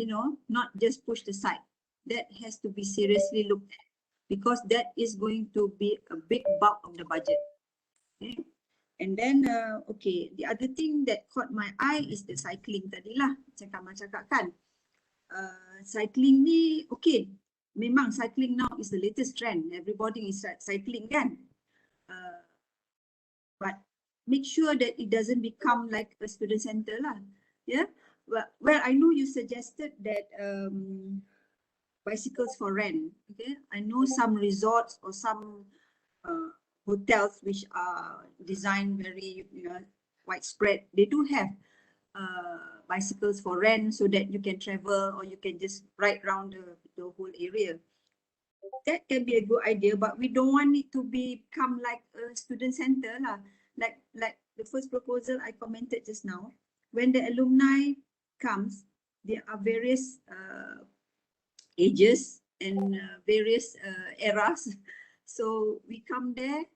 not just pushed aside. That has to be seriously looked at because that is going to be a big bulk of the budget. Okay. And then, the other thing that caught my eye is the cycling tadi lah. Cakap kan. Cycling ni, okay, memang cycling now is the latest trend. Everybody is cycling kan. But make sure that it doesn't become like a student center lah. Yeah. Well, I know you suggested that bicycles for rent. Okay. I know some resorts or some hotels which are designed very widespread. They do have bicycles for rent so that you can travel or you can just ride around the whole area. That can be a good idea, but we don't want it to become like a student center lah. Like the first proposal I commented just now. When the alumni comes, there are various ages and various eras. So we come there,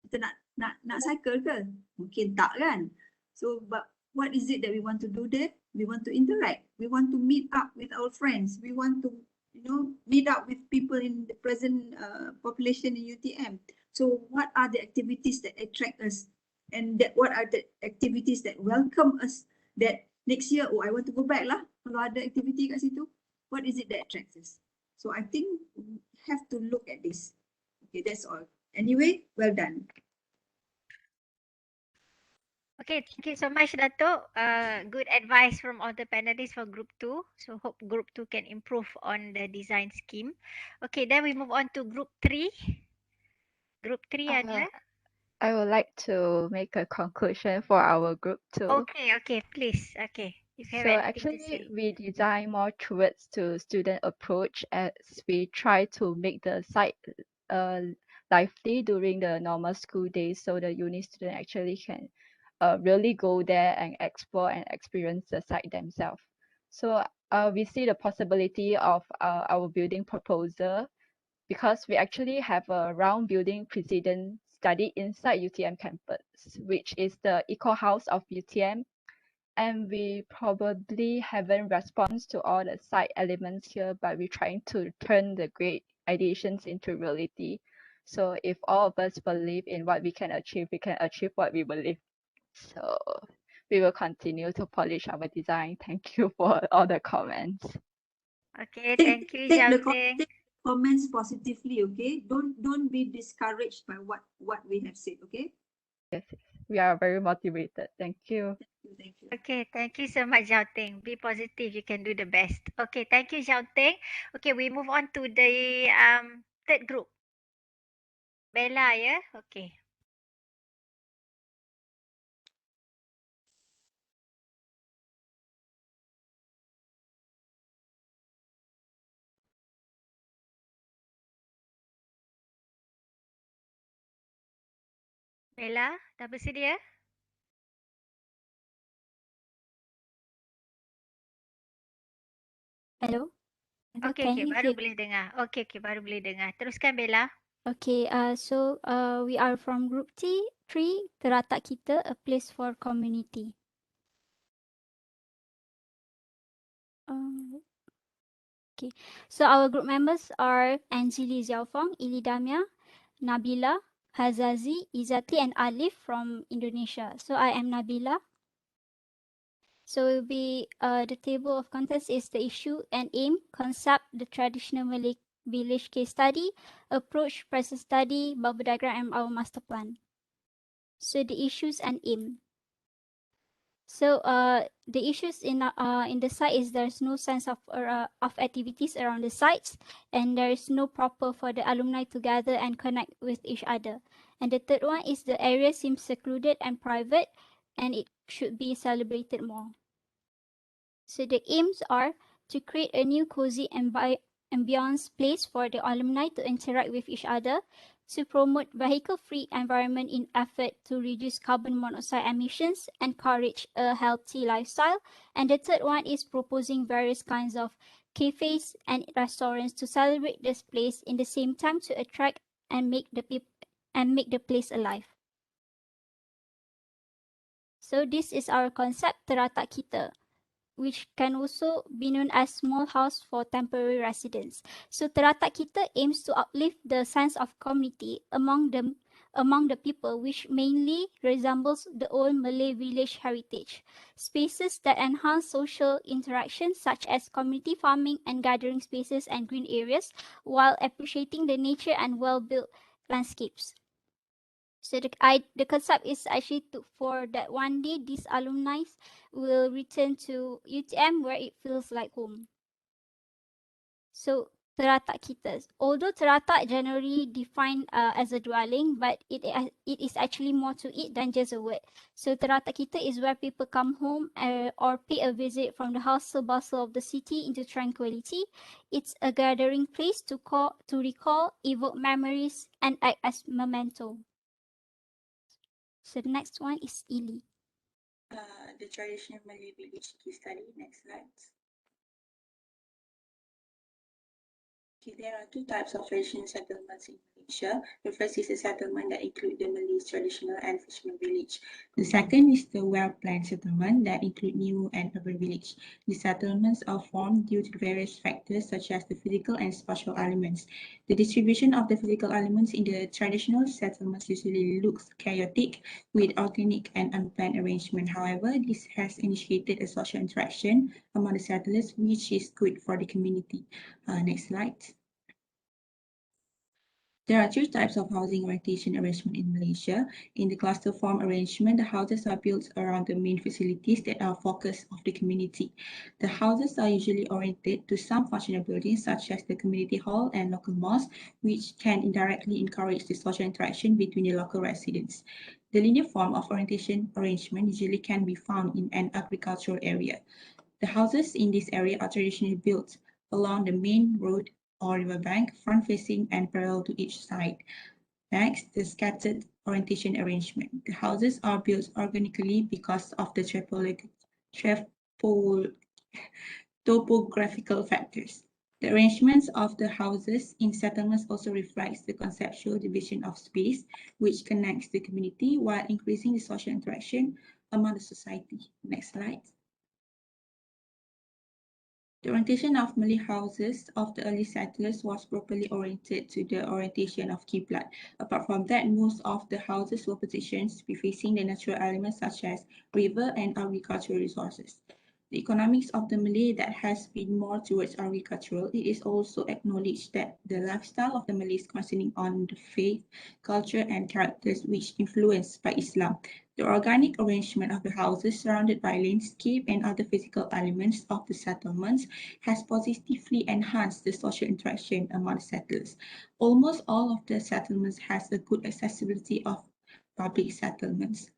kita nak cycle ke? Mungkin tak kan? So but what is it that we want to do there? We want to interact. We want to meet up with our friends. We want to meet up with people in the present population in UTM. So what are the activities that attract us? And what are the activities that welcome us? That next year, I want to go back lah. Kalau ada activity kat situ, what is it that attracts us? So I think we have to look at this. Okay, that's all. Anyway, well done. Okay, thank you so much, Datuk. Good advice from all the panelists for Group 2. So hope Group 2 can improve on the design scheme. Okay, then we move on to Group 3. Group 3 ada? I would like to make a conclusion for our group too. Okay, please. Okay, if you have So anything to actually, say. we design more towards to student approach as we try to make the site lively during the normal school days, so the uni student actually can really go there and explore and experience the site themselves. So we see the possibility of our building proposal because we actually have a round building precedent study inside UTM campus, which is the eco house of UTM. And we probably haven't responded to all the site elements here, but we're trying to turn the great ideations into reality. So if all of us believe in what we can achieve what we believe. So we will continue to polish our design. Thank you for all the comments. Okay, thank you, Xiao Ting. Comments positively, okay? Don't be discouraged by what we have said, okay? Yes, we are very motivated. Thank you. Thank you. Okay, thank you so much, Xiao Ting. Be positive, you can do the best. Okay, thank you, Xiao Ting. Okay, we move on to the third group. Bella, yeah? Okay. Bella, dah bersedia? Hello. Okay, baru boleh dengar. Okay, baru boleh dengar. Teruskan, Bella. Okay, we are from Group T3, Teratak Kita, a place for community. Okay, so our group members are Anjali Xiaofeng, Ili Damia, Nabila, Hazazi, Izati, and Alif from Indonesia. So I am Nabila. So the table of contents is the issue and aim, concept, the traditional Malay village case study, approach, present study, bubble diagram, and our master plan. So the issues and aim. So the issues in the site is there's no sense of activities around the sites, and there is no proper for the alumni to gather and connect with each other. And the third one is the area seems secluded and private, and it should be celebrated more. So the aims are to create a new cozy ambience place for the alumni to interact with each other, to promote vehicle-free environment in effort to reduce carbon monoxide emissions, encourage a healthy lifestyle, and the third one is proposing various kinds of cafes and restaurants to celebrate this place in the same time to attract and make the place alive. So this is our concept Teratak Kita, which can also be known as small house for temporary residents. So Teratak Kita aims to uplift the sense of community among the people, which mainly resembles the old Malay village heritage. Spaces that enhance social interaction such as community farming and gathering spaces and green areas, while appreciating the nature and well-built landscapes. So the concept is actually for that one day these alumni will return to UTM where it feels like home. So Teratak Kita. Although Teratak generally defined as a dwelling, but it is actually more to it than just a word. So Teratak Kita is where people come home or pay a visit from the hustle bustle of the city into tranquility. It's a gathering place to recall, evoke memories, and act as memento. So the next one is Ili. The traditional Malay village case study. Next slide. Okay, there are two types of traditional settlements in Malaysia. The first is a settlement that includes the Malay traditional and fisherman village. The second is the well-planned settlement that include new and urban village. These settlements are formed due to various factors such as the physical and spatial elements. The distribution of the physical elements in the traditional settlements usually looks chaotic with organic and unplanned arrangement. However, this has initiated a social interaction among the settlers, which is good for the community. Next slide. There are two types of housing orientation arrangement in Malaysia. In the cluster form arrangement, the houses are built around the main facilities that are focus of the community. The houses are usually oriented to some functional buildings such as the community hall and local mosque, which can indirectly encourage the social interaction between the local residents. The linear form of orientation arrangement usually can be found in an agricultural area. The houses in this area are traditionally built along the main road or riverbank, front-facing and parallel to each side. Next, the scattered orientation arrangement. The houses are built organically because of the topographical factors. The arrangements of the houses in settlements also reflects the conceptual division of space, which connects the community while increasing the social interaction among the society. Next slide. The orientation of Malay houses of the early settlers was properly oriented to the orientation of Qiblat. Apart from that, most of the houses were positioned to be facing the natural elements such as river and agricultural resources. The economics of the Malay that has been more towards agricultural, it is also acknowledged that the lifestyle of the Malays concerning on the faith, culture and characters which influenced by Islam. The organic arrangement of the houses surrounded by landscape and other physical elements of the settlements has positively enhanced the social interaction among the settlers. Almost all of the settlements has a good accessibility of public settlements.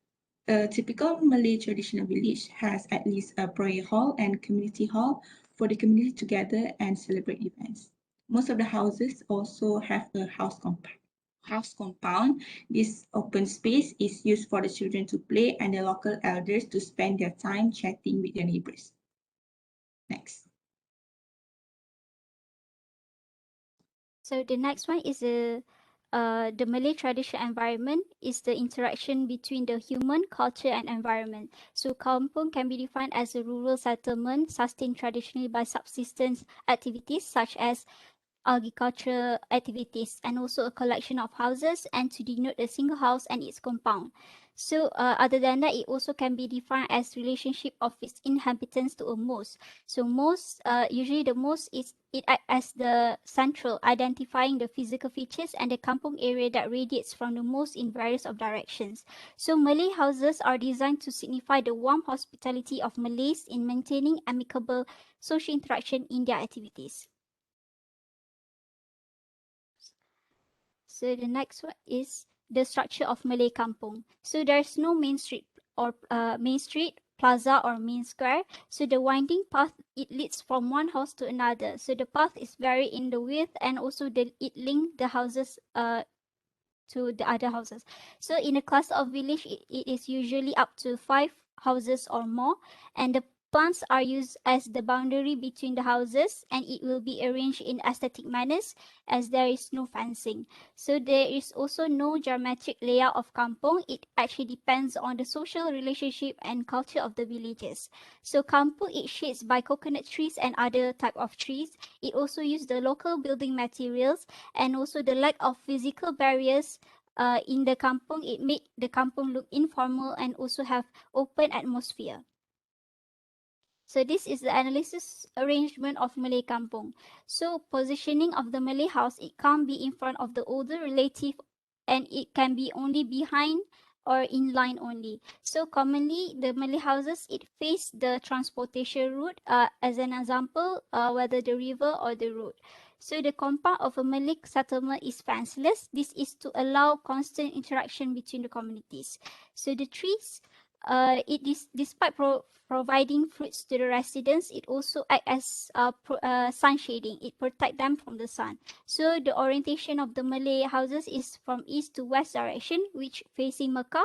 A typical Malay traditional village has at least a prayer hall and community hall for the community to gather and celebrate events. Most of the houses also have a house compound. This open space is used for the children to play and the local elders to spend their time chatting with their neighbors. Next. So the next one is the Malay traditional environment is the interaction between the human, culture, and environment. So kampung can be defined as a rural settlement sustained traditionally by subsistence activities such as agricultural activities, and also a collection of houses and to denote a single house and its compound. So other than that, it also can be defined as relationship of its inhabitants to a most. So most, usually the most is it act as the central, identifying the physical features and the kampung area that radiates from the most in various of directions. So Malay houses are designed to signify the warm hospitality of Malays in maintaining amicable social interaction in their activities. So the next one is the structure of Malay kampung. So there's no main street or plaza or main square. So the winding path, it leads from one house to another. So the path is very in the width, and also it link the houses to the other houses. So in a cluster of village, it is usually up to 5 houses or more, and the plants are used as the boundary between the houses, and it will be arranged in aesthetic manners as there is no fencing. So there is also no geometric layout of kampung. It actually depends on the social relationship and culture of the villages. So kampung, it shades by coconut trees and other type of trees. It also uses the local building materials, and also the lack of physical barriers in the kampung. It made the kampung look informal and also have open atmosphere. So this is the analysis arrangement of Malay kampung. So positioning of the Malay house, it can't be in front of the older relative, and it can be only behind or in line only. So commonly the Malay houses, it face the transportation route, as an example, whether the river or the road. So the compound of a Malay settlement is fenceless. This is to allow constant interaction between the communities. So the trees, it is despite providing fruits to the residents, it also acts as sun shading. It protects them from the sun. So the orientation of the Malay houses is from east to west direction, which facing Mecca,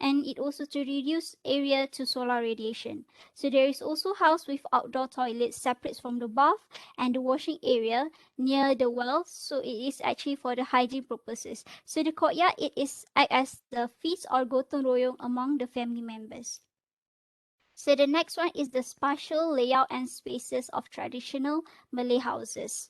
and it also to reduce area to solar radiation. So there is also house with outdoor toilets separate from the bath and the washing area near the wells. So it is actually for the hygiene purposes. So the courtyard, it is act as the feast or gotong royong among the family members. So the next one is the spatial layout and spaces of traditional Malay houses.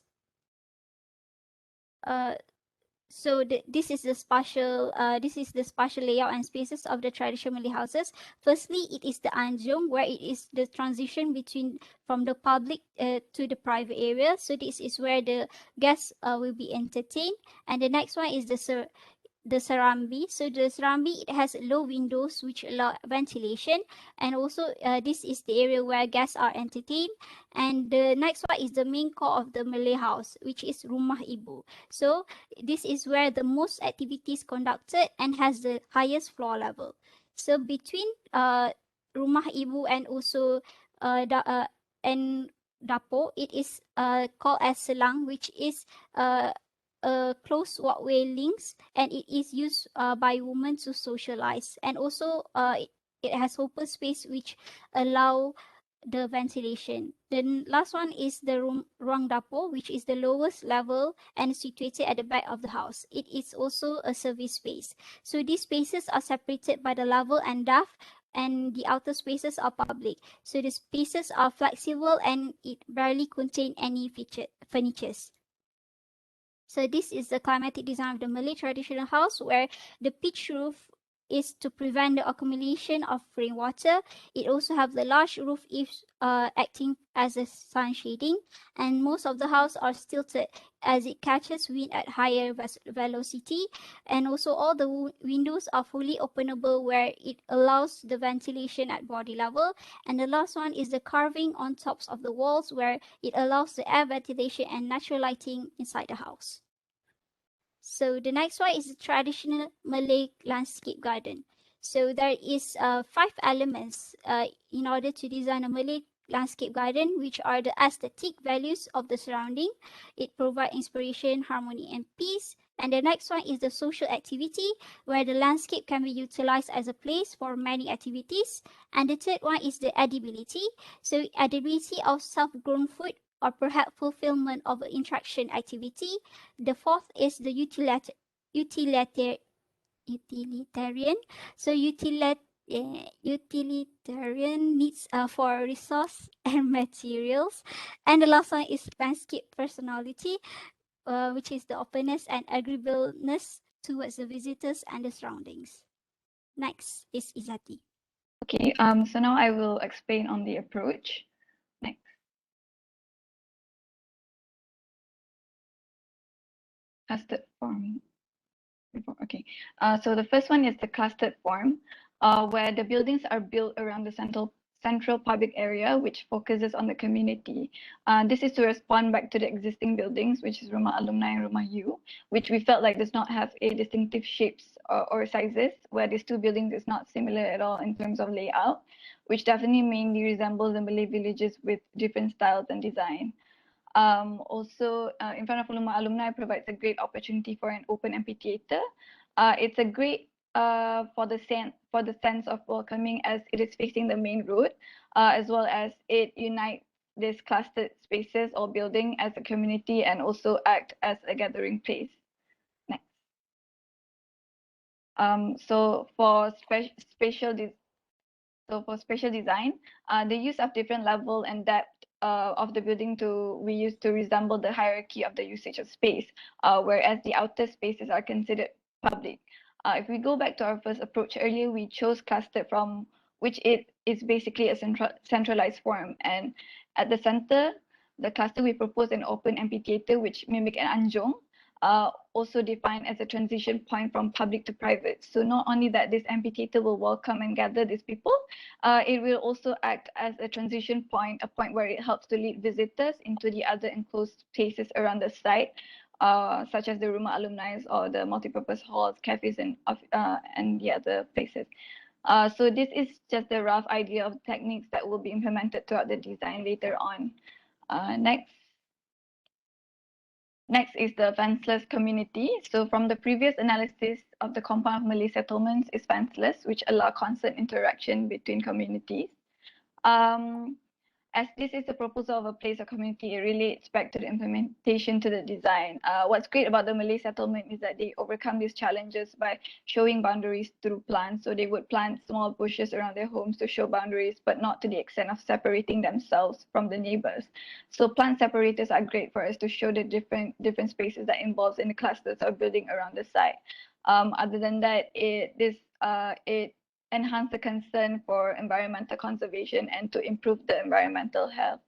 This is the spatial layout and spaces of the traditional Malay houses. Firstly, it is the anjung, where it is the transition from the public to the private area. So this is where the guests will be entertained. And the next one is the Serambi. So the Serambi, it has low windows which allow ventilation, and also this is the area where guests are entertained. And the next one is the main core of the Malay house, which is Rumah Ibu. So this is where the most activities conducted and has the highest floor level. So between Rumah Ibu and also and Dapur, it is called as Selang, which is a closed walkway links, and it is used by women to socialize, and also it has open space which allow the ventilation. Then last one is the ruang dapur, which is the lowest level and situated at the back of the house. It is also a service space. So these spaces are separated by the level and depth, and the outer spaces are public. So the spaces are flexible and it barely contain any furnitures. So this is the climatic design of the Malay traditional house, where the pitch roof is to prevent the accumulation of rainwater. It also have the large roof eaves acting as a sun shading, and most of the house are stilted as it catches wind at higher velocity, and also all the windows are fully openable, where it allows the ventilation at body level. And the last one is the carving on tops of the walls, where it allows the air ventilation and natural lighting inside the house. So the next one is the traditional Malay landscape garden. So there is 5 elements in order to design a Malay landscape garden, which are the aesthetic values of the surrounding. It provides inspiration, harmony, and peace. And the next one is the social activity, where the landscape can be utilized as a place for many activities. And the third one is the edibility. So edibility of self-grown food, or perhaps fulfillment of an interaction activity. The fourth is the utilitarian. So utilitarian needs for resource and materials. And the last one is landscape personality, which is the openness and agreeableness towards the visitors and the surroundings. Next is Izati. Okay, so now I will explain on the approach. Next. Clustered form. Okay, so the first one is the clustered form, where the buildings are built around the central public area, which focuses on the community. This is to respond back to the existing buildings, which is Rumah Alumni and Rumah U, which we felt like does not have a distinctive shapes or sizes, where these two buildings is not similar at all in terms of layout, which definitely mainly resembles the Malay villages with different styles and design. Also, in front of Alumni provides a great opportunity for an open amphitheater. It's a great for the sense of welcoming, as it is facing the main road, as well as it unites these clustered spaces or building as a community and also act as a gathering place. Next. So for spatial design, the use of different level and depth of the building we use to resemble the hierarchy of the usage of space, whereas the outer spaces are considered public. If we go back to our first approach earlier, we chose clustered from which it is basically a centralized form, and at the center, the cluster we propose an open amphitheater which mimic an anjong, also defined as a transition point from public to private. So not only that this amphitheater will welcome and gather these people, it will also act as a transition point, a point where it helps to lead visitors into the other enclosed spaces around the site, such as the Rumah Alumni or the multipurpose halls, cafes, and the other places. So this is just a rough idea of techniques that will be implemented throughout the design later on. Next. Next is the fenceless community. So from the previous analysis of the compound of Malay settlements is fenceless, which allow constant interaction between communities. As this is the proposal of a place or community, it relates back to the implementation to the design. What's great about the Malay settlement is that they overcome these challenges by showing boundaries through plants. So they would plant small bushes around their homes to show boundaries, but not to the extent of separating themselves from the neighbors. So plant separators are great for us to show the different spaces that involves in the clusters or building around the site. Other than that, it enhance the concern for environmental conservation and to improve the environmental health.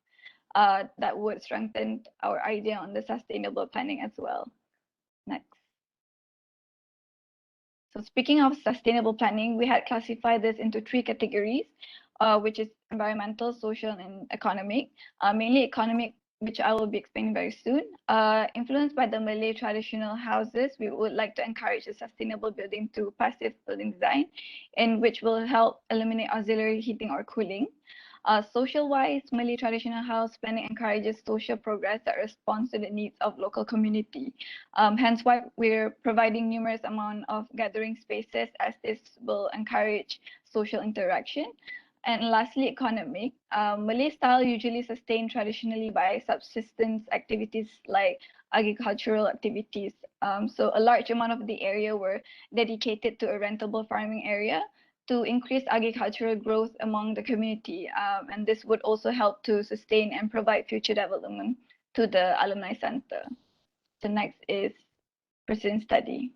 That would strengthen our idea on the sustainable planning as well. Next. So speaking of sustainable planning, we had classified this into 3 categories, which is environmental, social, and economic. Mainly economic, which I will be explaining very soon. Influenced by the Malay traditional houses, we would like to encourage a sustainable building through passive building design, in which will help eliminate auxiliary heating or cooling. Social-wise, Malay traditional house planning encourages social progress that responds to the needs of local community. Hence why we're providing numerous amount of gathering spaces, as this will encourage social interaction. And lastly, economic. Malay style usually sustained traditionally by subsistence activities like agricultural activities. So a large amount of the area were dedicated to a rentable farming area to increase agricultural growth among the community. And this would also help to sustain and provide future development to the Alumni Center. The next is President Study.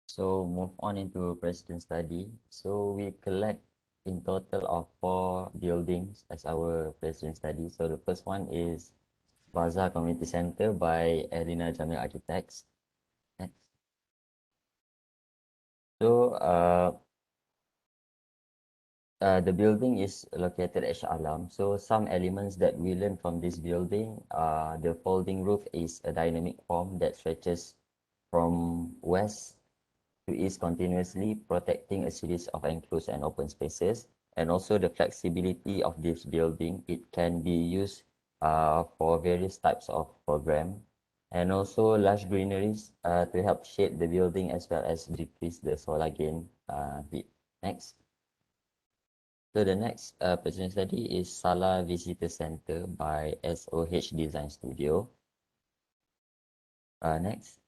So move on into President Study. So we collect in total of 4 buildings as our President Study. So the first one is Bazaar Community Center by Elina Jamil Architects. Next. So the building is located at Shah Alam. So some elements that we learned from this building, the folding roof is a dynamic form that stretches from west to east continuously, protecting a series of enclosed and open spaces. And also the flexibility of this building, it can be used for various types of program. And also lush greeneries to help shade the building as well as decrease the solar gain heat. Next. So the next presentation study is Salah Visitor Center by SOH Design Studio. Next.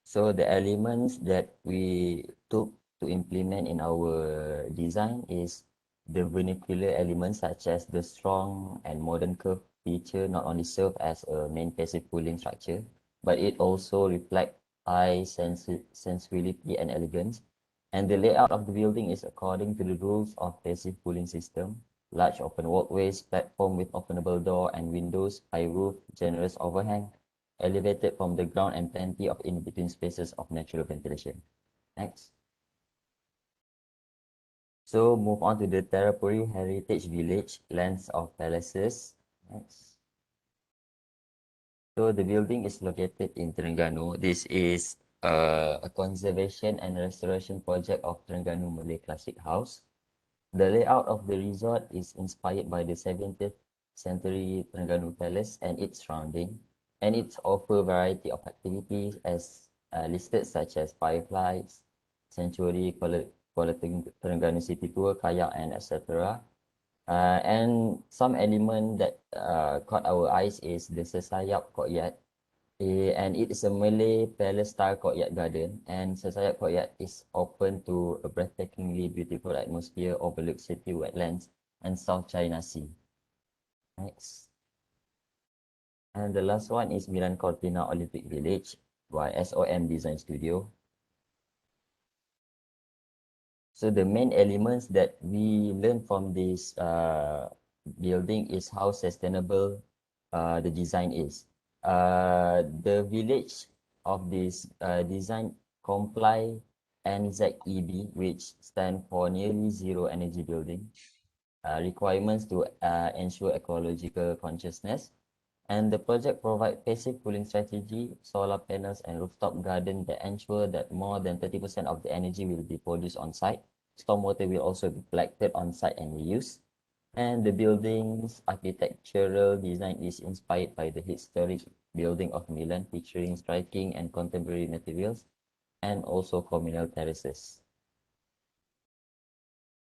So the elements that we took to implement in our design is the vernacular elements such as the strong and modern curve feature not only serve as a main passive cooling structure, but it also reflect high sensibility and elegance. And the layout of the building is according to the rules of passive cooling system. Large open walkways, platform with openable door and windows, high roof, generous overhang, elevated from the ground and plenty of in-between spaces of natural ventilation. Next. So move on to the Terapuri Heritage Village, Lands of Palaces. Next. So the building is located in Terengganu. This is a conservation and restoration project of Terengganu Malay Classic House. The layout of the resort is inspired by the 17th century Terengganu Palace and its surrounding, and it offers a variety of activities as listed such as fireflies, sanctuary, Kuala Terengganu City Tour, kayak, and etc. And some element that caught our eyes is the Sesayap Courtyard, and it is a Malay palace-style courtyard garden, and Sesayap Courtyard is open to a breathtakingly beautiful atmosphere overlook city wetlands and South China Sea. Next. And the last one is Milan Cortina Olympic Village by SOM Design Studio. So the main elements that we learn from this building is how sustainable the design is. The village of this design comply NZEB, which stand for nearly zero energy building, requirements to ensure ecological consciousness. And the project provide passive cooling strategy, solar panels, and rooftop garden that ensure that more than 30% of the energy will be produced on site. Stormwater will also be collected on site and reused. And the building's architectural design is inspired by the historic building of Milan, featuring striking and contemporary materials, and also communal terraces.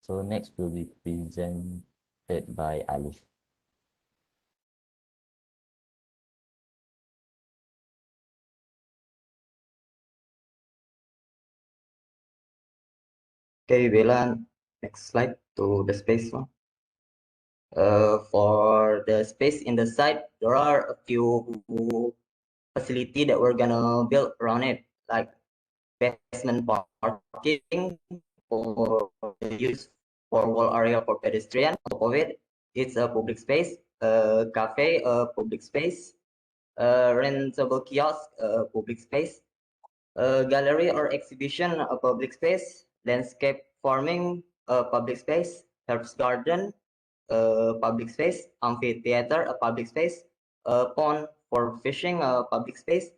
So next will be presented by Alif. Okay, Bella, next slide to the space one. For the space in the site, there are a few facility that we're gonna build around it, like basement parking for the use for wall area for pedestrian. On top of it, it's a public space, a cafe, a public space, a rentable kiosk, a public space, a gallery or exhibition, a public space, landscape farming, a public space, herbs garden, a public space, amphitheater, a public space, a pond for fishing, a public space,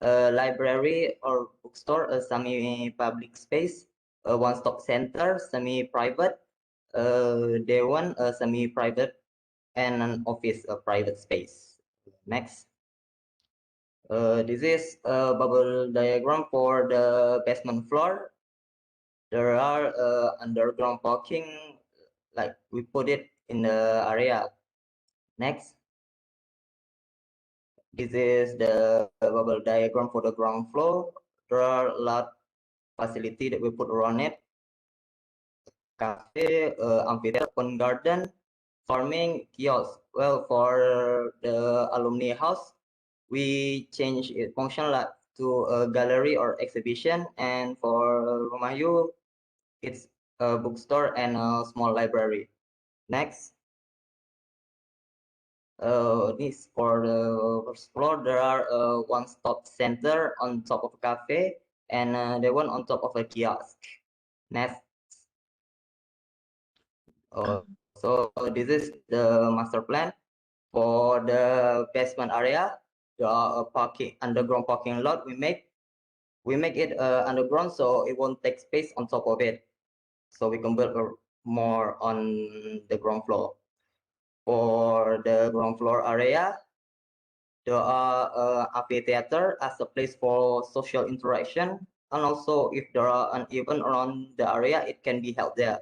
a library or bookstore, a semi-public space, a one-stop center, semi-private, day one, a semi-private, and an office, a private space. Next. This is a bubble diagram for the basement floor. There are underground parking, like we put it in the area. Next. This is the bubble diagram for the ground floor. There are a lot facility that we put around it. Cafe, amphitheater, open garden, farming, kiosk. Well, for the alumni house, we change its function like to a gallery or exhibition, and for Rumayu, it's a bookstore and a small library. Next. This for the first floor, there are a one-stop center on top of a cafe and the one on top of a kiosk. Next. So this is the master plan for the basement area. The parking underground parking lot we make it underground so it won't take space on top of it. So we can build more on the ground floor. For the ground floor area, there are amphitheater as a place for social interaction, and also if there are an event around the area, it can be held there.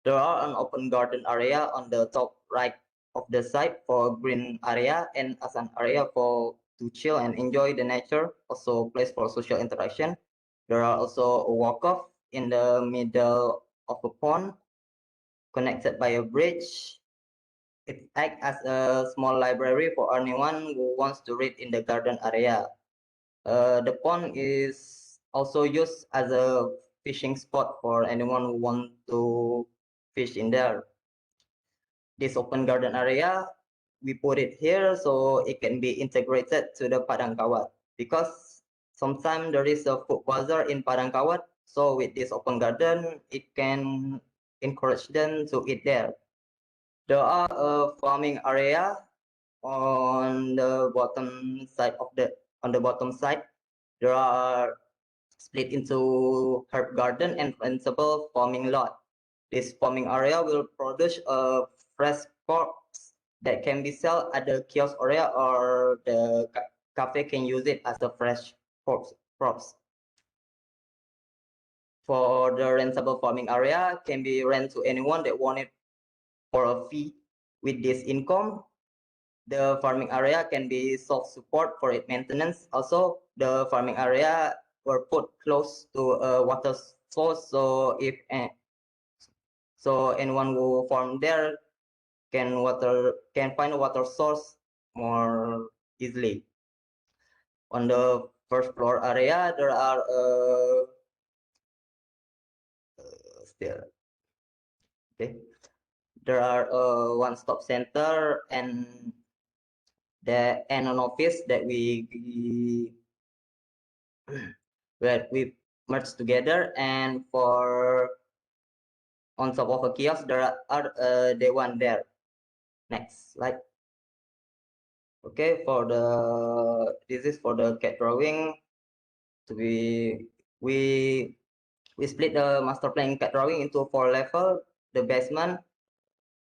There are an open garden area on the top right of the site for green area and as an area for to chill and enjoy the nature, also place for social interaction. There are also a walk-off in the middle of a pond connected by a bridge. It acts as a small library for anyone who wants to read in the garden area. The pond is also used as a fishing spot for anyone who wants to fish in there. This open garden area, we put it here so it can be integrated to the Padang Kawat, because sometimes there is a food bazaar in Padang Kawat. So with this open garden, it can encourage them to eat there. There are a farming area on the bottom side bottom side. There are split into herb garden and principal farming lot. This farming area will produce a fresh pork that can be sold at the kiosk area, or the cafe can use it as a fresh crops. For the rentable farming area, can be rent to anyone that want it for a fee. With this income, the farming area can be self-support for its maintenance. Also, the farming area were put close to a water source, so anyone who farm there can find a water source more easily. On the first floor area, there are there are a one-stop center and an office that we merged together, and for on top of a kiosk there are the one there. Next slide. Okay, this is for the CAD drawing. We split the master plan CAD drawing into 4 levels. The basement,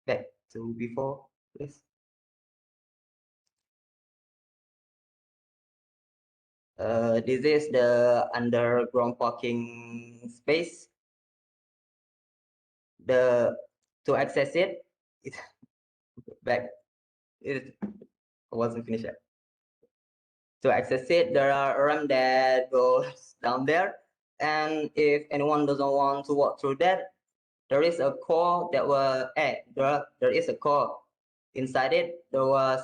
back to before, please. This is the underground parking space. To access it, I wasn't finished yet. To access it, there are a ramp that goes down there, and if anyone doesn't want to walk through that, there is a core that was there is a core. Inside it, there was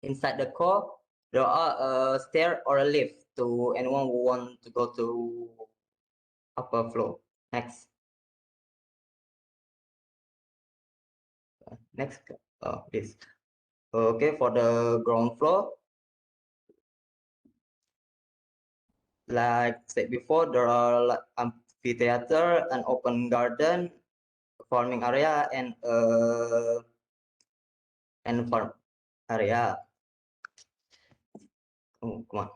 inside the core, there are a stair or a lift to anyone who want to go to upper floor. Next. Next. This. Okay, for the ground floor, like said before, there are amphitheater, an open garden, farming area, and farm area. Oh, come on.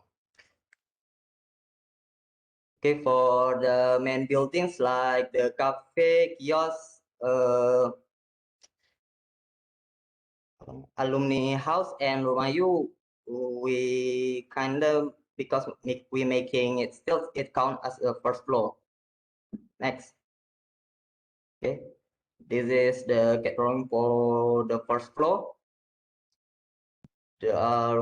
Okay, for the main buildings like the cafe, kiosk, alumni house, and Rumayu, we kind of, because we making it still, it count as a first floor. Next. Okay, this is the CAD drawing for the first floor. There are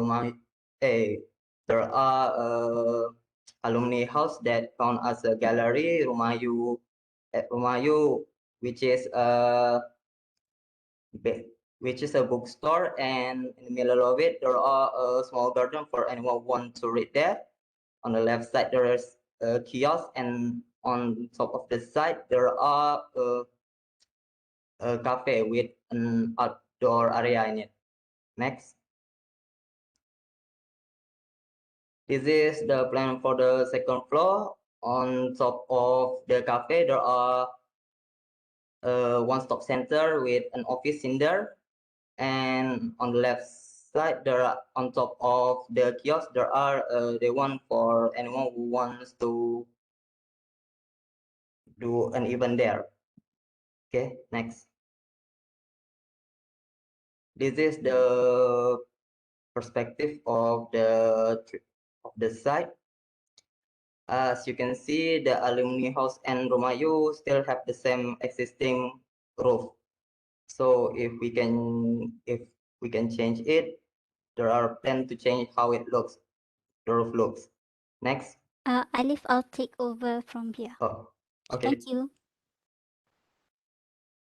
alumni house that count as a gallery, Rumayu, which is a bookstore, and in the middle of it there are a small garden for anyone who want to read there. On the left side there is a kiosk, and on top of the side there are a cafe with an outdoor area in it. Next. This is the plan for the second floor. On top of the cafe, there are a one-stop center with an office in there. And on the left side, there are, on top of the kiosk, there are the one for anyone who wants to do an event there. Okay, next. This is the perspective of the site. As you can see, the alumni house and Rumayu still have the same existing roof. So if we can change it, there are plans to change how it looks, the roof looks. Next. Alif, I'll take over from here. Oh, okay. Thank you.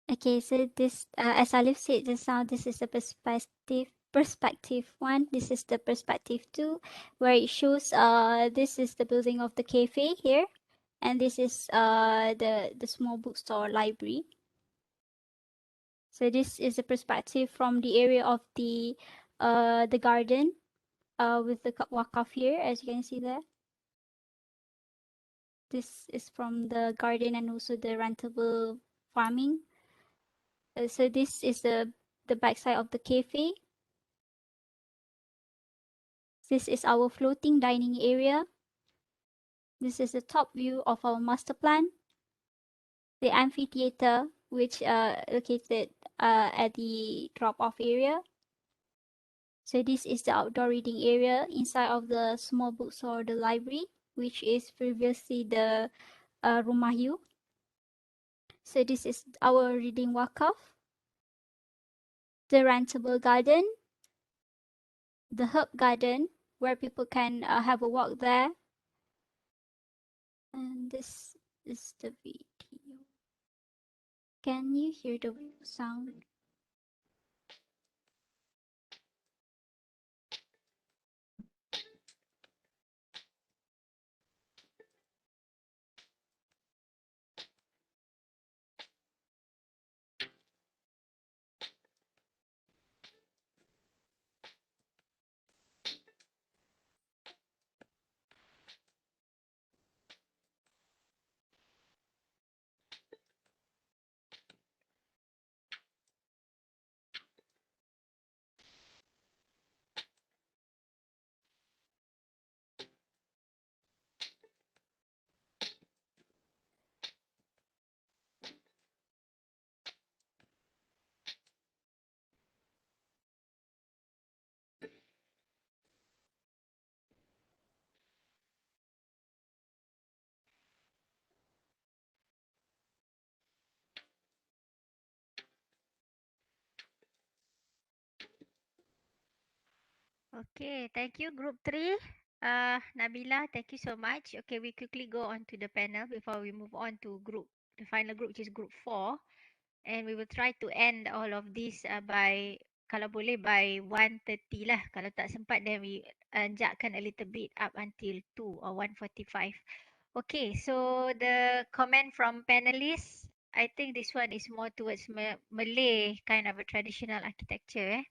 Okay, so this, as Alif said just now, this is the perspective one. This is the perspective two, where it shows this is the building of the cafe here, and this is the small bookstore library. So this is a perspective from the area of the garden with the wakaf here, as you can see there. This is from the garden and also the rentable farming. So this is the backside of the cafe. This is our floating dining area. This is the top view of our master plan. The amphitheater, which located at the drop-off area. So this is the outdoor reading area inside of the small bookstore, the library, which is previously the Rumah You. So this is our reading wakaf. The rentable garden. The herb garden, where people can have a walk there. And this is the video. Can you hear the sound? Okay, thank you, Group 3. Nabila, thank you so much. Okay, we quickly go on to the panel before we move on to the final group, which is Group 4. And we will try to end all of this by, kalau boleh, by 1:30 lah. Kalau tak sempat, then we anjakkan a little bit up until 2 or 1:45. Okay, so the comment from panelists, I think this one is more towards Malay kind of a traditional architecture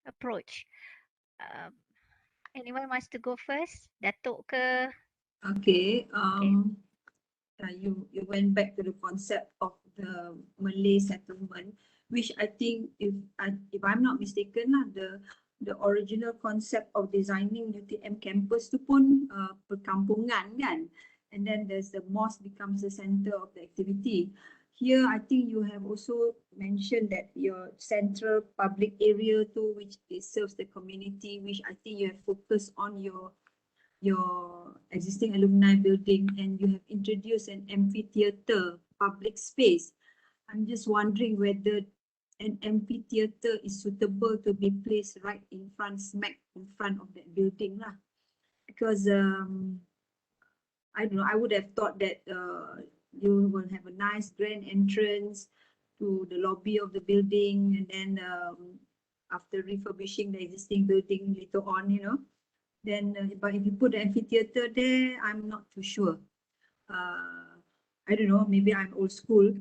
approach. Anyone wants to go first? Datuk ke? Okay. You went back to the concept of the Malay settlement, which I think, if I'm not mistaken lah, the original concept of designing UTM campus tu pun perkampungan kan, and then there's the mosque becomes the center of the activity. Here, I think you have also mentioned that your central public area too, which serves the community, which I think you have focused on your existing alumni building, and you have introduced an amphitheater public space. I'm just wondering whether an amphitheater is suitable to be placed right in front, smack in front of that building lah. Because I don't know, I would have thought that you will have a nice grand entrance to the lobby of the building, and then after refurbishing the existing building later on, then but if you put the amphitheater there, I'm not too sure. I don't know, maybe I'm old school.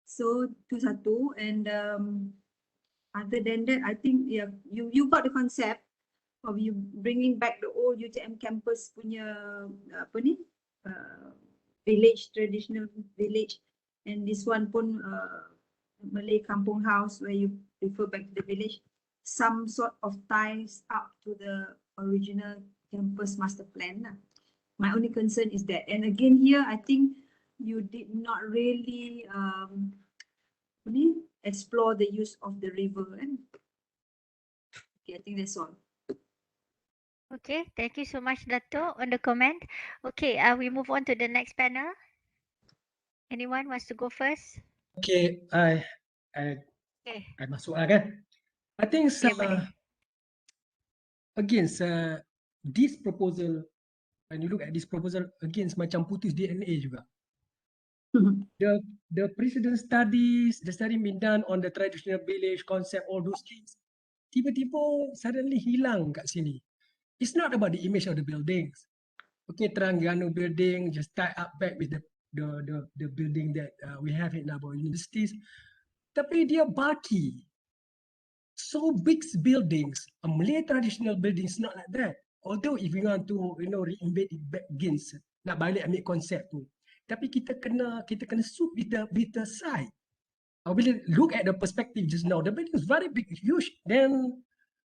So tu satu, and other than that, I think you got the concept of you bringing back the old UTM campus punya village, traditional village, and this one pun Malay kampung house, where you refer back to the village, some sort of ties up to the original campus master plan. My only concern is that, and again here, I think you did not really explore the use of the river. Okay, I think that's all. Okay, thank you so much, Dato', on the comment. Okay, we move on to the next panel. Anyone wants to go first? Okay, I masuk lah kan. I think against this proposal, when you look at this proposal against macam putus DNA juga. The precedent studies, the study been done on the traditional village concept, all those things, tiba-tiba suddenly hilang kat sini. It's not about the image of the buildings. Okay, Terengganu building just tie up back with the building that we have in our universities. Tapi dia bulky. So big buildings, a Malay traditional buildings not like that. Although if you want to, reinvent it back against, nak balik ambil konsep tu. Tapi kita kena suit with the site. Bila look at the perspective just now, the building is very big, huge. Then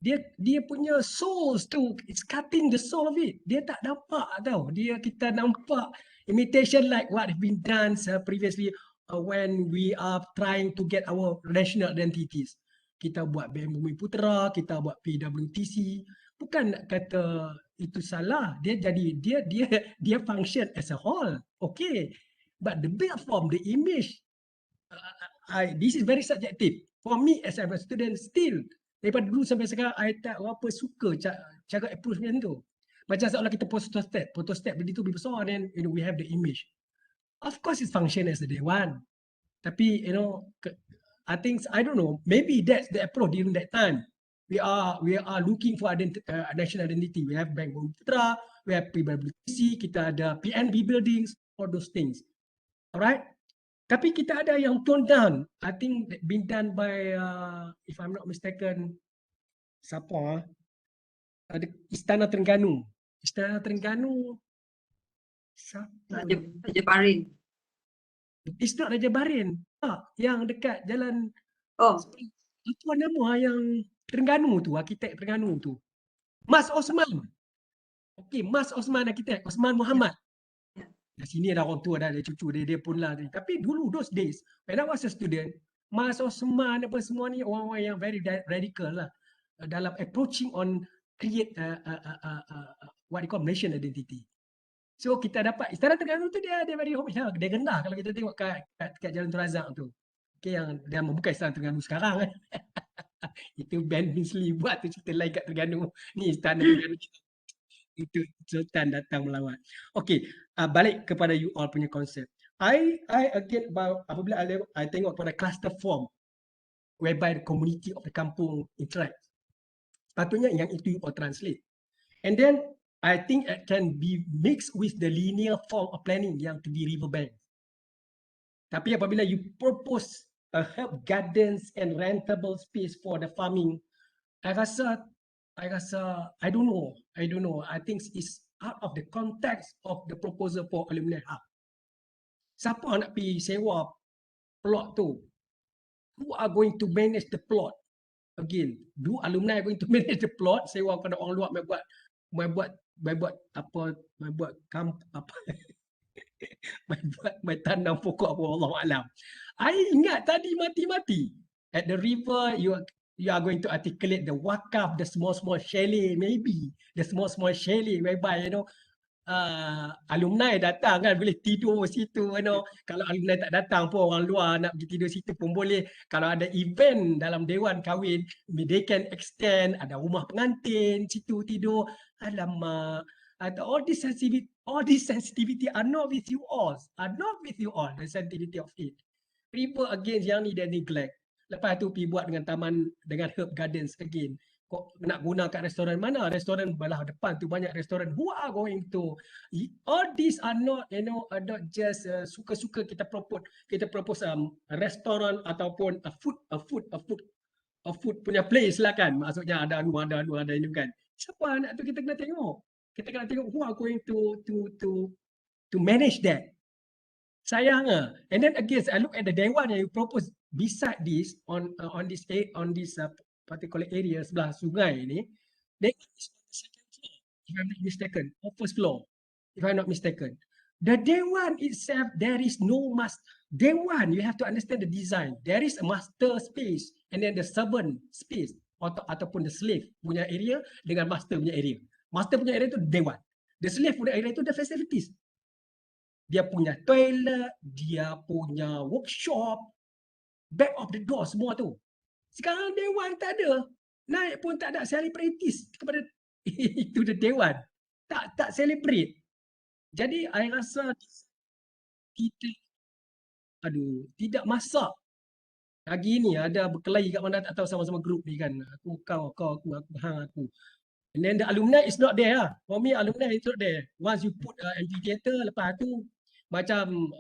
dia punya souls tu, it's cutting the soul of it. Dia tak nampak tau. Kita nampak imitation like what have been done previously when we are trying to get our national identities. Kita buat BM Bumi Putera, kita buat PWTC. Bukan nak kata itu salah. Dia function as a whole. Okay. But the build form, the image, this is very subjective. For me as a student still, daripada dulu sampai sekarang, I tak berapa suka cara approach macam tu. Macam seolah kita photostat benda tu lebih besar, then we have the image. Of course, it function as a dewan. Tapi, I think, I don't know, maybe that's the approach during that time. We are looking for national identity. We have Bank Bumi Putra, we have PWTC, kita ada PNB buildings, all those things. Alright? Tapi kita ada yang tone down. I think been done by, if I'm not mistaken, siapa? Ada Istana Terengganu. Istana Terengganu, siapa? Raja Barin. It's not Raja Barin. Yang dekat jalan, apa nama yang Terengganu tu, arkitek Terengganu tu? Mas Osman. Okay, Mas Osman arkitek, Osman Muhammad. Di sini ada orang tua, ada cucu dia pun lah. Tapi dulu, those days, when I was a student, Mas Osman apa semua ni orang-orang yang very radical lah dalam approaching on create what you call nation identity. So kita dapat Istana Terengganu tu dia very homage lah. Dia rendah kalau kita tengok kat Jalan Tun Razak tu. Okay, yang dia membuka Istana Terengganu sekarang. Itu Ben Binsley buat tu cerita lain kat Terengganu. Ni Istana Terengganu. Itu Sultan datang melawat. Okay, balik kepada you all punya konsep. I again apabila I tengok pada cluster form whereby the community of the kampung interact. Sepatutnya yang itu you all translate. And then I think it can be mixed with the linear form of planning yang di riverbank. Tapi apabila you propose a herb gardens and rentable space for the farming, I rasa I don't know. I think it's out of the context of the proposal for alumni hub. Siapa nak pergi sewa plot tu? Who are going to manage the plot? Again, do alumni going to manage the plot? Sewa kepada orang luar mai tanam pokok apa Allah alam. I ingat tadi mati-mati. At the river, you are going to articulate the wakaf, the small chalet maybe. The small chalet whereby, alumni datang kan boleh tidur situ, Kalau alumni tak datang pun orang luar nak pergi tidur situ pun boleh. Kalau ada event dalam dewan kahwin, they can extend, ada rumah pengantin situ tidur. Alamak. All this sensitivity are not with you all. The sensitivity of it. River against yang ni dia neglect. Lepas tu pergi buat dengan taman, dengan herb gardens again. Kok nak guna kat restoran mana? Restoran belah depan tu banyak restoran. Who are going to? All these are not, are not just suka-suka kita propose restoran ataupun a food punya place lah kan. Maksudnya ada ini kan. Siapa nak tu kita kena tengok. Kita kena tengok who are going to manage that. Sayang ah. And then again, I look at the dewan yang you propose beside this on this particular area sebelah sungai ni. Then it's on the second floor, if I'm not mistaken, or first floor, if I'm not mistaken. The dewan itself, there is no dewan. You have to understand the design. There is a master space and then the servant space ataupun the slave punya area dengan master punya area. Master punya area tu dewan. The slave punya area tu the facilities. Dia punya toilet, dia punya workshop, back of the door semua tu. Sekarang dewan tak ada. Naik pun tak ada salipritis kepada Itu the dewan. Tak celebrate. Jadi I rasa kita tidak masak. Lagi ni ada berkelahi kat mana tak tahu sama-sama grup ni kan. Aku kau aku hang aku. And then the alumni is not there lah. For me alumni is not there. Once you put amphitheater, lepas tu macam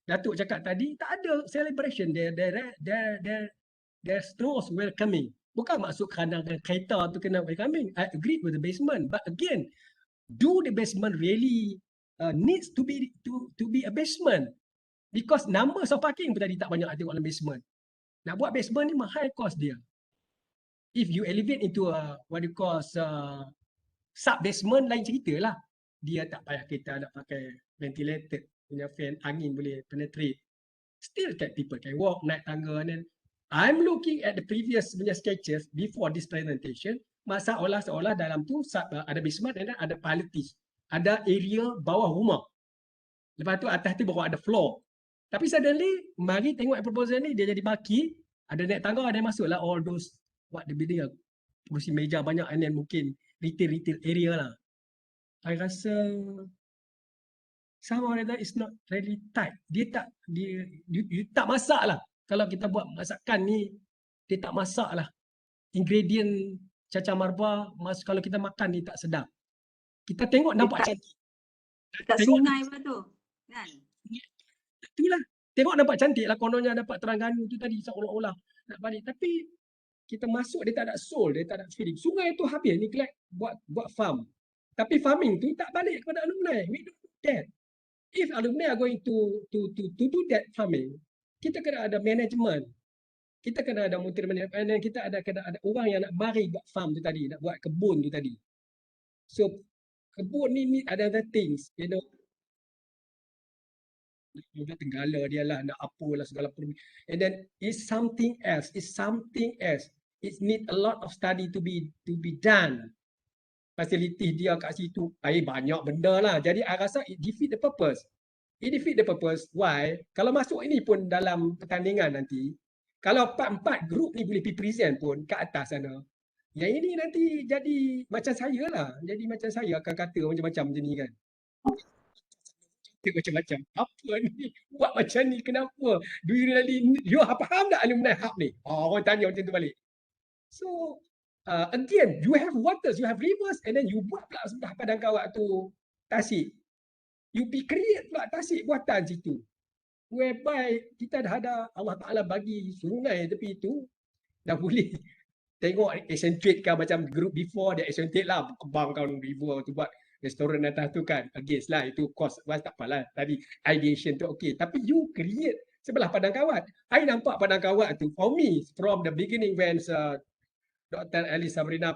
Datuk cakap tadi, tak ada celebration. There's no welcoming. Bukan maksud kerana kereta tu kena welcoming. I agree with the basement. But again, do the basement really needs to be a basement? Because numbers of parking pun tadi tak banyak tengok dalam basement. Nak buat basement ni mahal cost dia. If you elevate into a what you call sub basement, lain cerita lah. Dia tak payah kita nak pakai ventilated punya fan, angin boleh penetrate. Still people can walk, naik tangga. And then I'm looking at the previous punya sketches before this presentation. Masa seolah dalam tu ada basement dan ada palitis. Ada area bawah rumah. Lepas tu atas tu baru ada floor. Tapi suddenly, mari tengok proposal ni, dia jadi baki, ada naik tangga, ada masuk lah all those, what the building lah, kursi meja banyak, and then mungkin retail area lah. I rasa, somehow that is not really tight. You tak masak lah. Kalau kita buat masakan ni, dia tak masak lah. Ingredient cacah marba, kalau kita makan ni tak sedap. Kita tengok nampak cantik. Dekat sungai pula tu, kan? Itulah. Tengok nampak cantik lah, kononnya dapat Terengganu tu tadi seolah-olah nak balik. Tapi kita masuk dia tak ada soul, dia tak ada feeling. Sungai tu habis neglect buat farm. Tapi farming tu tak balik kepada alumni. We don't do that. If alumni are going to do that farming, kita kena ada management. Kita kena ada multi management, dan kita kena ada orang yang nak mari buat farm tu tadi, nak buat kebun tu tadi. So kebun ni ada other things, you know. Dia tenggala dia lah, nak apalah segala perlu. And then it's something else. It need a lot of study to be done. Fasiliti dia kat situ, banyak benda lah. Jadi I rasa it defeat the purpose. Why? Kalau masuk ini pun dalam pertandingan nanti, kalau 4 grup ni boleh pergi present pun kat atas sana, yang ini nanti jadi macam saya lah. Jadi macam saya akan kata macam-macam macam ni kan. Macam-macam. Apa ni? Buat macam ni kenapa? Do you really, you faham tak alumni hub ni? Orang tanya macam tu balik. So, again, you have waters, you have rivers, and then you buat pula sebelah padang kawat tu tasik. You create pula tasik buatan situ. Whereby kita dah ada, Allah Ta'ala bagi sungai tepi tu, dah boleh tengok accentuate kan macam group before, dia accentuate lah, kembangkan river tu buat restoran atas tu kan, against lah, itu cost, tak apalah, tadi ideation tu okay, tapi you create sebelah padang kawat. I nampak padang kawat tu, for me, from the beginning when Dr. Ali Sabrina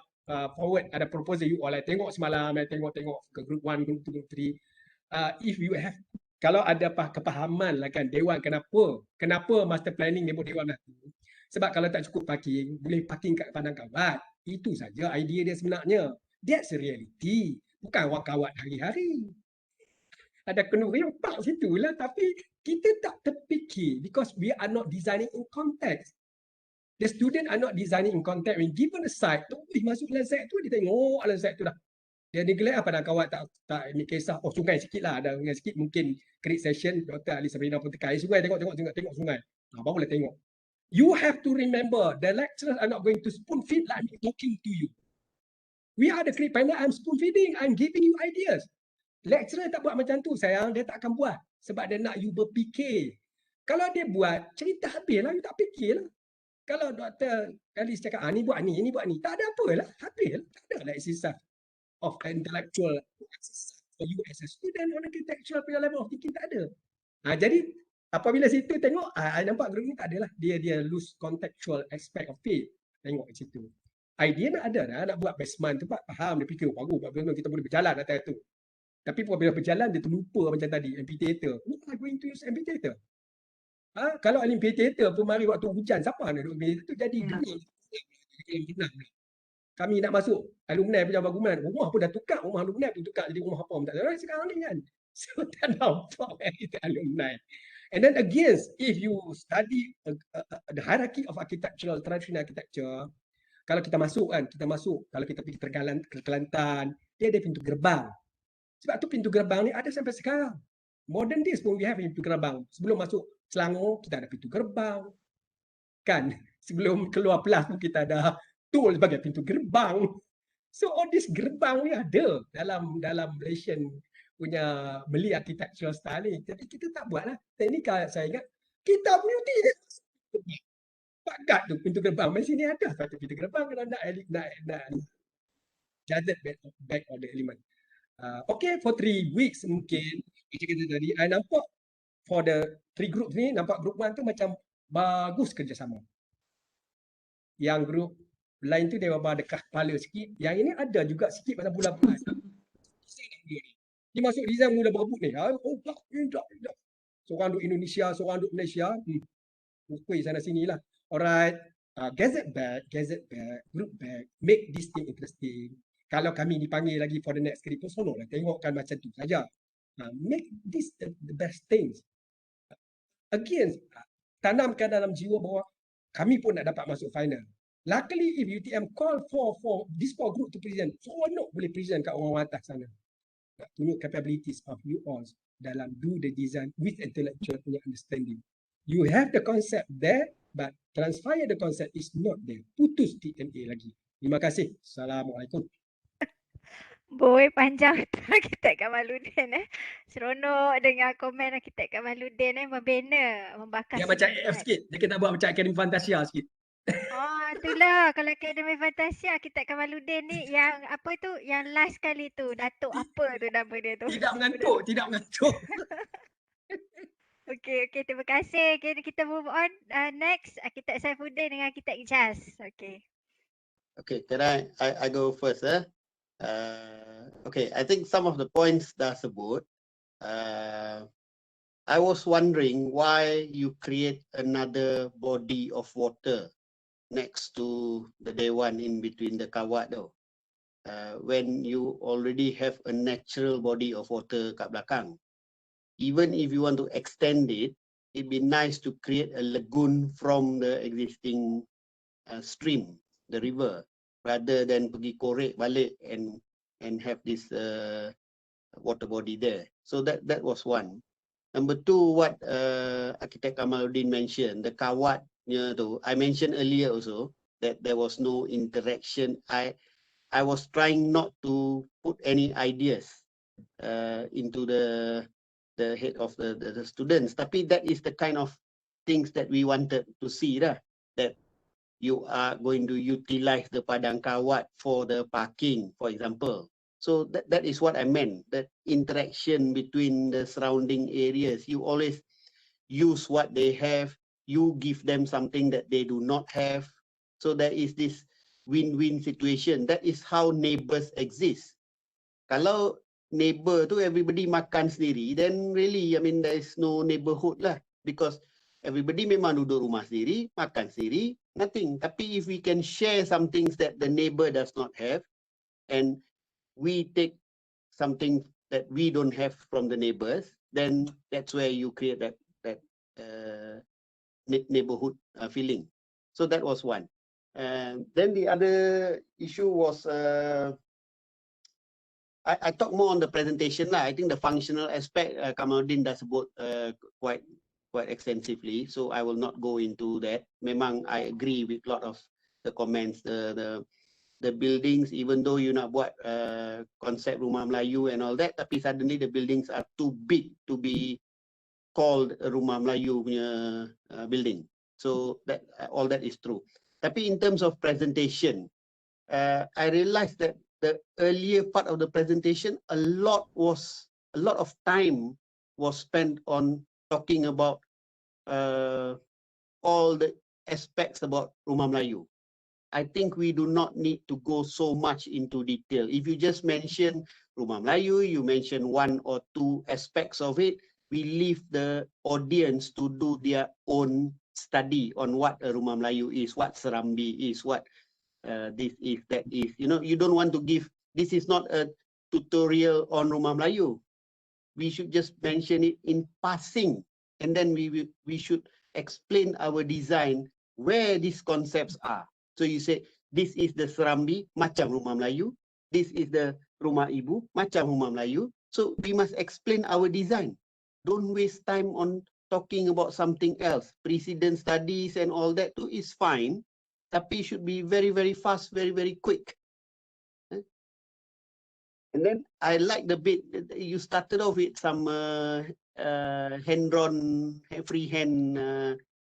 forward ada proposal, you all, I tengok semalam, I tengok ke group 1, group 2, group 3, if you have, kalau ada kepahaman lah kan, dewan kenapa master planning dia buat dewan lah tu, sebab kalau tak cukup parking, boleh parking kat padang kawat, itu saja idea dia sebenarnya. That's the reality. Bukan orang kawat hari-hari. Ada kena rempak situ lah. Tapi kita tak terfikir because we are not designing in context. The student are not designing in context. When given a site, tu boleh masuk dalam site tu, dia tengok dalam site tu dah. Dia neglect apa dah kawat tak ambil kisah. Oh sungai sikit lah. Ada sungai sikit mungkin create session. Dr. Ali Sabrina pun tekai sungai. Tengok sungai. Barulah tengok. You have to remember, the lecturers are not going to spoon feed like me talking to you. We are the create panel, I'm spoon feeding, I'm giving you ideas. Lecturer tak buat macam tu, sayang, dia tak akan buat. Sebab dia nak you berfikir. Kalau dia buat, cerita habis lah, you tak fikir lah. Kalau Dr. Alice cakap, ni buat ni, buat ni, tak ada apa lah, habis lah. Tak ada lah exercise of intellectual exercise for you as a student on architecture punya level of thinking, tak ada. Jadi, apabila situ tengok, I nampak group ni tak ada lah. Dia lose contextual aspect of it. Tengok kat situ. Idea nak ada dah, nak buat basement tu, faham, dia fikir, bagus, buat basement kita boleh berjalan atas tu. Tapi apabila berjalan, dia terlupa macam tadi, amphitheater. We are going to use amphitheater. Kalau amphitheater pun mari waktu hujan, siapa nak duduk amphitheater tu? Jadi kami nak masuk alumni punya bangunan, rumah pun dah tukar, rumah alumni pun tukar jadi rumah apa pun tak ada sekarang ni kan. So tak nampak alumni. And then again, if you study the hierarchy of architectural, traditional architecture, kalau kita masuk kan, kalau kita pergi ke Kelantan, dia ada pintu gerbang. Sebab tu pintu gerbang ni ada sampai sekarang. Modern days pun we have pintu gerbang. Sebelum masuk Selangor, kita ada pintu gerbang. Kan? Sebelum keluar Pelas pun kita ada tol sebagai pintu gerbang. So all this gerbang ni ada dalam Malaysian punya Malay architectural style ni. Tapi kita tak buat lah. Teknikal saya ingat, kita punya pakat tu pintu gerbang. Di sini ada satu pintu gerbang kalau nak gathered back of the element. Okay, for 3 weeks mungkin macam kata tadi, I nampak for the 3 group ni, nampak group 1 tu macam bagus kerjasama. Yang group lain tu dia dekat kepala sikit. Yang ini ada juga sikit pasal bulan-bulan. Dia masuk design mula berebut ni. Oh, tak. Seorang duduk Indonesia, seorang duduk Malaysia. Kuih sana sini lah. Alright. Gazette back, group back. Make this thing interesting. Kalau kami dipanggil lagi for the next script pun sonok lah. Tengokkan macam tu saja. Make this the best things. Again, tanamkan dalam jiwa bahawa kami pun nak dapat masuk final. Luckily, if UTM call for this 4 group to present, sonok boleh present kat orang atas sana. Nak tunjuk capabilities of you all dalam do the design with intellectual punya understanding. You have the concept there, but transfer the concept is not there. Putus TMA lagi. Terima kasih. Assalamualaikum. Boy, panjang betul arkitek Kamaluddin Seronok dengar komen arkitek Kamaluddin membina, membakar Dia macam semangat. AF sikit. Dia kena buat macam Akademi Fantasia sikit. Itulah kalau Akademi Fantasia arkitek Kamaluddin ni yang apa tu, yang last kali tu, Datuk apa tu nama dia tu? Tidak mengantuk. Okay, terima kasih. Okay, kita move on. Next, arkitek Saifuddin dengan arkitek Ijaz. Okay. Okay, can I go first? Okay, I think some of the points dah sebut. I was wondering why you create another body of water next to the Dewan in between the kawat though. When you already have a natural body of water kat belakang. Even if you want to extend it, it'd be nice to create a lagoon from the existing stream, the river, rather than pergi korek balik and have this water body there. So that was one. Number two, what Architect Kamaluddin mentioned, the kawatnya tu, I mentioned earlier also that there was no interaction. I was trying not to put any ideas into the head of the students. Tapi that is the kind of things that we wanted to see lah. That you are going to utilize the padang kawat for the parking, for example. So that is what I meant, that interaction between the surrounding areas. You always use what they have, you give them something that they do not have. So there is this win-win situation. That is how neighbors exist. Kalau neighbor tu everybody makan sendiri, then really, I mean, there is no neighborhood lah. Because everybody memang duduk rumah sendiri, makan sendiri, nothing. Tapi if we can share some things that the neighbor does not have, and we take something that we don't have from the neighbors, then that's where you create that neighborhood feeling. So that was one. And then the other issue was, I talk more on the presentation lah. I think the functional aspect, Kamaluddin dah sebut quite extensively, so I will not go into that. Memang I agree with a lot of the comments, the buildings, even though you nak buat konsep rumah Melayu and all that, tapi suddenly the buildings are too big to be called a rumah Melayu punya building. So that all that is true. Tapi in terms of presentation, I realized that the earlier part of the presentation, a lot of time was spent on talking about all the aspects about rumah Melayu. I think we do not need to go so much into detail. If you just mention rumah Melayu, you mention one or two aspects of it, we leave the audience to do their own study on what a rumah Melayu is, what serambi is, what this is, that is. You know, you don't want to give, this is not a tutorial on rumah Melayu. We should just mention it in passing, and then we should explain our design where these concepts are. So you say This is the serambi, macam rumah Melayu. This is the rumah ibu, macam rumah Melayu. So we must explain our design. Don't waste time on talking about something else. Precedent studies and all that too is fine, tapi should be very, very fast, very, very quick. And then I like the bit that you started off with some hand-drawn, freehand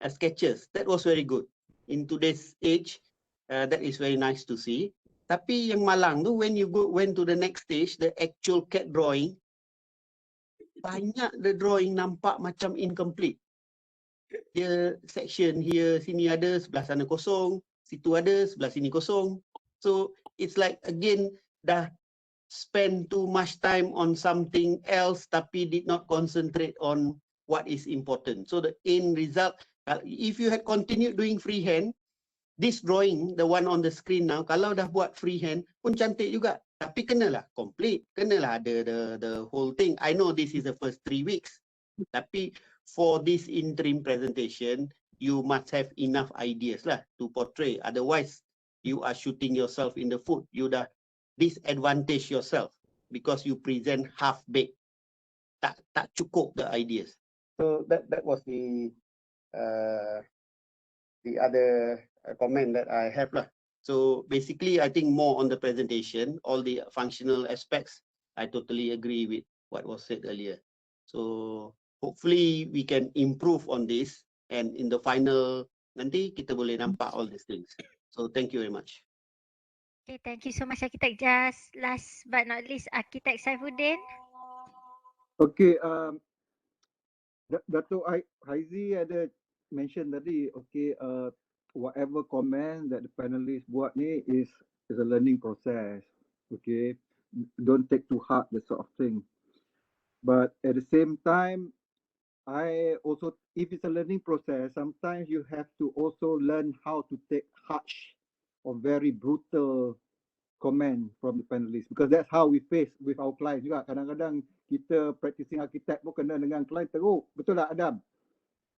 sketches. That was very good. In today's age, that is very nice to see. Tapi yang malang tu, when you went to the next stage, the actual CAD drawing, banyak the drawing nampak macam incomplete. Dia section here, sini ada, sebelah sana kosong, situ ada, sebelah sini kosong. So it's like again dah spend too much time on something else tapi did not concentrate on what is important. So the end result, if you had continued doing freehand, this drawing, the one on the screen now, kalau dah buat freehand pun cantik juga. Tapi kenalah complete, kenalah ada the whole thing. I know this is the first 3 weeks, tapi for this interim presentation, you must have enough ideas lah to portray. Otherwise, you are shooting yourself in the foot. You dah disadvantage yourself because you present half baked. Tak cukup the ideas. So that was the other comment that I have lah. So basically, I think more on the presentation, all the functional aspects, I totally agree with what was said earlier. So hopefully we can improve on this, and in the final nanti kita boleh nampak all these things. So thank you very much. Okay, thank you so much, Architect Jas. Last but not least, Architect Saifuddin. Okay, Dato' Haizi ada mention tadi, okay, whatever comment that the panelists buat ni is a learning process, okay. Don't take too hard that sort of thing. But at the same time, I also, if it's a learning process, sometimes you have to also learn how to take harsh or very brutal comment from the panelists, because that's how we face with our clients juga. Kadang-kadang kita practicing architect pun kena dengan client teruk. Betul tak Adam?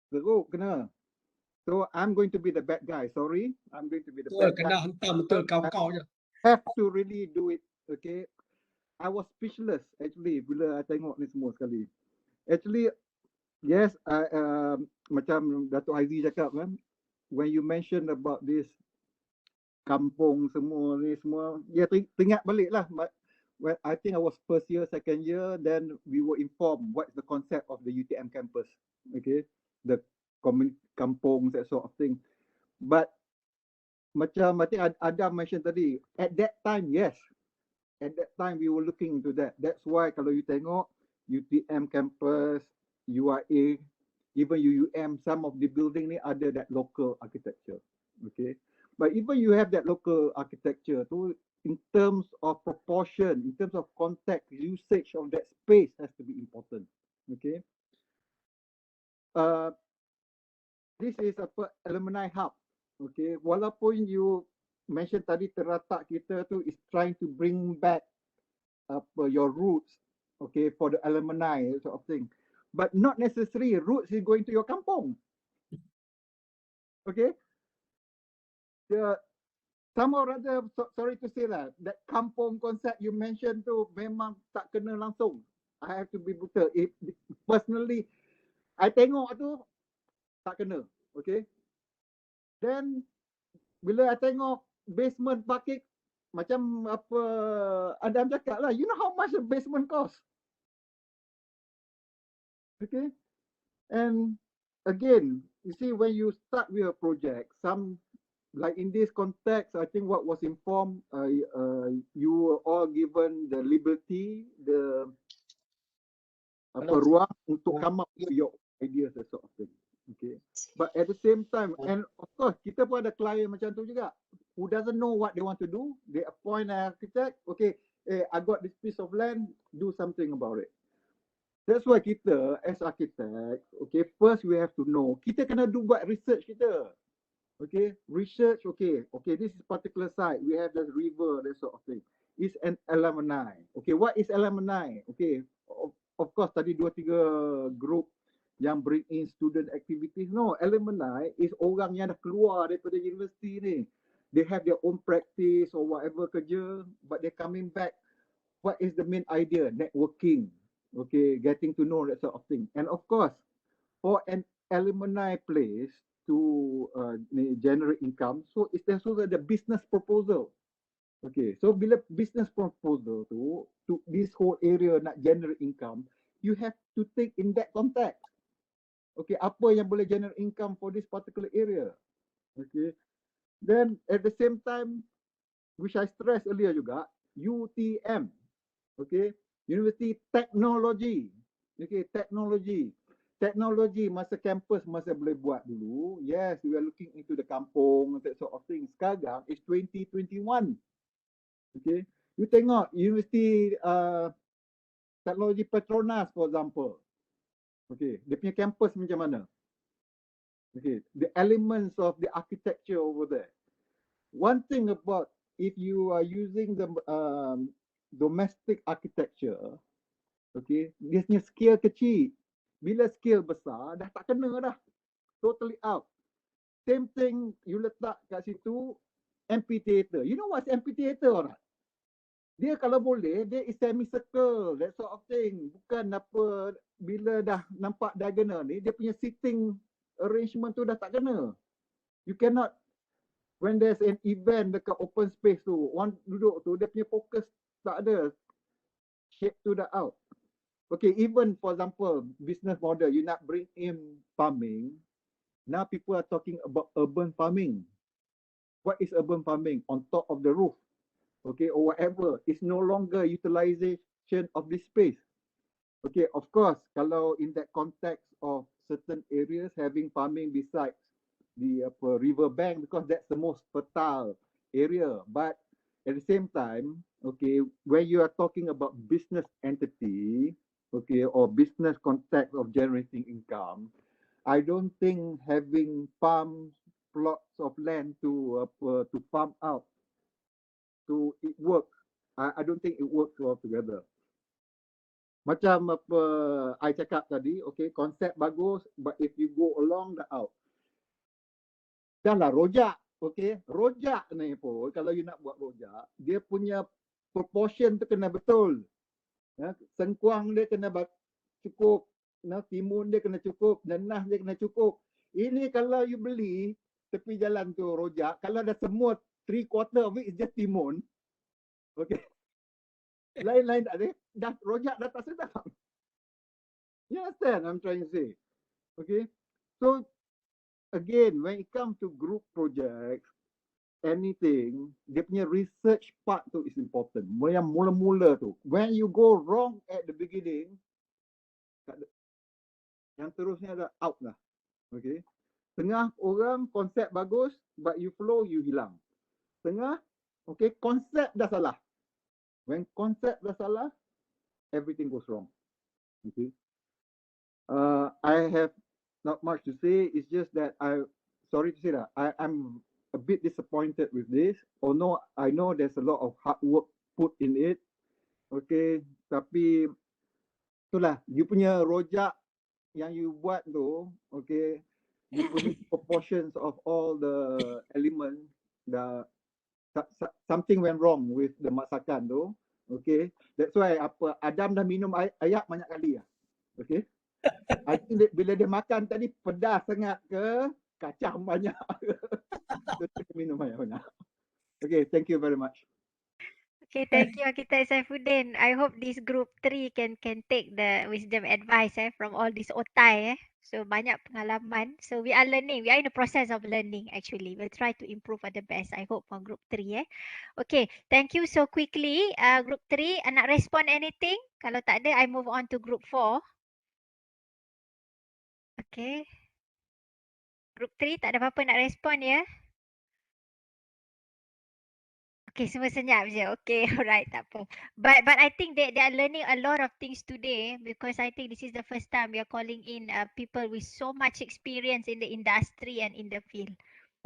Teruk kena. So I'm going to be the bad guy. Sorry, I'm going to be the bad guy. Kena hantam betul kau-kau je. Have to really do it. Okay. I was speechless actually bila I tengok ni semua sekali. Actually, yes, macam Dato' Haizi cakap kan, when you mention about this kampung semua ni semua, ya teringat balik lah. When I think I was first year, second year, then we were informed what's the concept of the UTM campus. Okay, the kampung, that sort of thing. But macam I think Adam mentioned tadi, at that time, yes, at that time we were looking into that. That's why kalau you tengok UTM campus, UIA, even UUM, some of the building ni ada that local architecture. Okay. But even you have that local architecture, too, in terms of proportion, in terms of context, usage of that space has to be important. Okay. This is a alumni hub. Okay. Walaupun you mention tadi teratak kita tu is trying to bring back your roots, okay, for the alumni sort of thing. But not necessarily roots is going to your kampung. Okay. Somehow rather, sorry to say lah, that kampung concept you mentioned tu memang tak kena langsung. I have to be brutal. Personally, I tengok tu tak kena. Okay. Then bila I tengok basement parking, macam apa Adam cakap lah, you know how much a basement cost? Okay. And again, you see, when you start with a project, like in this context, I think what was informed, you were all given the liberty, the ruang untuk come up with your ideas, that sort of thing. Okay. But at the same time, and of course, kita pun ada client macam tu juga, who doesn't know what they want to do. They appoint an architect. Okay, I got this piece of land, do something about it. That's why kita as architect, okay, first we have to know, kita kena buat research kita. Okay, research, okay, this is particular site, we have the river, that sort of thing. It's an alumni. Okay, what is alumni? Okay, of course tadi 2-3 group yang bring in student activities. No, alumni is orang yang dah keluar daripada universiti ni. they have their own practice or whatever kerja, but they're coming back. What is the main idea? Networking, okay, getting to know that sort of thing. And of course, for an alumni place to generate income, so it's also the business proposal. Okay, so bila business proposal tu, to this whole area nak generate income, you have to take in that context. Okay, apa yang boleh generate income for this particular area? Okay, then at the same time, which I stressed earlier juga, UTM, okay, University Technology, okay, teknologi masa campus masa boleh buat dulu. Yes, we are looking into the kampung, that sort of thing. Sekarang is 2021. Okay, you tengok University Teknologi Petronas, for example. Okay, dia punya campus macam mana? Okay, the elements of the architecture over there. One thing about if you are using the domestic architecture, okay, dia punya scale kecil. Bila scale besar, dah tak kena dah. Totally out. Same thing, you letak kat situ amphitheater. You know what's amphitheater or not? Dia kalau boleh, dia is semicircle, that sort of thing. Bukan apa, bila dah nampak diagonal ni, dia punya sitting arrangement tu dah tak kena. You cannot, when there's an event dekat open space tu, orang duduk tu, dia punya fokus tak ada. Shape tu dah out. Okay, even for example, business model, you nak bring in farming, now people are talking about urban farming. What is urban farming? On top of the roof. Okay, or whatever, it's no longer utilization of this space. Okay, of course, kalau in that context of certain areas having farming besides the river bank, because that's the most fertile area. But at the same time, okay, when you are talking about business entity, okay, or business context of generating income, I don't think having farm plots of land to farm out to it work. I don't think it works all together. Macam apa I cakap tadi, okay, konsep bagus, but if you go along the out, dah lah rojak, okay, rojak ni pun kalau you nak buat rojak, dia punya proportion tu kena betul. Ya, sengkuang dia kena cukup, timun dia kena cukup, nenah dia kena cukup. Ini kalau you beli tepi jalan tu rojak, kalau dah semua 3/4 of it is just timun, okay. Lain-lain tak ada, dah rojak dah tak sedap. You understand I'm trying to say? Okay. So again, when it comes to group projects, anything, dia punya research part tu is important. Yang mula-mula tu. When you go wrong at the beginning, yang terusnya dah out lah. Okay. Tengah orang konsep bagus, but you flow, you hilang. Tengah, okay, konsep dah salah. When konsep dah salah, everything goes wrong. Okay. I have not much to say. It's just that sorry to say that I'm a bit disappointed with this. No, I know there's a lot of hard work put in it. Okay, tapi itulah, you punya rojak yang you buat tu, okay, you punya proportions of all the elements, something went wrong with the masakan tu. Okay, that's why Adam dah minum ayak banyak kali lah. Okay. I think bila dia makan tadi pedas sangat ke, kacang banyak. Dia minum banyak. Okay, thank you very much. Okay, thank you Architect Saifuddin. I hope this group 3 can take the wisdom advice from all this otai. So banyak pengalaman. So we are learning. We are in the process of learning actually. We'll try to improve at the best. I hope for group 3. Okay, thank you so quickly. Group 3, nak respond anything? Kalau tak ada, I move on to group 4. Okay. Group 3 tak ada apa-apa nak respon ya? Okay, semua senyap je. Okay, alright, tak apa. But I think they are learning a lot of things today because I think this is the first time we are calling in people with so much experience in the industry and in the field.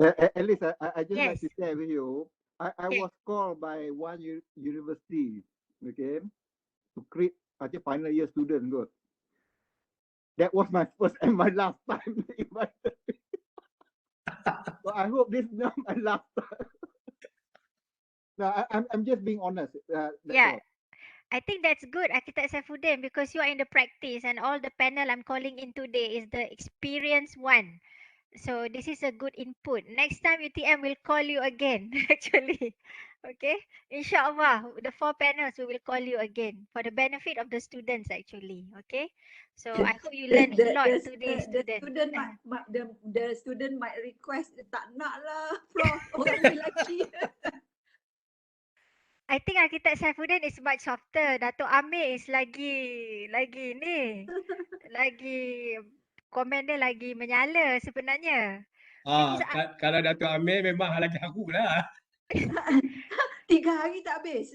At least I just like Yes. to share with you. I Okay. was called by one university, okay, to create, I think, final year student. Good. That was my first and my last time they invited me. So I hope this is not my last time. No, I'm just being honest. That's Yeah, all. I think that's good, Architect Saifuddin, because you are in the practice and all the panel I'm calling in today is the experienced one. So this is a good input. Next time UTM will call you again, actually. Okay? Inshallah, the 4 panels we will call you again for the benefit of the students, actually. Okay? So I hope you learn a lot today, The student. student the student might request tak nak lah Prof orang lelaki. I think Architect Saifuddin is much softer. Dato' Amir is lagi ni. Lagi komen dia lagi menyala sebenarnya. Because Kalau Dato' Amir memang lagi aku lah. 3 hari tak habis.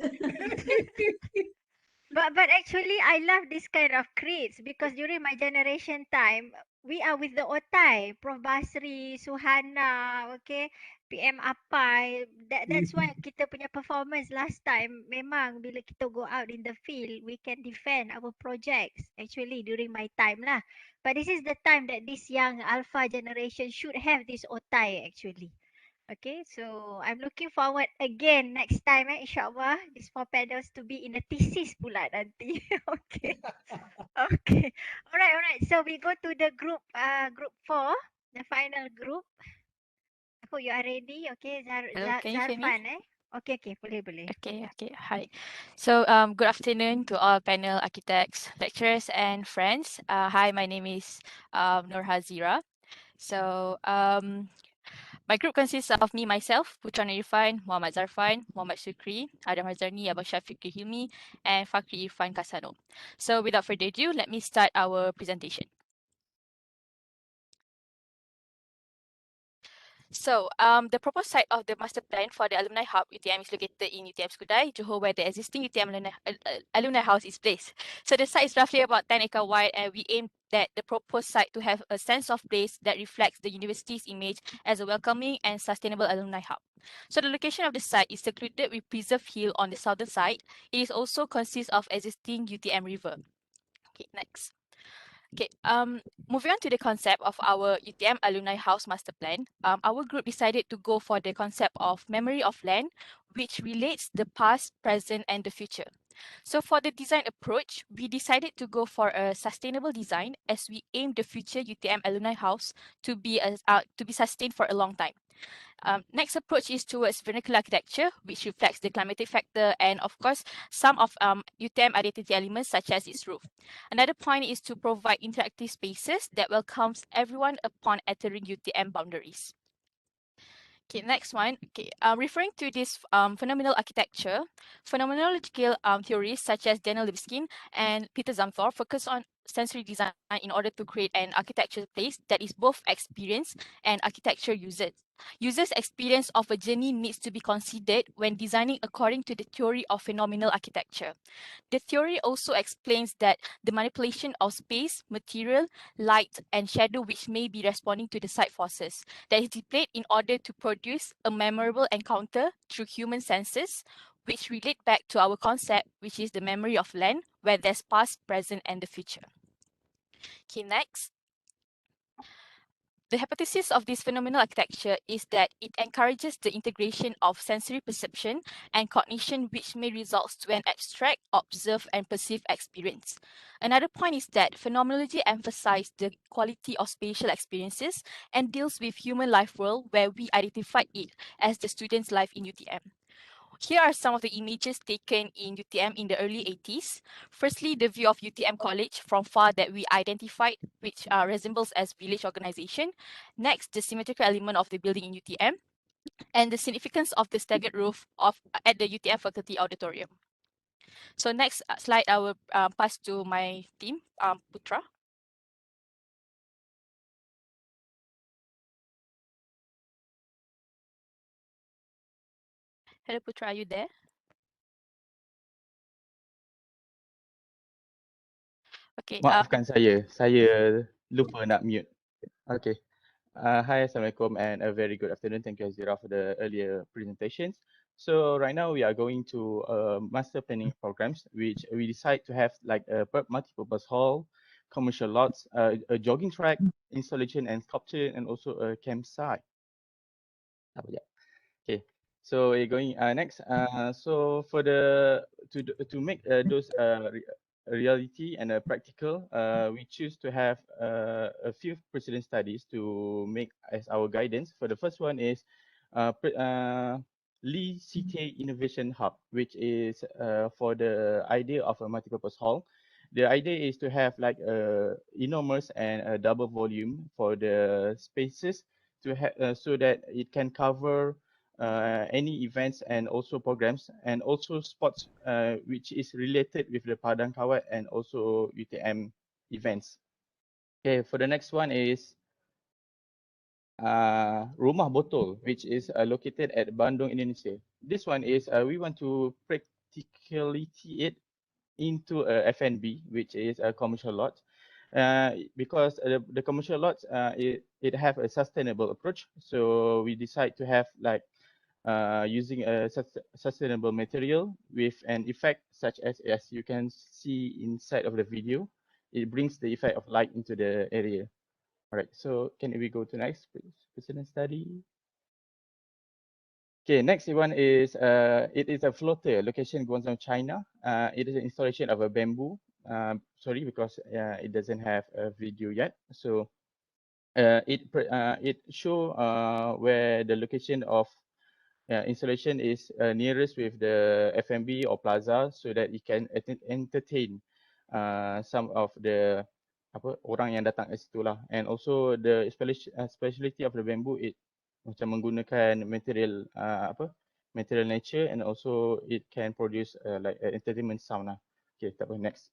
But actually I love this kind of creeds because during my generation time we are with the otai, Prof Basri, Suhana, okay, PM Apai. That's why kita punya performance last time memang bila kita go out in the field we can defend our projects actually during my time lah. But this is the time that this young alpha generation should have this otai actually. Okay, so I'm looking forward again next time insyaAllah these 4 panels to be in a thesis pula nanti. Okay. Okay. Alright. So we go to the group 4, the final group. I hope you are ready. Okay, Hello, can you hear me? Zarfan Okay, boleh. Okay. Hi. So, good afternoon to all panel architects, lecturers, and friends. Hi, my name is Nur Hazira. So, my group consists of me, myself, Putra Irfan, Muhammad Zarfan, Muhammad Sukri, Adam Hazarni, Abang Syafiq Hilmi, and Fakri Irfan Kasano. So, without further ado, let me start our presentation. So, the proposed site of the master plan for the Alumni Hub UTM is located in UTM Skudai, Johor, where the existing UTM Alumni House is placed. So, the site is roughly about 10 acre wide, and we aim that the proposed site to have a sense of place that reflects the university's image as a welcoming and sustainable alumni hub. So, the location of the site is secluded with preserved hill on the southern side. It is also consists of existing UTM river. Okay, next. Okay, moving on to the concept of our UTM Alumni House Master Plan, our group decided to go for the concept of memory of land, which relates the past, present, and the future. So for the design approach, we decided to go for a sustainable design as we aim the future UTM Alumni House to be sustained for a long time. Next approach is towards vernacular architecture, which reflects the climatic factor and, of course, some of UTM identity elements such as its roof. Another point is to provide interactive spaces that welcomes everyone upon entering UTM boundaries. Okay, next one. Okay, referring to this phenomenal architecture, phenomenological theories such as Daniel Libeskind and Peter Zumthor focus on sensory design in order to create an architecture place that is both experience and architecture users. Users' experience of a journey needs to be considered when designing according to the theory of phenomenal architecture. The theory also explains that the manipulation of space, material, light, and shadow which may be responding to the site forces that is displayed in order to produce a memorable encounter through human senses, which relate back to our concept, which is the memory of land, where there's past, present, and the future. Okay, next. The hypothesis of this phenomenal architecture is that it encourages the integration of sensory perception and cognition, which may result to an abstract, observed, and perceived experience. Another point is that phenomenology emphasizes the quality of spatial experiences and deals with human life world, where we identify it as the student's life in UTM. Here are some of the images taken in UTM in the early 80s. Firstly, the view of UTM College from far that we identified, which resembles as village organization. Next, the symmetrical element of the building in UTM, and the significance of the staggered roof at the UTM faculty auditorium. So next slide, I will pass to my team, Putra. Hello, Putra, are you there? Okay. Maafkan saya lupa nak mute. Okay. Hi, Assalamualaikum, and a very good afternoon. Thank you, Azira, for the earlier presentations. So right now we are going to master planning programs, which we decide to have like a multi-purpose hall, commercial lots, a jogging track, installation and sculpture, and also a campsite. Okay. So we're going next. So for the to make those reality and practical, we choose to have a few precedent studies to make as our guidance. For the first one is Lee CTA Innovation Hub, which is for the idea of a multipurpose hall. The idea is to have like a enormous and a double volume for the spaces to have so that it can cover any events and also programs and also sports which is related with the Padang Kawat and also UTM events. Okay, for the next one is Rumah Botol, which is located at Bandung, Indonesia. This one is we want to practicality it into a F&B, which is a commercial lot. Because the commercial lots, it have a sustainable approach. So we decide to have like using a sustainable material with an effect such as you can see inside of the video, it brings the effect of light into the area. All right, so can we go to next precedent study? Okay, next one is it is a floater location Guangzhou, China. It is an installation of a bamboo. Sorry, because it doesn't have a video yet. So it show where the location of installation is nearest with the F&B or plaza so that it can entertain some of the orang yang datang ke situ lah. And also the speciality of the bamboo, it macam menggunakan material material nature and also it can produce like entertainment sound lah. Okay, tak apa, next.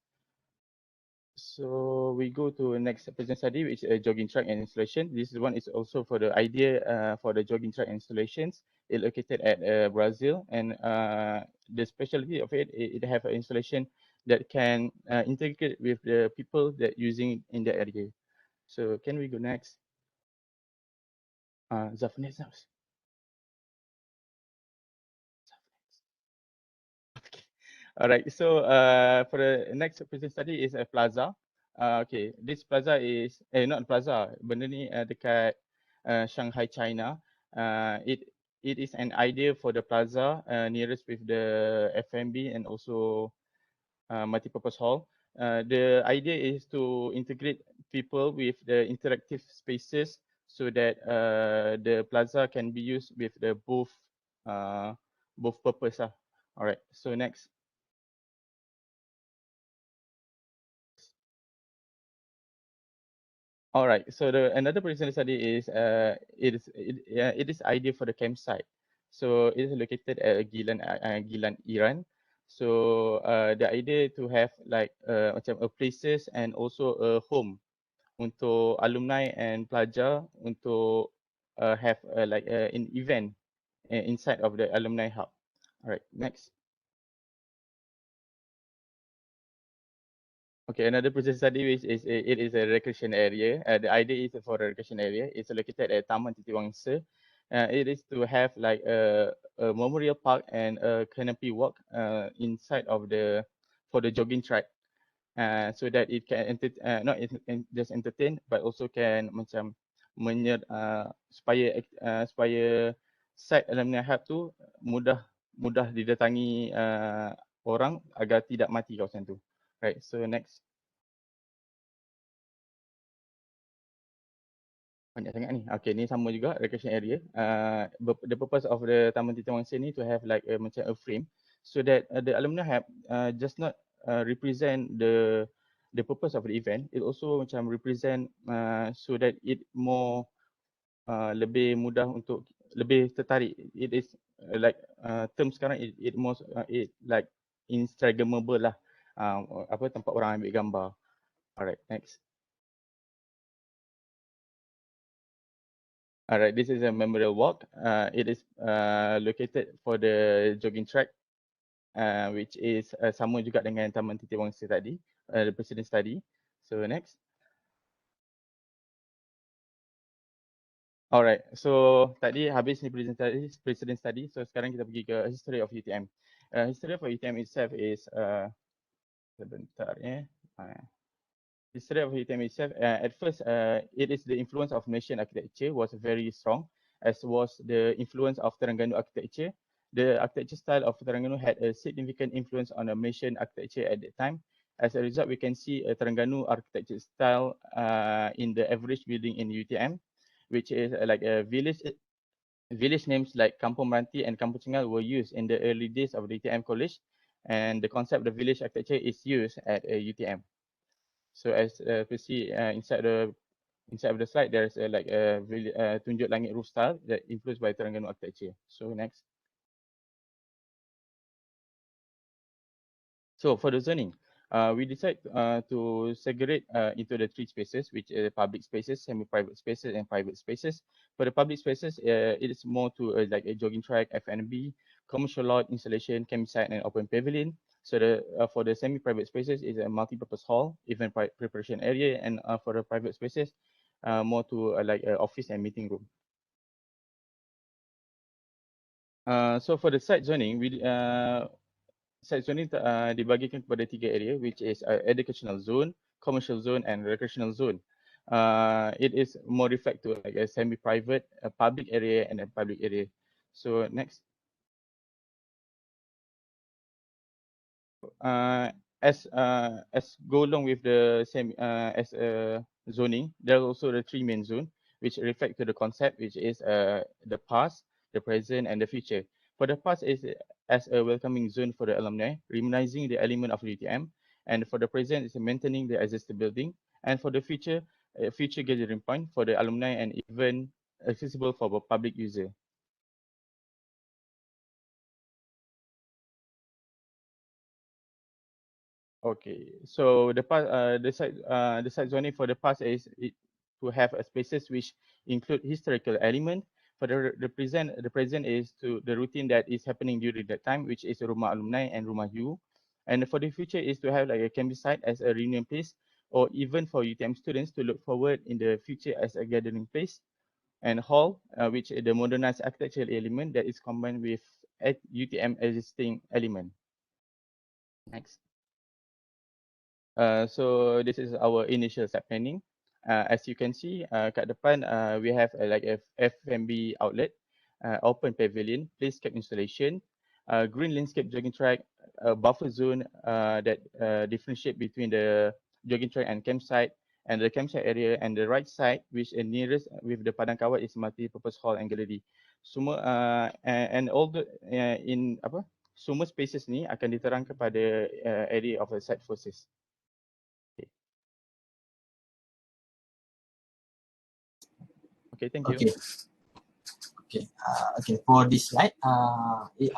So we go to next present study, which is a jogging track and installation. This one is also for the idea for the jogging track installations. It located at Brazil, and the specialty of it, it have an installation that can integrate with the people that using in the area. So can we go next? Zafnex. All right. So for the next present study is a plaza. Okay, this plaza is not plaza. Benda ni dekat Shanghai, China. It is an idea for the plaza nearest with the F&B and also multipurpose hall. The idea is to integrate people with the interactive spaces so that the plaza can be used with the both purpose. All right. So next. All right. So the another present study is it is idea for the campsite. So it is located at Gilan, Iran. So the idea to have like macam a places and also a home untuk alumni and pelajar untuk have like an event inside of the alumni hub. All right. Next. Okay, another process study which is it is a recreation area. The idea is for a recreation area. It's located at Taman Titiwangsa. It is to have like a memorial park and a canopy walk inside of the for the jogging track, so that it can not just entertain but also can macam supaya site alumni hub tu mudah didatangi orang agar tidak mati kawasan tu. Right, so next. Banyak sangat ni. Okay, ni sama juga recreation area. The purpose of the Taman Titiwangsa ni to have like macam a frame so that the alumni have just not represent the purpose of the event. It also macam represent so that it more lebih mudah untuk lebih tertarik. It is like term sekarang it more it like Instagrammable lah. Tempat orang ambil gambar. Alright, next. Alright, this is a memorial walk. It is located for the jogging track, which is sama juga dengan Taman Titiwangsa tadi, the precedent study. So next. Alright, so tadi habis ni precedent study. So sekarang kita pergi ke history of UTM. History of UTM itself is sebentar ya. History of UTM itself, at first, it is the influence of Malaysian architecture was very strong. as was the influence of Terengganu architecture. The architecture style of Terengganu had a significant influence on the Malaysian architecture at that time. As a result, we can see a Terengganu architecture style in the average building in UTM, which is like a village. Village names like Kampung Meranti and Kampung Chengal were used in the early days of the UTM college, and the concept of village architecture is used at UTM. So as we see inside of the slide, there's like a tunjuk langit roof style that influenced by Terengganu architecture. So next. So for the zoning, we decide to segregate into the three spaces, which are public spaces, semi-private spaces, and private spaces. For the public spaces, it is more to like a jogging track, F&B, commercial lot, installation, campsite, and open pavilion. So for the semi-private spaces, is a multi-purpose hall, event preparation area, and for the private spaces, more to like office and meeting room. So for the site zoning, site zoning dibagikan kepada 3 area, which is educational zone, commercial zone, and recreational zone. It is more reflect to like a semi-private, a public area, and a public area. So next. As go along with the same zoning, there are also the 3 main zone, which reflect to the concept, which is the past, the present, and the future. For the past is as a welcoming zone for the alumni, reminiscing the element of UTM, and for the present is maintaining the existing building, and for the future, a future gathering point for the alumni and even accessible for the public user. Okay, so the site zoning for the past is to have a spaces which include historical element. For the present is to the routine that is happening during that time, which is Rumah Alumni and Rumah U. And for the future is to have like a campsite as a reunion place, or even for UTM students to look forward in the future as a gathering place. And hall, which is the modernized architectural element that is combined with UTM existing element. Next. So this is our initial site planning. As you can see, kat depan we have like a F&B outlet, open pavilion, playscape installation, green landscape jogging track, a buffer zone that differentiate between the jogging track and campsite, and the campsite area, and the right side, which is nearest with the padang kawat, is multi-purpose hall and gallery. Semua and all the in apa? Semua spaces ni akan diterangkan pada area of the site forces. Okay, thank you. Okay. Okay. For this slide, it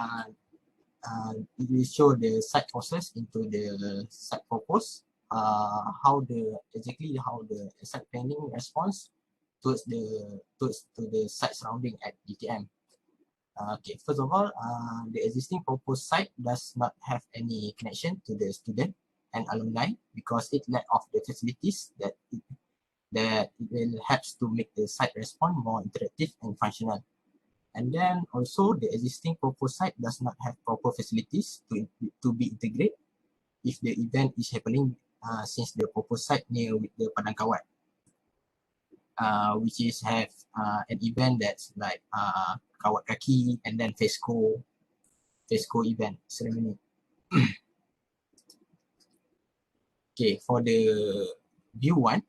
will show the site forces into the site purpose. How the site planning response towards the site surrounding at UTM. Okay. First of all, the existing proposed site does not have any connection to the student and alumni because it lack of the facilities that it will help to make the site response more interactive and functional. And then also the existing proposed site does not have proper facilities to be integrated if the event is happening since the proposed site near with the Padang Kawat, which is have an event that's like Kawat Kaki and then FESCO event ceremony. Okay, for the view 1,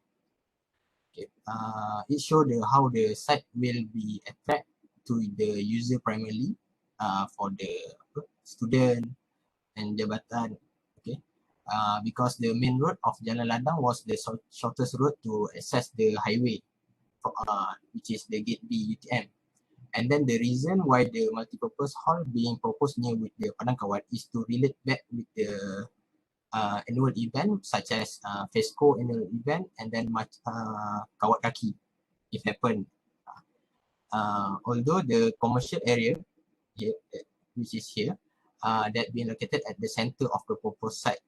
it shows how the site will be attract to the user primarily for the student and jabatan. Okay, because the main road of Jalan Ladang was the shortest road to access the highway, which is the Gate B UTM. And then the reason why the multipurpose hall being proposed near with the Padang Kawat is to relate back with the annual event such as FESCO annual event and then Kawat Kaki if happen. Although the commercial area here, which is here, that being located at the center of the proposed site,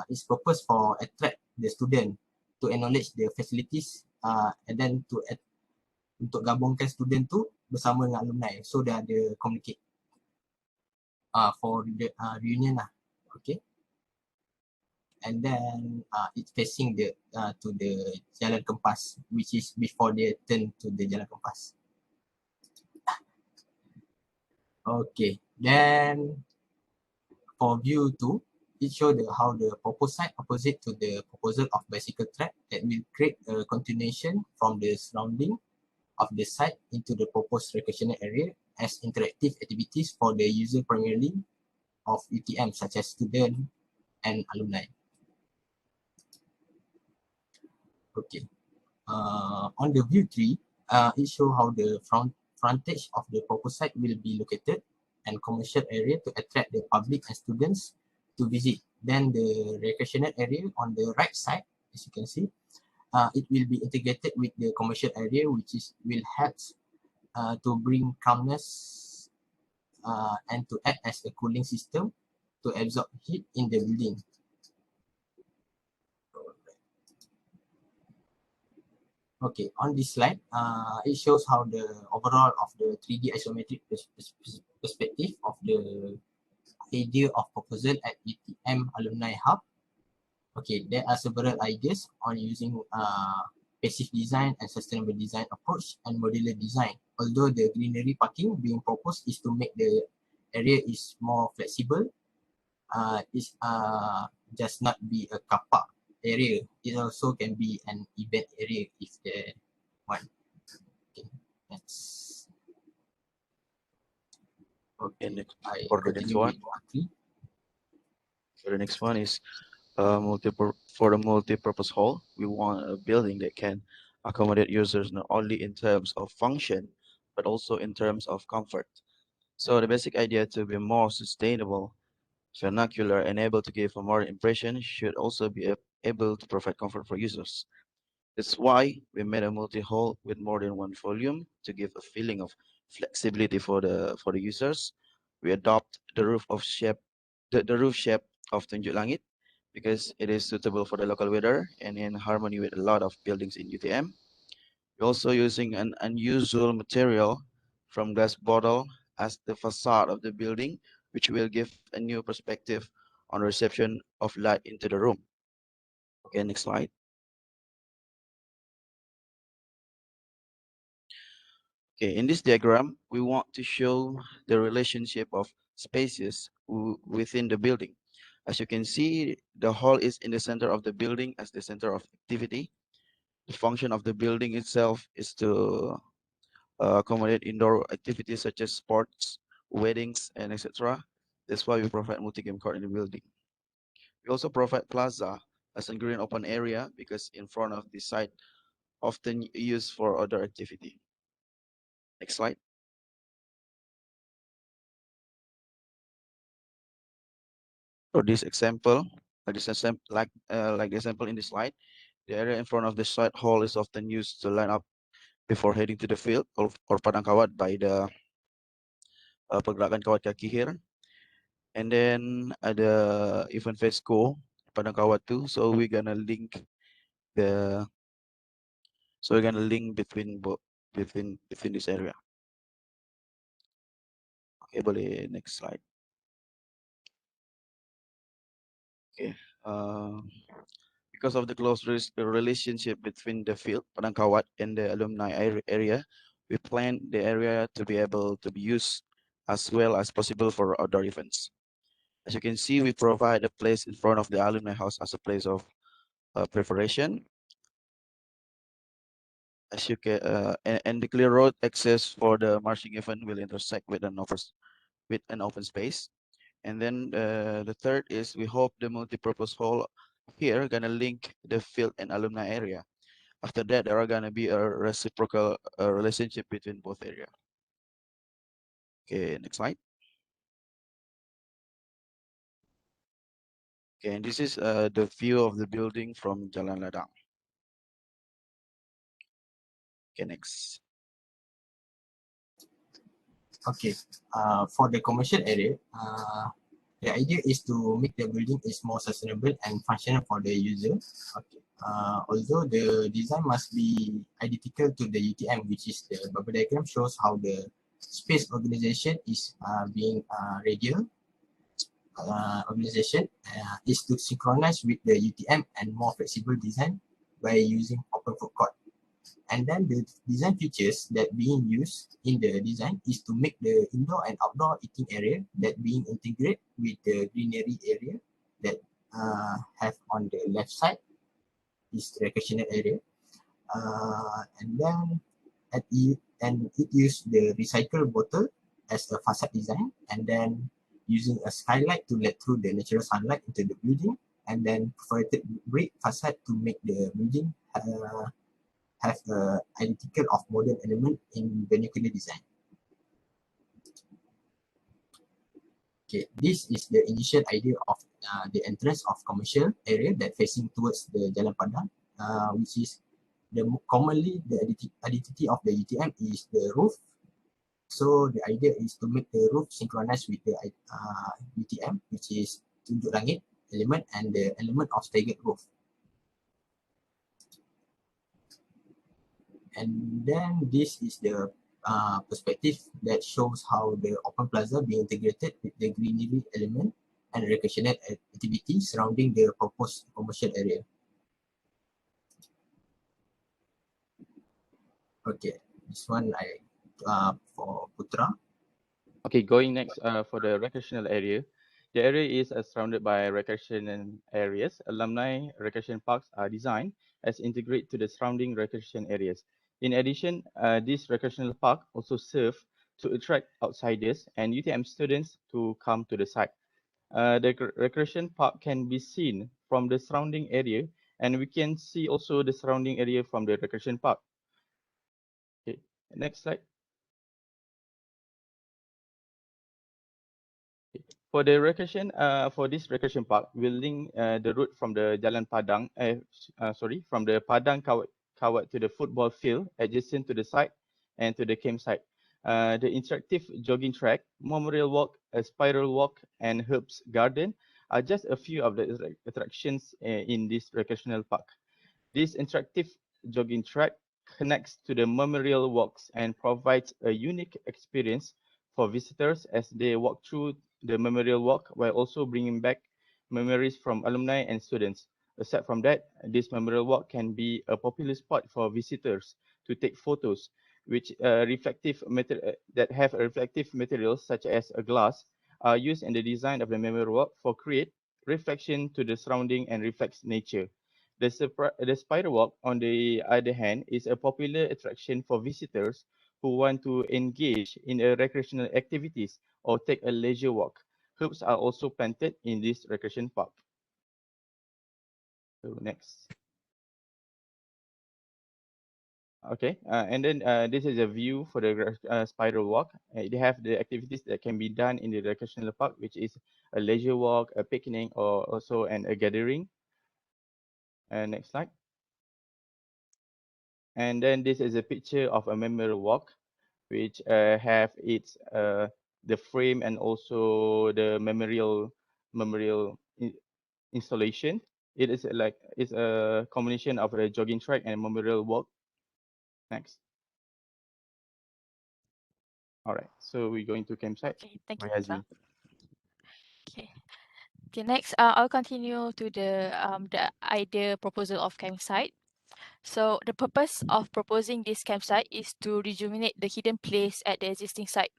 is purpose for attract the student to acknowledge the facilities and then untuk gabungkan student tu bersama dengan alumni, so dia ada communicate for the reunion lah. Okay. And then it's facing to the Jalan Kempas, which is before they turn to the Jalan Kempas. Okay, then for view 2, it shows how the proposed site opposite to the proposal of bicycle track that will create a continuation from the surrounding of the site into the proposed recreational area as interactive activities for the user primarily of UTM such as student and alumni. Okay. On the view 3, it shows how the frontage of the proposed site will be located and commercial area to attract the public and students to visit. Then the recreational area on the right side, as you can see, it will be integrated with the commercial area, which will help to bring calmness and to act as a cooling system to absorb heat in the building. Okay, on this slide, it shows how the overall of the 3D isometric perspective of the idea of proposal at UTM Alumni Hub. Okay, there are several ideas on using passive design and sustainable design approach and modular design. Although the greenery parking being proposed is to make the area is more flexible, it's just not be a car park area. It also can be an event area if there one. Okay, that's okay. And I for the next continue one, with part 3. for the next one is for the multi-purpose hall. We want a building that can accommodate users not only in terms of function, but also in terms of comfort. So the basic idea to be more sustainable, vernacular, and able to give a modern impression should also be able to provide comfort for users. That's why we made a multi-hall with more than one volume to give a feeling of flexibility for the users. We adopt the the roof shape of Tunjuk Langit because it is suitable for the local weather and in harmony with a lot of buildings in UTM. We're also using an unusual material from glass bottle as the facade of the building, which will give a new perspective on reception of light into the room. Okay, next slide. Okay, in this diagram, we want to show the relationship of spaces within the building. As you can see, the hall is in the center of the building as the center of activity. The function of the building itself is to accommodate indoor activities such as sports, weddings, and etc. That's why we provide multi-game court in the building. We also provide plaza as a green open area because in front of the site often used for outdoor activity. Next slide. For this example, like the example in the slide, the area in front of the site hall is often used to line up before heading to the field or padang kawat by the pergerakan kawat kaki here. And then ada event Fesco padang kawat too. So we're gonna link between this area. Okay, boleh next slide. Okay. Because of the close relationship between the field, Padang Kawat, and the alumni area, we plan the area to be able to be used as well as possible for outdoor events. As you can see, we provide a place in front of the alumni house as a place of preparation. As you can, and the clear road access for the marching event will intersect with an open space. And then the third is we hope the multi-purpose hall here gonna link the field and alumni area. After that, there are gonna be a reciprocal relationship between both areas. Okay, next slide. Okay, and this is the view of the building from Jalan Ladang. Okay, next. Okay, for the commercial area, the idea is to make the building is more sustainable and functional for the user. Okay. Although the design must be identical to the UTM, which is the bubble diagram shows how the space organization is being radial organization is to synchronize with the UTM and more flexible design by using open food court. And then the design features that being used in the design is to make the indoor and outdoor eating area that being integrated with the greenery area that have on the left side is the recreational area. And then it used the recycled bottle as a facade design, and then using a skylight to let through the natural sunlight into the building, and then perforated brick facade to make the building have a identical of modern element in vernacular design. Okay, this is the initial idea of the entrance of commercial area that facing towards the Jalan Padang, which is commonly the identity of the UTM is the roof. So the idea is to make the roof synchronized with the UTM, which is tunjuk langit element and the element of staggered roof. And then this is the perspective that shows how the open plaza be integrated with the greenery element and recreational activity surrounding the proposed commercial area. Okay, this one for Putra. Okay, going next for the recreational area. The area is surrounded by recreational areas. Alumni recreation parks are designed as integrate to the surrounding recreation areas. In addition, this recreational park also serve to attract outsiders and UTM students to come to the site. The recreation park can be seen from the surrounding area, and we can see also the surrounding area from the recreation park. Okay, next slide. For the recreation, for this recreation park, we'll link the route from the Jalan Padang, from the Padang Kawat to the football field adjacent to the site and to the campsite. The interactive jogging track, memorial walk, a spiral walk, and herbs garden are just a few of the attractions in this recreational park. This interactive jogging track connects to the memorial walks and provides a unique experience for visitors as they walk through the memorial walk while also bringing back memories from alumni and students. Aside from that, this memorial walk can be a popular spot for visitors to take photos, which that have reflective materials such as a glass are used in the design of the memorial walk for create reflection to the surrounding and reflects nature. The spider walk, on the other hand, is a popular attraction for visitors who want to engage in recreational activities or take a leisure walk. Herbs are also planted in this recreation park. So next. Okay, and then this is a view for the spider walk. They have the activities that can be done in the recreational park, which is a leisure walk, a picnic, or also a gathering. Next slide. And then this is a picture of a memorial walk, which have its the frame and also the memorial installation. It is it's a combination of a jogging track and a memorial walk. Next. All right, so we're going to campsite. Okay, thank you, By Putra. Azmi. Okay. Okay, next, I'll continue to the idea proposal of campsite. So the purpose of proposing this campsite is to rejuvenate the hidden place at the existing site.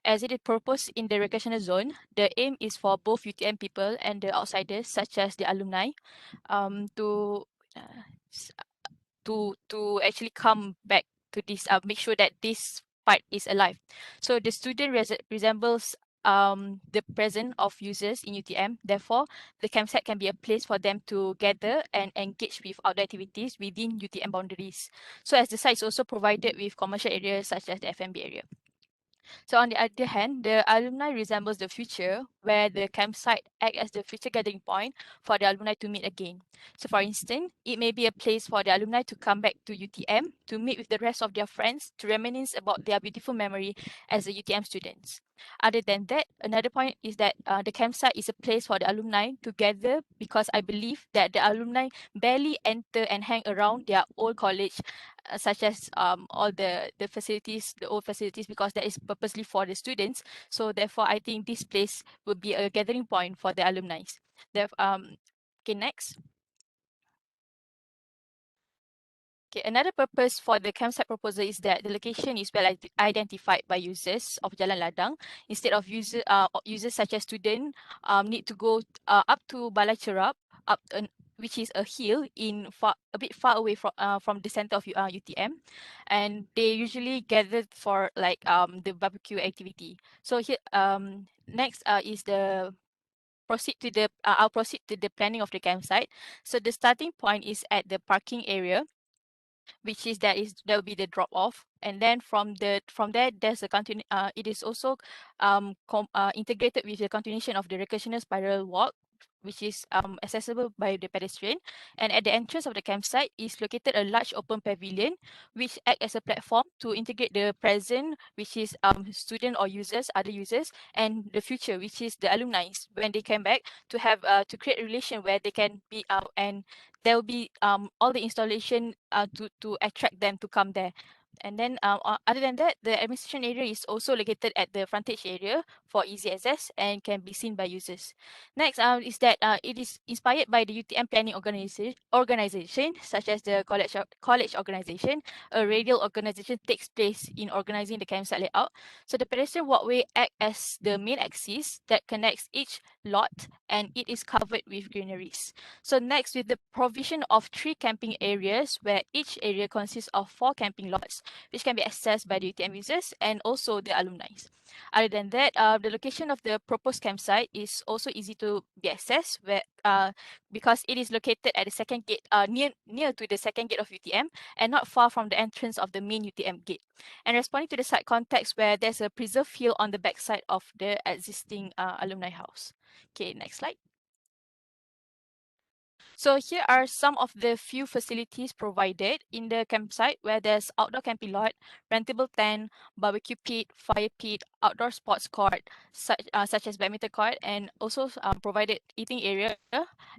As it is proposed in the recreational zone, the aim is for both UTM people and the outsiders, such as the alumni, to actually come back to this, make sure that this part is alive. So the student resembles the presence of users in UTM. Therefore, the campsite can be a place for them to gather and engage with outdoor activities within UTM boundaries. So as the site is also provided with commercial areas such as the F&B area. So on the other hand, the alumni resembles the future, where the campsite act as the future gathering point for the alumni to meet again. So for instance, it may be a place for the alumni to come back to UTM to meet with the rest of their friends to reminisce about their beautiful memory as a UTM students. Other than that, another point is that the campsite is a place for the alumni to gather, because I believe that the alumni barely enter and hang around their old college, such as all the facilities, the old facilities, because that is purposely for the students. So therefore, I think this place will be a gathering point for the alumni. Okay, next. Okay, another purpose for the campsite proposal is that the location is well identified by users of Jalan Ladang. Instead of users such as student need to go up to Balai Cherap, which is a hill a bit far away from the center of UTM, and they usually gather for like the barbecue activity. So here next is the I'll proceed to the planning of the campsite. So the starting point is at the parking area, which is that will be the drop off, and then from there there's a it is also integrated with the continuation of the recreational spiral walk, which is accessible by the pedestrian. And at the entrance of the campsite is located a large open pavilion, which act as a platform to integrate the present, which is student or other users, and the future, which is the alumni, when they come back, to have to create a relation where they can be and there will be all the installation to attract them to come there. And then other than that, the administration area is also located at the frontage area for easy access and can be seen by users. Next is that it is inspired by the UTM planning organization such as the college organization. A radial organization takes place in organizing the campsite layout. So the pedestrian walkway acts as the main axis that connects each lot, and it is covered with greeneries. So next, with the provision of 3 camping areas, where each area consists of 4 camping lots, which can be accessed by the UTM users and also the alumni. Other than that, the location of the proposed campsite is also easy to be accessed, because it is located at the second gate, near to the second gate of UTM, and not far from the entrance of the main UTM gate. And responding to the site context, where there's a preserved field on the backside of the existing alumni house. Okay, next slide. So here are some of the few facilities provided in the campsite, where there's outdoor camping lot, rentable tent, barbecue pit, fire pit, outdoor sports court, such as badminton court, and also provided eating area,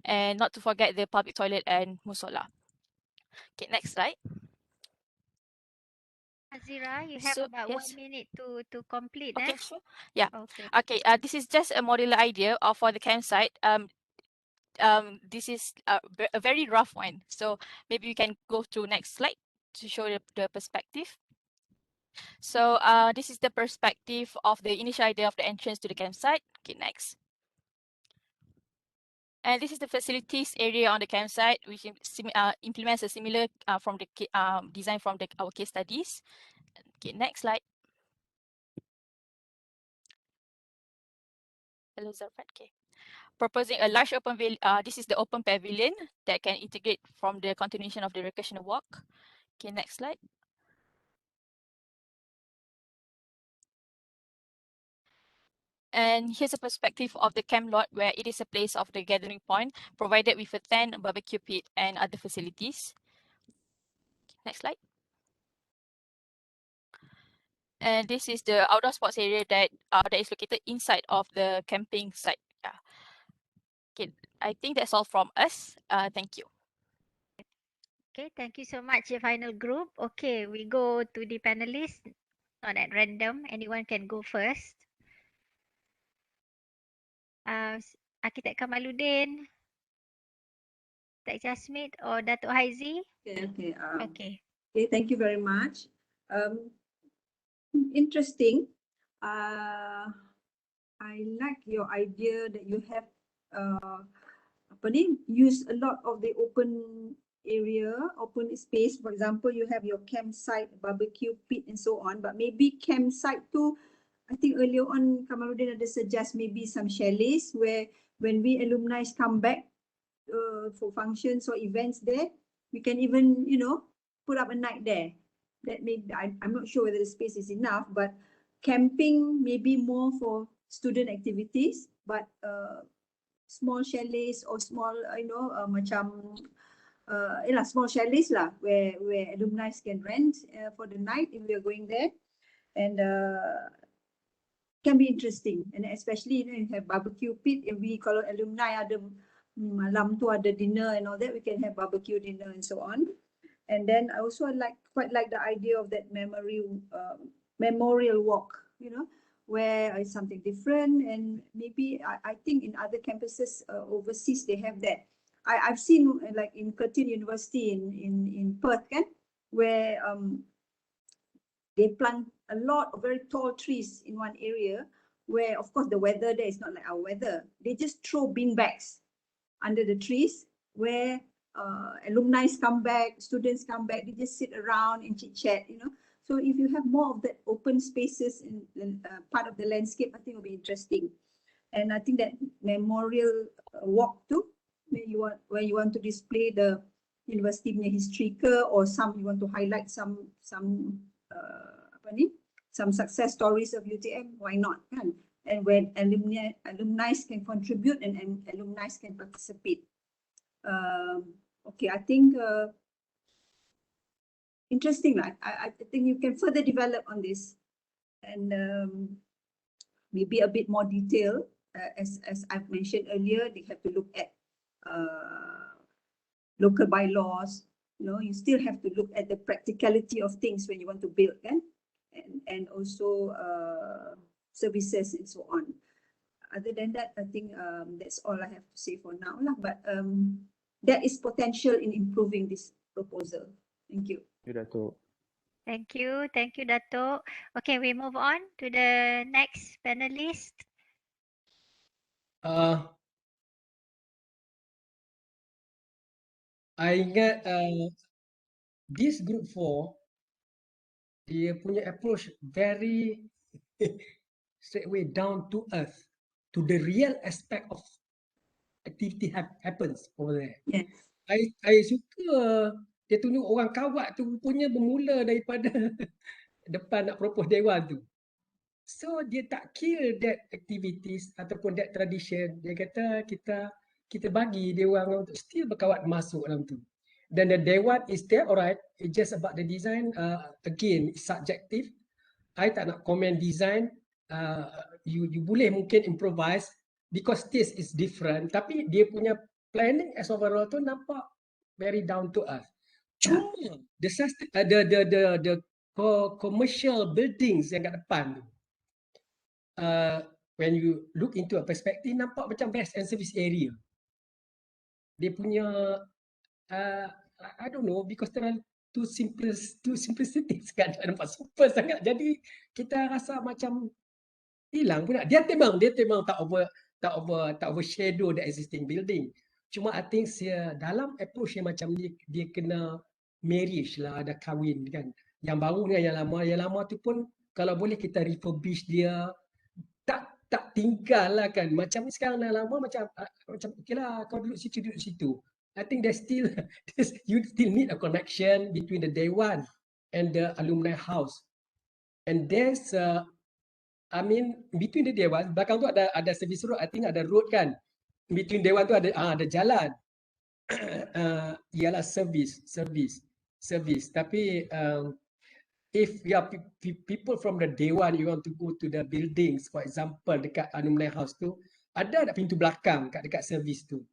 and not to forget the public toilet and musola. Okay, next slide. Azira, you have So about yes. 1 minute to complete. Okay, sure. Yeah. Okay. Okay. This is just a modular idea for the campsite. This is a very rough one. So maybe you can go to next slide to show the perspective. So this is the perspective of the initial idea of the entrance to the campsite. Okay, next. And this is the facilities area on the campsite, which implements a similar from the design from our case studies. Okay, next slide. Hello, Zarfat. Okay. Proposing a large open this is the open pavilion that can integrate from the continuation of the recreational walk. Okay, next slide. And here's a perspective of the camp lot, where it is a place of the gathering point, provided with a tent, barbecue pit, and other facilities. Next slide. And this is the outdoor sports area that is located inside of the camping site. Yeah. Okay, I think that's all from us. Thank you. Okay, thank you so much, final group. Okay, we go to the panelists, not at random. Anyone can go first. Architect Kamaluddin, Architect Jasmine, or Datuk Haizi? Okay. Okay. Okay, thank you very much. Interesting. I like your idea that you have use a lot of the open area, open space. For example, you have your campsite, barbecue pit, and so on. But maybe campsite too. I think earlier on, Kamaluddin had suggest maybe some chalets where when we alumni come back for functions or events there, we can even, put up a night there. That may I'm not sure whether the space is enough, but camping may be more for student activities, but small chalets or small, small chalets lah, where alumni can rent for the night if we are going there, and can be interesting. And especially you have barbecue pit. If we kalau alumni ada malam tu ada dinner and all that, we can have barbecue dinner and so on. And then I also quite like the idea of that memorial walk, where it's something different. And maybe I think in other campuses overseas they have that. I've seen like in Curtin University in Perth, kan? where they plant a lot of very tall trees in one area where, of course, the weather there is not like our weather. They just throw bean bags under the trees where alumni come back, students come back, they just sit around and chit chat, you know. So if you have more of that open spaces in part of the landscape, I think it'll be interesting. And I think that memorial walk too, where you want to display the university punya history ke, or some you want to highlight some apa ni, some success stories of UTM, why not, kan? And when alumni can contribute and alumni can participate. Okay, I think interesting, right? I think you can further develop on this, and maybe a bit more detail. As I've mentioned earlier, they have to look at local bylaws. You know, you still have to look at the practicality of things when you want to build, kan? And also services and so on. Other than that, I think that's all I have to say for now lah. But there is potential in improving this proposal. Thank you. Thank you, Dato'. Okay, we move on to the next panelist. I ingat this group 4, dia punya approach very straight away down to earth, to the real aspect of activity happens over there. Yes. I suka dia tunjuk orang kawat tu punya bermula daripada depan nak propose dewan tu. So dia tak kira that activities ataupun that tradition. Dia kata kita bagi dia orang untuk still berkawat masuk dalam tu. Dan the dewan is there, alright. It's just about the design. Again, it's subjective. I tak nak comment design. You boleh mungkin improvise because taste is different. Tapi dia punya planning as overall tu nampak very down to earth. Cuma the commercial buildings yang kat depan tu, when you look into a perspective, nampak macam rest and service area. Dia punya I don't know, because terlalu too simplistic sangat, nampak super sangat. Jadi kita rasa macam hilang pula. Dia memang tak overshadow the existing building. Cuma I think dalam approach yang macam ni, dia kena marriage lah, ada kahwin kan. Yang baru dengan yang lama tu pun kalau boleh kita refurbish dia, tak tinggal lah kan. Macam sekarang dah lama macam okay lah, kau duduk situ. I think there's still you still need a connection between the Dewan and the alumni house. And there's I mean between the Dewan, belakang tu ada service road, I think ada road kan. Between Dewan tu ada jalan. Ialah service. Tapi if you are people from the Dewan, you want to go to the buildings, for example dekat alumni house tu, ada pintu belakang dekat service tu.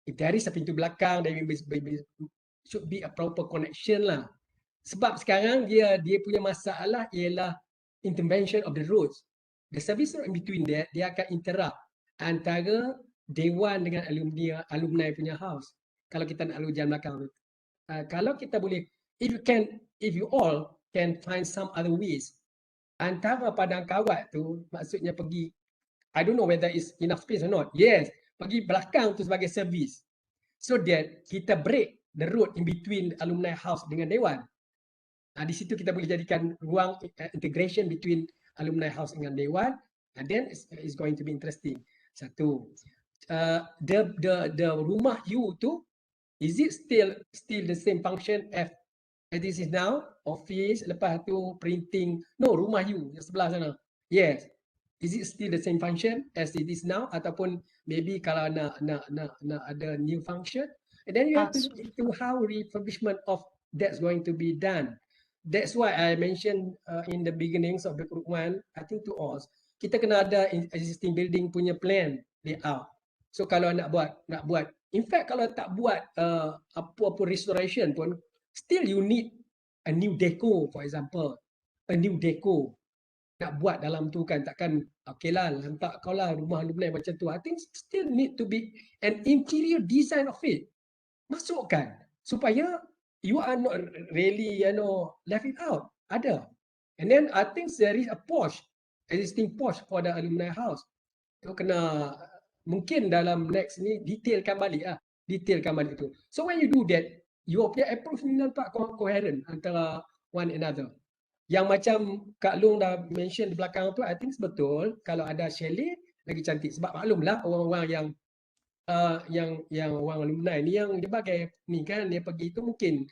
If there is a pintu belakang, there should be a proper connection lah. Sebab sekarang dia punya masalah ialah intervention of the roads. The service road in between there, dia akan interrupt antara Dewan dengan alumni punya house. Kalau kita nak lalu jalan belakang tu. Kalau kita boleh, if you all can find some other ways, antara padang kawat tu maksudnya pergi, I don't know whether it's enough space or not. Yes, pergi belakang tu sebagai service. So that kita break the road in between alumni house dengan Dewan. Di situ kita boleh jadikan ruang integration between alumni house dengan Dewan, and then it's going to be interesting. Satu, the rumah you tu, is it still the same function as this is now? Office, lepas tu printing. No, rumah you yang sebelah sana. Yes. Is it still the same function as it is now? Ataupun maybe kalau nak ada new function, and then you have to look into how refurbishment of that's going to be done. That's why I mentioned in the beginnings of the group 1, I think to us, kita kena ada existing building punya plan layout. So kalau nak buat, in fact kalau tak buat apa-apa restoration pun, still you need a new deco, for example, a new deco. Nak buat dalam tu kan, takkan okay lah, lantak kau lah rumah alumni macam tu. I think still need to be an interior design of it. Masukkan supaya you are not really, left it out. Ada. And then I think there is a existing Porsche for the alumni house. Tu kena mungkin dalam next ni detailkan balik tu. So when you do that, your approach ni nampak coherent antara one another. Yang macam Kak Long dah mention di belakang tu, I think betul. Kalau ada chalet lagi cantik, sebab maklumlah orang-orang yang orang alumni ni yang dia bagai ni kan, dia pergi tu mungkin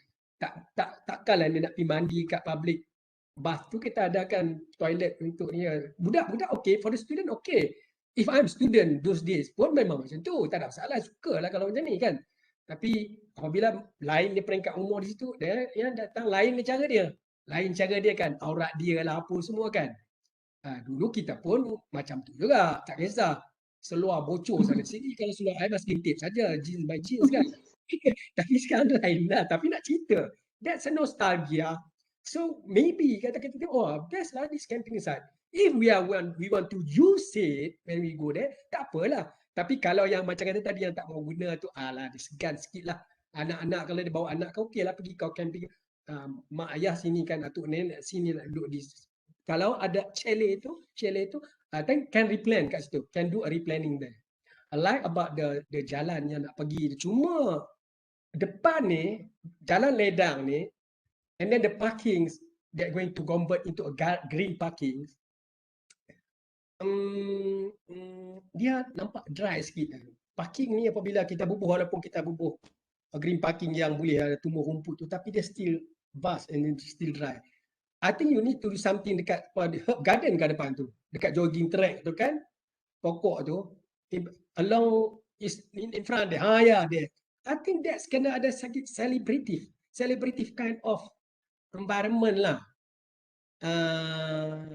takkanlah dia nak pergi mandi kat public bath tu. Kita adakan toilet untuk dia. Budak-budak okay, for the student okay. If I'm student those days pun memang macam tu, tak ada masalah, sukalah kalau macam ni kan. Tapi apabila lain dia peringkat umur di situ, dia yang datang lain cara dia. Lain cara dia kan, aurat dia lah apa semua kan. Dulu kita pun macam tu juga, tak kisah. Seluar bocor sana sini, kalau seluar I masih intip saja, jeans by jeans kan. Tapi sekarang lain lah, tapi nak cerita. That's a nostalgia. So maybe kita tengok, oh best lah this camping site. If we want to use it when we go there, tak apalah. Tapi kalau yang macam kata tadi yang tak mau guna tu, alah dia segan sikit lah. Anak-anak kalau dia bawa anak kau, okey lah pergi kau camping. Mak ayah sini kan, atuk nenek sini nak duduk di. Kalau ada chalet tu, I think can replan kat situ, can do a replanning there. I like about the jalan yang nak pergi. Cuma depan ni, jalan ledang ni, and then the parkings they're going to convert into a green parking. Dia nampak dry sikit. Parking ni apabila kita bubuh, walaupun kita bubuh green parking yang boleh ada tumbuh rumput tu, tapi dia still vast and then still dry. I think you need to do something dekat herb garden kat depan tu, dekat jogging track tu kan, pokok tu, along is in front there. Yeah, there. I think that's kena ada sakit celebrative kind of environment lah.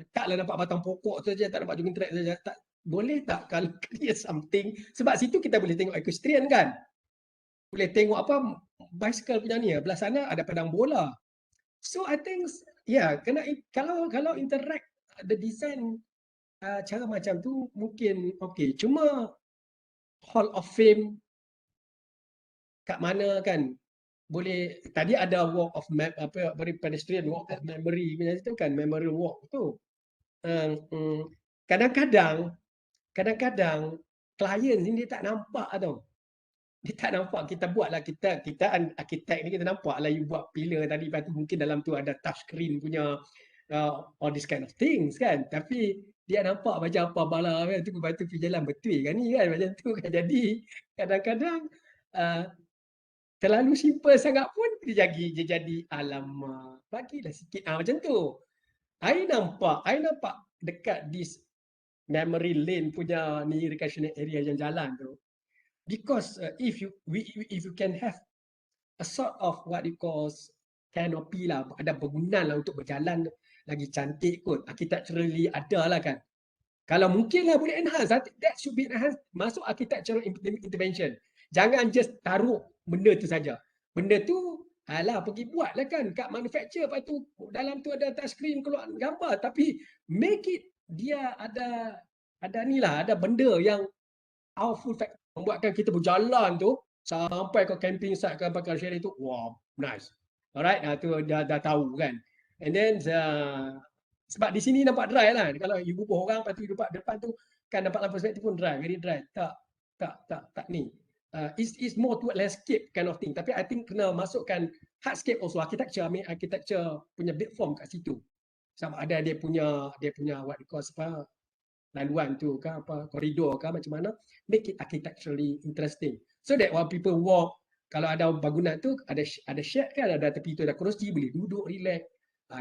Taklah nampak batang pokok tu saja, tak nampak jogging track saja. Tak boleh tak kalau create something, sebab situ kita boleh tengok equestrian kan. Boleh tengok apa bicycle punya ni, belah sana ada padang bola. So I think kena kalau interact the design cara macam tu mungkin okay. Cuma Hall of Fame kat mana kan, boleh tadi ada walk of pedestrian walk of memory punya tu kan, memorial walk tu. Kadang-kadang klien ni dia tak nampak tau. Dia tak nampak kita buatlah, kita arkitek ni kita nampak lah you buat pillar tadi, lepas tu mungkin dalam tu ada touch screen punya all this kind of things kan, tapi dia nampak macam apa bala kan tu, lepas tu pergi jalan betul kan ni kan, macam tu kan. Jadi kadang-kadang terlalu simple sangat pun dia jadi alamak, bagilah sikit macam tu. I nampak dekat this memory lane punya ni recreational area yang jalan tu. Because if you can have a sort of what you call canopy lah, ada bangunan lah untuk berjalan lagi cantik kot, architecturally ada lah kan. Kalau mungkin lah boleh enhance, that should be enhanced, masuk architectural intervention. Jangan just taruh benda tu saja. Benda tu alah pergi buat lah kan kat manufacture, lepas tu dalam tu ada touch screen keluar gambar, tapi make it dia ada ni lah, ada benda yang powerful factor membuatkan kita berjalan tu sampai ke camping site ke bakal chalet tu, wow, nice. Alright, tu dah tahu kan. And then sebab di sini nampak dry lah. Kalau you bubuh orang, lepas tu depan tu kan nampak lampu perspektif pun dry, very dry. Tak ni. It's more to landscape kind of thing. Tapi I think kena masukkan hardscape also, architecture punya big form kat situ. Sama ada dia punya what you call laluan tu ke apa, koridor ke macam mana, make it architecturally interesting. So that while people walk, kalau ada bangunan tu ada shed kan, ada tepi tu ada kerusi, boleh duduk relax.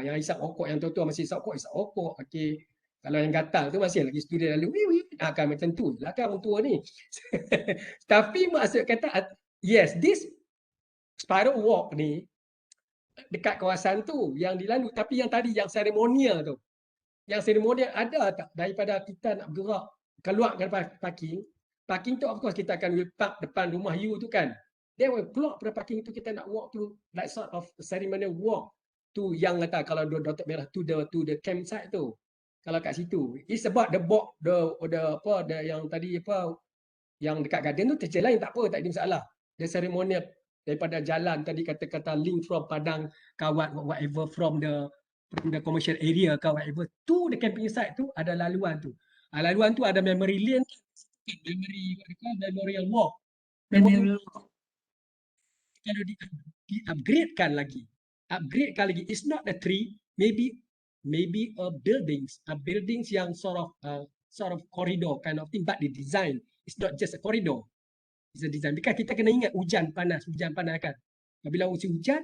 Yang isap rokok, yang tua-tua masih isap rokok, okey. Kalau yang gatal tu masih lagi student lalu, kan macam tu lah kan orang tua ni. Tapi maksud kata, yes, this spiral walk ni dekat kawasan tu yang dilalui, tapi yang tadi yang seremonial tu, yang seremonial ada tak daripada kita nak bergerak keluar daripada parking tu, of course kita akan park depan rumah you tu kan, then we keluar daripada parking tu, kita nak walk to like sort of ceremonial walk tu yang kata kalau Dotok Merah to the campsite tu. Kalau kat situ it's about the yang tadi yang dekat garden tu tercela lain tak apa, tak ada masalah, the ceremonial daripada jalan tadi kata-kata link from Padang Kawat whatever from the commercial area ke whatever to the camping site tu ada laluan tu. Laluan tu ada memory lane, memorial walk. Memorial walk kalau di-upgradekan lagi. Upgradekan lagi. It's not a tree, maybe a buildings yang sort of corridor kind of thing, but the design it's not just a corridor. It's a design. Because kita kena ingat hujan panas kan. Bila musim hujan,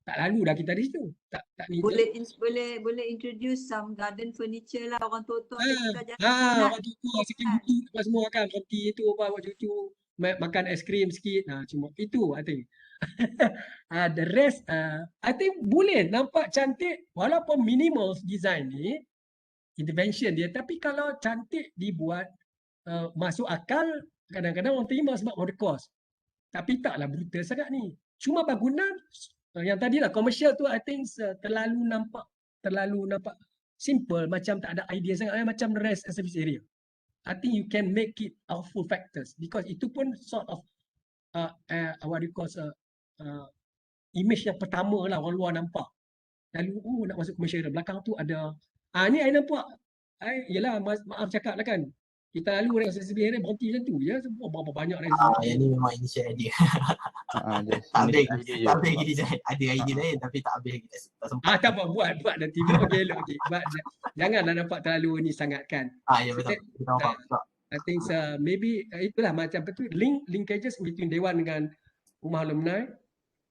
tak lalu dah kita di situ. Tak ni. Boleh introduce some garden furniture lah, orang tua-tua kita jangan orang tua sikit butuh apa semua kan, roti itu apa buat cucu makan es krim sikit. Cuma itu I think. The rest I think boleh nampak cantik walaupun minimal design ni intervention dia, tapi kalau cantik dibuat masuk akal, kadang-kadang orang terima sebab on the cost. Tapi taklah brutal sangat ni. Cuma bangunan yang tadi lah commercial tu I think terlalu nampak simple, macam tak ada idea sangat, macam rest and service area. I think you can make it outful factors because itu pun sort of what you call image yang pertama lah orang luar nampak. Lalu nak masuk commercial area, belakang tu ada ni I nampak. Yelah maaf cakap lah kan, kita lalu rest and service area berhenti macam tu je, berapa banyak rest and service area. Yang ni memang initial idea. Tak habis lagi design. Ada idea lain tapi tak habis lagi. Tak sempat. Tak apa, buat nanti okey elok okey. Janganlah nampak terlalu ni sangat kan. Ya betul. Kita faham. I think maybe itulah macam betul linkages between Dewan dengan Rumah Alumni.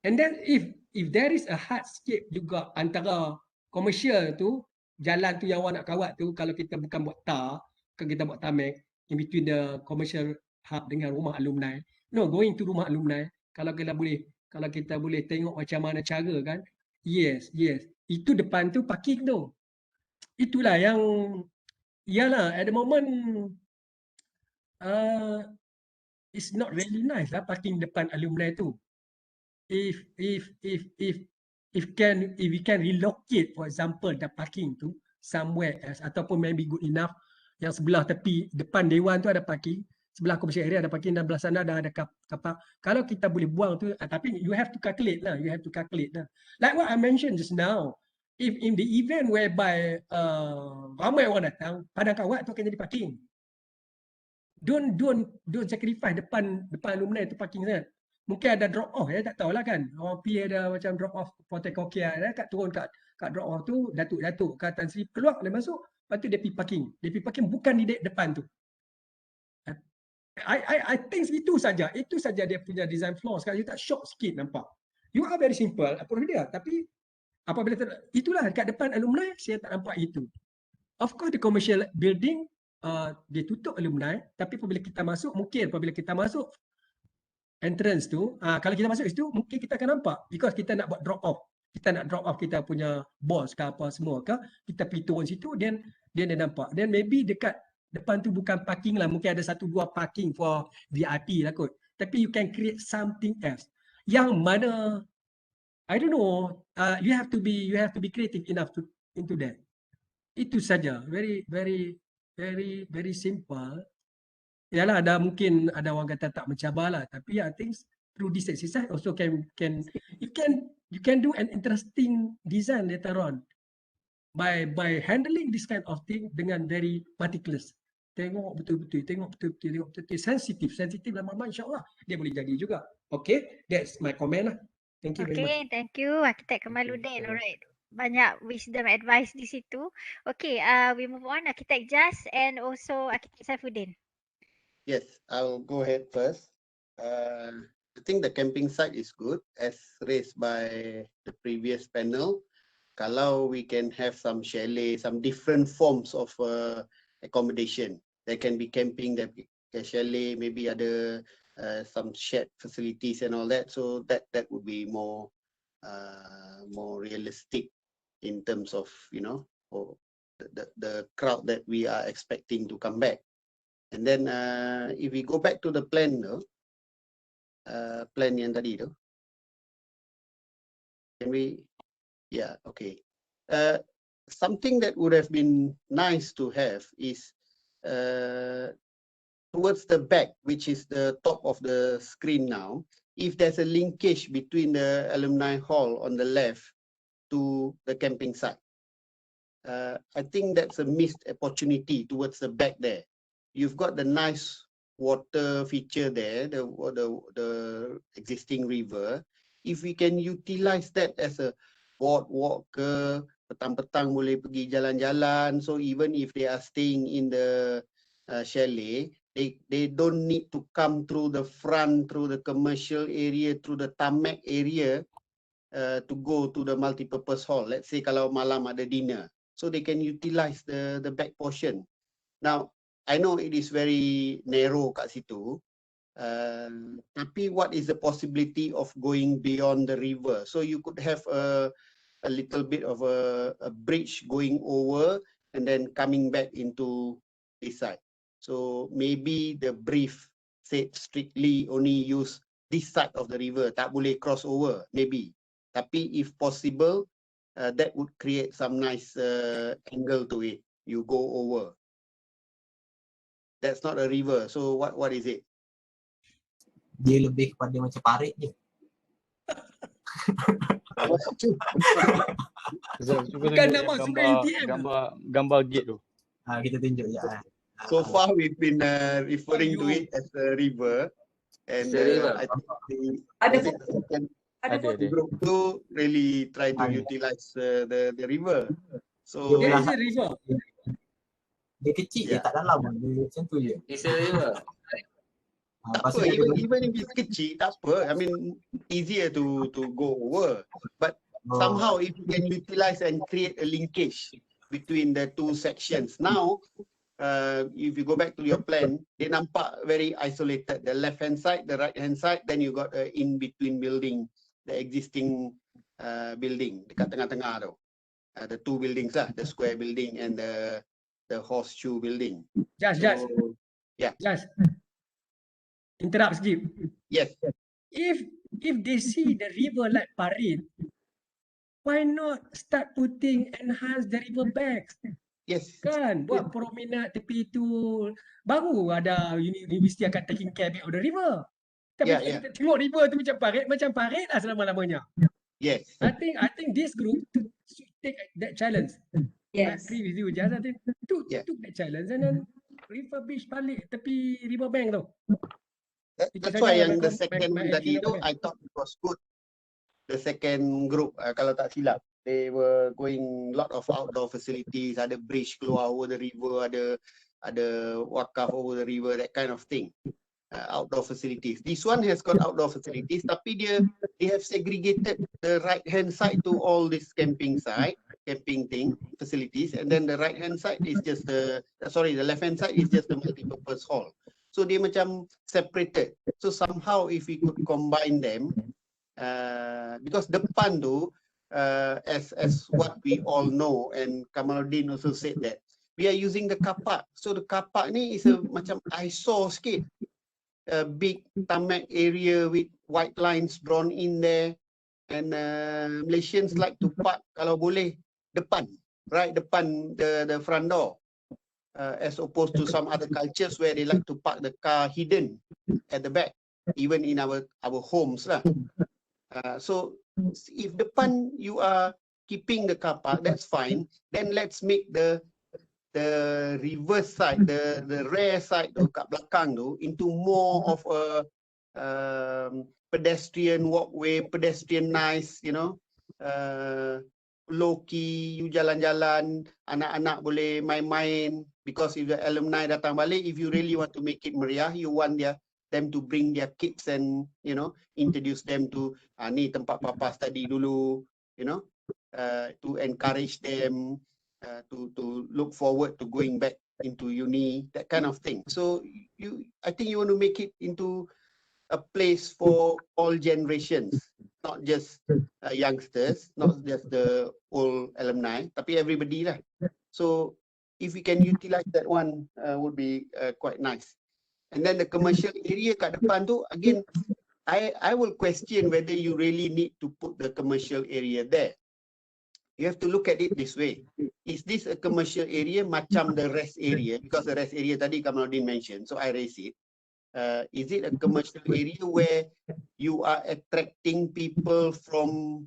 And then if there is a hardscape juga antara commercial tu, jalan tu yang awak nak kawat tu, kalau kita bukan buat tar, kalau kita buat tarmac in between the commercial hub dengan Rumah Alumni. No, going to Rumah Alumni, kalau kita boleh tengok macam mana cara kan. Yes. Itu depan tu parking tu. Itulah yang iyalah at the moment it's not really nice lah parking depan alumni tu. If we can relocate for example the parking tu somewhere else ataupun maybe good enough yang sebelah tepi depan dewan tu ada parking, sebelah commercial area ada parking dan belah sana dah ada kapak. Kalau kita boleh buang tu, tapi you have to calculate lah. Like what I mentioned just now, if in the event whereby ramai orang datang, padang kawat tu akan jadi parking. Don't sacrifice depan alumni tu parking sangat. Mungkin ada drop off, tak tahulah kan. Orang pergi ada macam drop off Colloquium, kat turun kat drop off tu, Datuk kat Tan Sri keluar, dia masuk, lepas tu dia pergi parking. Dia pergi parking bukan di depan tu. I think itu saja dia punya design flaw. Sekarang you tak shock sikit nampak. You are very simple, apa dia, tapi apabila itulah dekat depan alumni saya tak nampak itu. Of course the commercial building dia tutup alumni, tapi apabila kita masuk entrance tu, kalau kita masuk situ mungkin kita akan nampak because kita nak buat drop off. Kita nak drop off kita punya boss ke apa semua ke, kita pergi turun situ then dia nampak. Then maybe dekat depan tu bukan parking lah, mungkin ada 1-2 parking for VIP lah kot. Tapi you can create something else. Yang mana I don't know, you have to be creative enough to into that. Itu saja. Very simple. Yalah, mungkin ada orang kata tak mencabar lah, tapi I think through this exercise also you can do an interesting design later on by handling this kind of thing dengan very meticulous. Tengok betul-betul sensitif lama-lama insya-Allah dia boleh jadi juga. Okay, that's my comment lah. Thank you very much. Okay, thank you Arkitek Kemaluddin. Alright. Banyak wisdom advice di situ. Okay, we move on Arkitek Jas and also Arkitek Saifuddin. Yes, I'll go ahead first. I think the camping site is good as raised by the previous panel. Kalau we can have some chalet, some different forms of accommodation. There can be camping, there can be chalet, maybe other some shared facilities and all that. So that would be more realistic in terms of the crowd that we are expecting to come back. And then if we go back to the plan plan yang tadi tu, can we, yeah, okay. Something that would have been nice to have is towards the back, which is the top of the screen now, if there's a linkage between the alumni hall on the left to the camping site. I think that's a missed opportunity towards the back there. You've got the nice water feature there, the existing river. If we can utilize that as a boardwalk ke, petang-petang boleh pergi jalan-jalan. So even if they are staying in the chalet, they don't need to come through the front, through the commercial area, through the tarmac area to go to the multi-purpose hall. Let's say kalau malam ada dinner. So they can utilize the back portion. Now, I know it is very narrow kat situ. Tapi what is the possibility of going beyond the river? So you could have a little bit of a bridge going over and then coming back into this side. So maybe the brief said strictly only use this side of the river, tak boleh cross over, maybe. Tapi if possible, that would create some nice angle to it. You go over. That's not a river. So what is it? Dia lebih kepada macam parit je. Cuba Bukan tunjuk nak yang masuk ke UTM ke? gambar gate tu. Kita tunjuk je. So far we've been referring to it as a river, and I think the group two really try to utilize the river. So There is a river. Dia kecil je, tak dalam pun. Dia macam tu je. It's a river. Tak apa, even if it's kecil, tak apa. I mean, easier to go over. But somehow if you can utilize and create a linkage between the two sections. Now, if you go back to your plan, they nampak very isolated. The left hand side, the right hand side, then you got a in-between building, the existing building dekat tengah-tengah tu. The two buildings lah, the square building and the horseshoe building. Just. Yeah. Just. Interrupt sikit. Yes. If they see the river like parit, why not start putting enhance the river banks? Yes. Kan, buat promenade tepi tu. Baru ada universiti akan taking care of the river. Tapi kalau kita tengok river tu macam parit lah selama-lamanya. Yes. I think this group should take that challenge. Yes. I agree with you, Jaz. I think took that challenge and then refurbish balik tepi river bank tu. That's why yang the second tadi tu, I thought it was good. The second group, kalau tak silap, they were going lot of outdoor facilities, ada bridge keluar over the river, ada wakaf over the river, that kind of thing. Outdoor facilities. This one has got outdoor facilities, tapi they have segregated the right hand side to all this camping facilities, and then the right hand side is just the left hand side is just the multi-purpose hall. So they macam separated. So somehow if we could combine them, because depan tu, as what we all know, and Kamaluddin also said that we are using the car park. So the car park ni is a macam eyesore sikit. A big tarmac area with white lines drawn in there, and Malaysians like to park kalau boleh depan, right depan the front door. As opposed to some other cultures where they like to park the car hidden at the back, even in our homes lah. So if depan you are keeping the car park, that's fine. Then let's make the reverse side, the rear side tu kat belakang tu into more of a pedestrian walkway, pedestrian nice, you know. Low key, you jalan-jalan, anak-anak boleh main-main, because if the alumni datang balik, if you really want to make it meriah, you want them to bring their kids and, you know, introduce them to ni tempat papa study dulu, you know, to encourage them to look forward to going back into uni, that kind of thing. So I think you want to make it into a place for all generations, not just youngsters, not just the old alumni, tapi everybody lah. So if we can utilize that one, would be quite nice. And then the commercial area kat depan tu, again, I will question whether you really need to put the commercial area there. You have to look at it this way. Is this a commercial area macam the rest area? Because the rest area tadi Kamaluddin mentioned, so I raise it. Is it a commercial area where you are attracting people from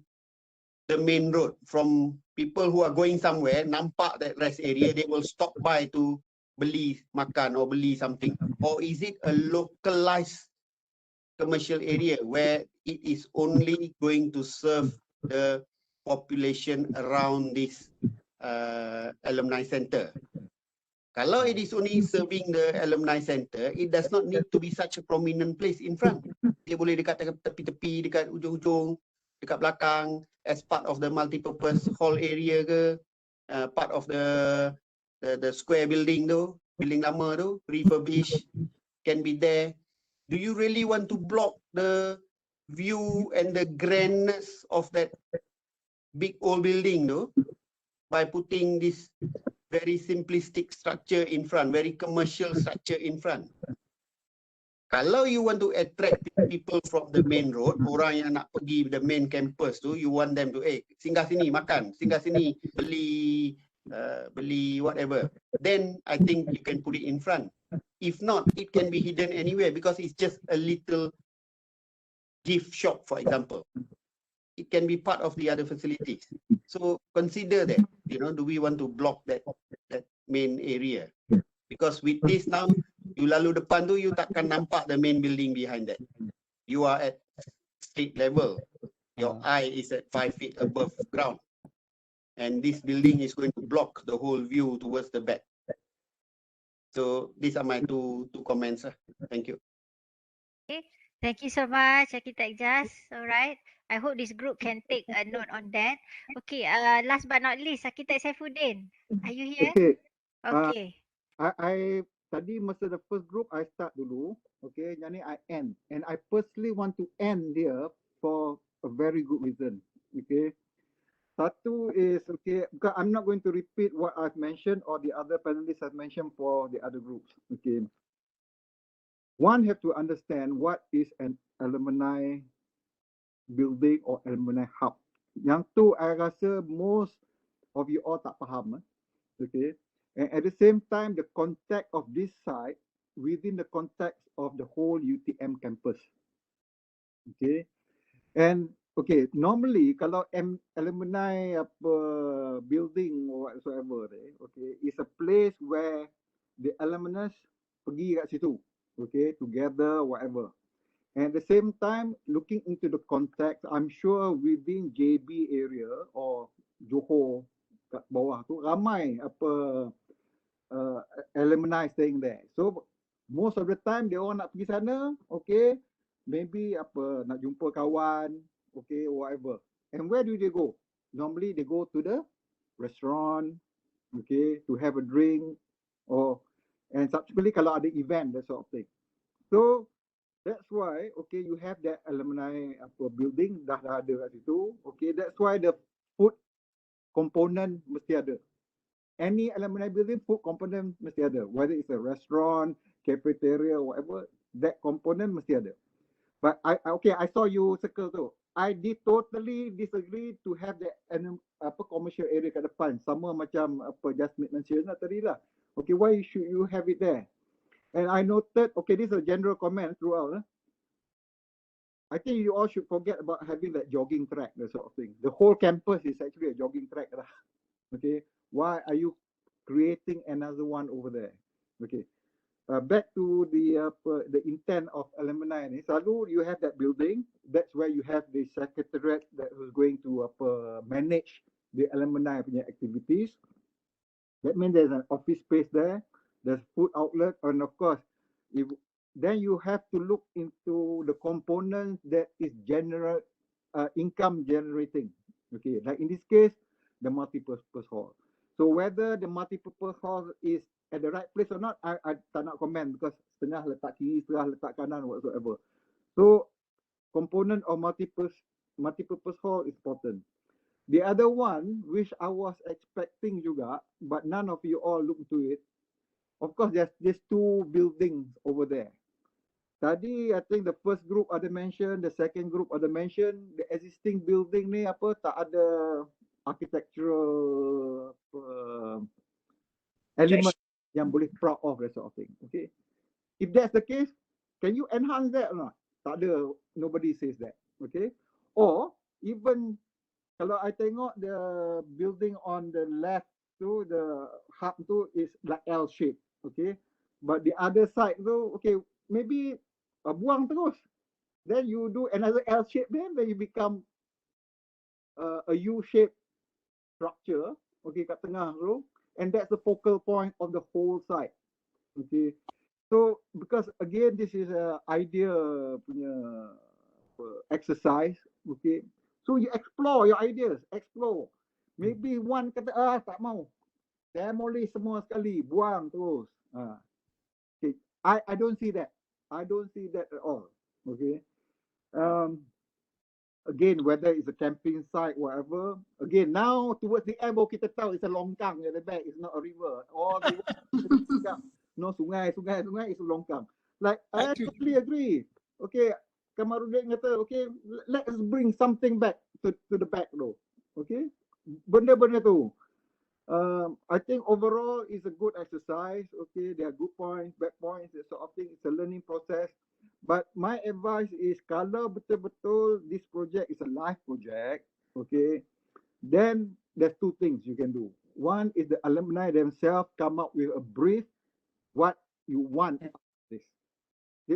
the main road, from people who are going somewhere, nampak that rest area, they will stop by to beli makan or beli something? Or is it a localized commercial area where it is only going to serve the population around this alumni center? Kalau it is only serving the alumni center, it does not need to be such a prominent place in front. Dia boleh dekat tepi-tepi, dekat ujung-ujung, dekat belakang, as part of the multi-purpose hall area ke, part of the square building tu, building lama tu, refurbished, can be there. Do you really want to block the view and the grandness of that big old building tu by putting this very simplistic structure in front, very commercial structure in front? Kalau you want to attract people from the main road, orang yang nak pergi the main campus tu, you want them to, singgah sini makan, singgah sini beli beli whatever, then I think you can put it in front. If not, it can be hidden anywhere because it's just a little gift shop, for example. It can be part of the other facilities. So consider that, do we want to block that main area? Because with this now, you lalu depan tu, you takkan nampak the main building behind that. You are at street level. Your eye is at 5 feet above ground. And this building is going to block the whole view towards the back. So these are my two comments. Thank you. Okay, thank you so much, Architect Jas. All right. I hope this group can take a note on that. Okay, last but not least, Architect Saifuddin. Are you here? Okay. Okay. I tadi masa the first group I start dulu. Okay, jadi I end. And I personally want to end here for a very good reason. Okay. Satu is, okay, because I'm not going to repeat what I've mentioned or the other panelists have mentioned for the other groups. Okay. One have to understand what is an alumni building or alumni hub. Yang tu I rasa most of you all tak faham. Okay. And at the same time, the context of this site within the context of the whole UTM campus. Okay. And okay, normally kalau alumni building or whatsoever, okay, is a place where the alumnus pergi kat situ, okay, together, whatever. And at the same time, looking into the context, I'm sure within JB area or Johor kat bawah tu ramai alumni staying there. So most of the time dia orang nak pergi sana, okay, maybe nak jumpa kawan, okay, whatever. And where do they go? Normally they go to the restaurant, okay, to have a drink, and subsequently kalau ada event, that sort of thing. So that's why, okay, you have that alumni building dah ada kat situ. Okay, that's why the food component mesti ada. Any alumni building, food component mesti ada. Whether it's a restaurant, cafeteria, whatever, that component mesti ada. But I saw you circle tu. I did totally disagree to have that commercial area kat depan. Sama macam Jasmine mention tadi lah. Okay, why should you have it there? And I noted, okay, this is a general comment throughout. I think you all should forget about having that jogging track, that sort of thing. The whole campus is actually a jogging track lah. Okay, why are you creating another one over there? Okay, back to the intent of alumni ni. Selalu you have that building. That's where you have the secretariat that is going to manage the alumni punya activities. That means there's an office space there. There's food outlet, and of course, then you have to look into the components that is general income generating. Okay, like in this case, the multi-purpose hall. So whether the multi-purpose hall is at the right place or not, I tak nak comment because setengah letak kiri, setengah letak kanan, whatsoever. So component of multi-purpose hall is important. The other one, which I was expecting juga, but none of you all look into it. Of course, there's these two buildings over there. Tadi, I think the first group ada mention, the second group ada mention, the existing building ni tak ada architectural element yang boleh proud of, that sort of thing. Okay, if that's the case, Can you enhance that or not? Tak ada, nobody says that. Okay. Or even kalau I tengok the building on the left tu, the hub tu is like L shape. Okay. But the other side tu, okay, maybe buang terus. Then you do another L shape then you become a U shape structure. Okay, kat tengah tu. And that's the focal point of the whole site. Okay. So because again this is a idea punya exercise, okay. So you explore your ideas, explore. Maybe one kata tak mau, demolish semua sekali, buang terus. Okay. I don't see that. I don't see that at all. Okay. Again, whether it's a camping site, whatever. Again, now towards the end, kita tahu it's a longkang at the back. It's not a river. All the way, no sungai, it's a longkang. Like I totally agree. Okay, Kamarudin kata, okay, let's bring something back to the back though. Okay, benda-benda tu. I think overall it's a good exercise. Okay, there are good points, bad points, that sort of thing. It's a learning process. But my advice is kalau betul-betul this project is a live project, okay, then there's two things you can do. One is the alumni themselves come up with a brief what you want out of this.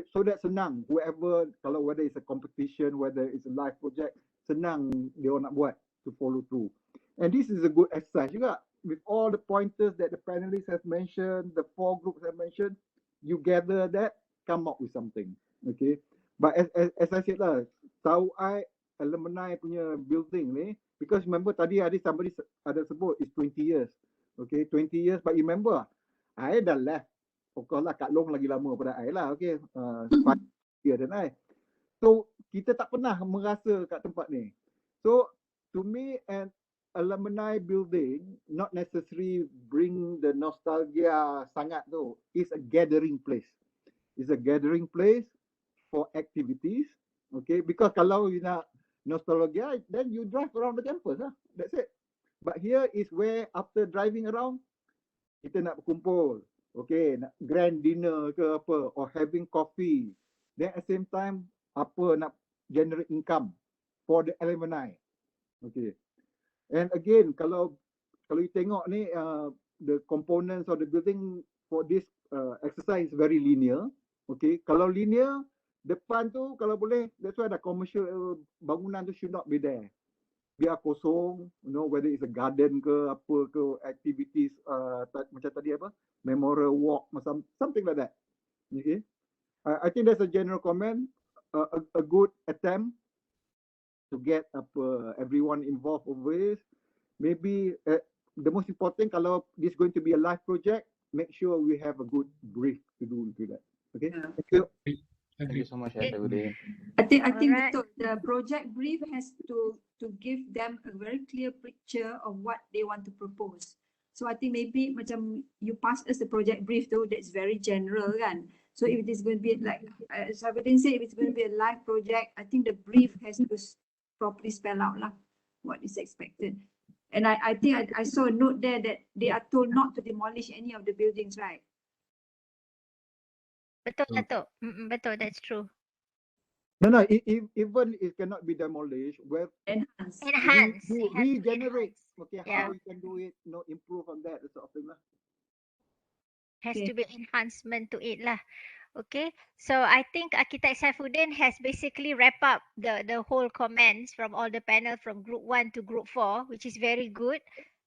So that's senang. Whoever, kalau whether it's a competition, whether it's a live project, senang dia nak buat to follow through. And this is a good exercise juga. With all the pointers that the panelists have mentioned, the 4 groups have mentioned, you gather that, come up with something. Okay. But as I said lah, tahu I alumni punya building ni, because remember tadi somebody ada sebut it's 20 years. Okay, 20 years. But remember, I dah left. Of course lah, Kak Long lagi lama pada I lah. Okay, 5 years dan I. So, kita tak pernah merasa kat tempat ni. So, to me, an alumni building, not necessarily bring the nostalgia sangat tu. It's a gathering place. It's a gathering place for activities. Okay, because kalau you nak nostalgia, then you drive around the campus lah. That's it. But here is where after driving around, kita nak berkumpul. Okay, nak grand dinner ke apa, or having coffee. Then at the same time, apa nak generate income for the alumni. Okay. And again, kalau you tengok ni, the components of the building for this exercise is very linear. Okay, kalau linear, depan tu kalau boleh, that's why the commercial bangunan tu should not be there. Biar kosong, you know, whether it's a garden ke apa ke, activities macam tadi apa, memorial walk, something like that. Okay, I think that's a general comment, a good attempt to get everyone involved over this. Maybe the most important, kalau this is going to be a live project, make sure we have a good brief to do that. Okay, thank you. Thank you so much, Saifuddin. I think Alright. betul, the project brief has to give them a very clear picture of what they want to propose. So I think maybe macam you pass us the project brief though, that's very general kan. So if it is going to be like Saifuddin said, if it's going to be a live project, I think the brief has to properly spell out lah what is expected. And I think I saw a note there that they are told not to demolish any of the buildings, right? Betul, Datuk. Betul, that's true. No, even it cannot be demolished. Where Enhance. Enhance. you It has to regenerate. Okay, Yeah. how you can do it, improve on that sort of thing lah. Has Okay. to be enhancement to it lah. Okay, so I think Architect Saifuddin has basically wrapped up the whole comments from all the panel from group 1 to group 4, which is very good.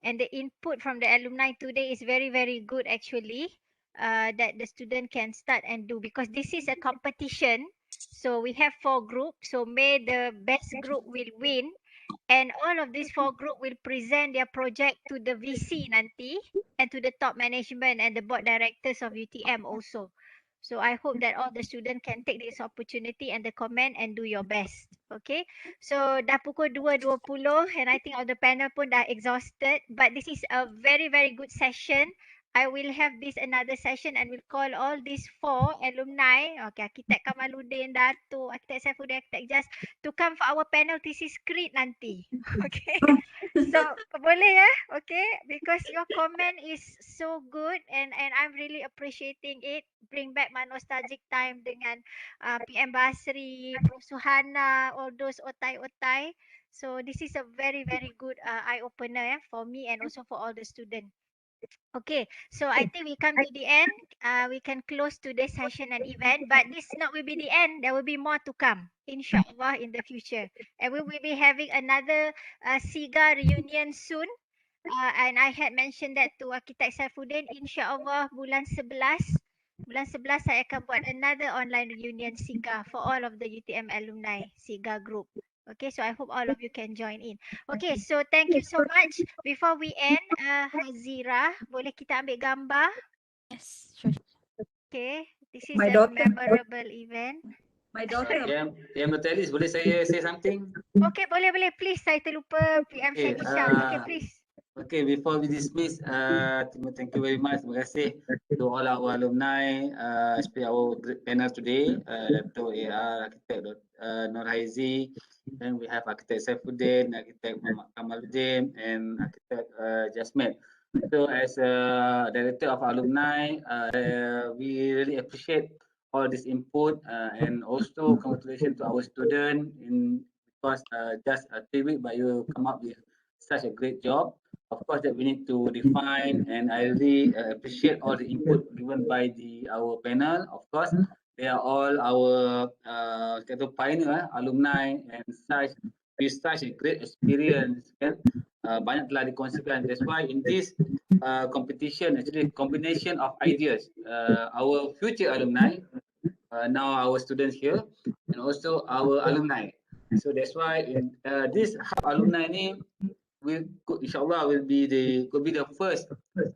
And the input from the alumni today is very, very good actually, that the student can start and do, because this is a competition. So we have 4 groups. So may the best group will win. And all of these 4 group will present their project to the VC nanti and to the top management and the board directors of UTM also. So I hope that all the students can take this opportunity and the comment and do your best. Okay. So dah pukul 2.20 and I think all the panel pun dah exhausted. But this is a very, very good session. I will have this another session and will call all these 4 alumni, okay, Arkitek Kamaluddin, Dato, Arkitek Saifuddin, Arkitek Jas, to come for our panel thesis screed nanti. Okay. So boleh ya, okay? Because your comment is so good and I'm really appreciating it. Bring back my nostalgic time dengan PM Basri, Prof Suhana, all those otai-otai. So this is a very good eye opener for me and also for all the students. Okay, so I think we come to the end. We can close today's session and event, but this not will be the end. There will be more to come, inshallah, in the future. And we will be having another SIGA reunion soon. And I had mentioned that to Arkitek Saifuddin, insyaAllah bulan 11. Bulan 11 saya akan buat another online reunion SIGA for all of the UTM alumni SIGA group. Okay, so I hope all of you can join in. Okay, so thank you so much. Before we end, Hazira, boleh kita ambil gambar? Yes, sure. Okay, this is My a daughter. memorable event. My daughter. PM Dr. Alice, boleh saya say something? Okay, boleh. Please, saya terlupa PM Okay, Syed Hisham. Okay, please. Okay, before we dismiss, thank you very much. Terima kasih to all our alumni, especially our great panel today, Dr. AR, Architect Nur Haizi, then we have Architect Saifuddin, Architect Muhammad Kamaluddin, and Architect Jasmine. So as a director of alumni, we really appreciate all this input and also congratulations to our student because just 3 weeks but you come up with such a great job. Of course, that we need to refine, and I really appreciate all the input given by our panel. Of course, they are all our pioneer, alumni, and with such a great experience. Banyak telah dikongsikan. That's why in this competition, actually combination of ideas, our future alumni, now our students here, and also our alumni. So that's why in this hub alumni ni, insyaAllah could be the first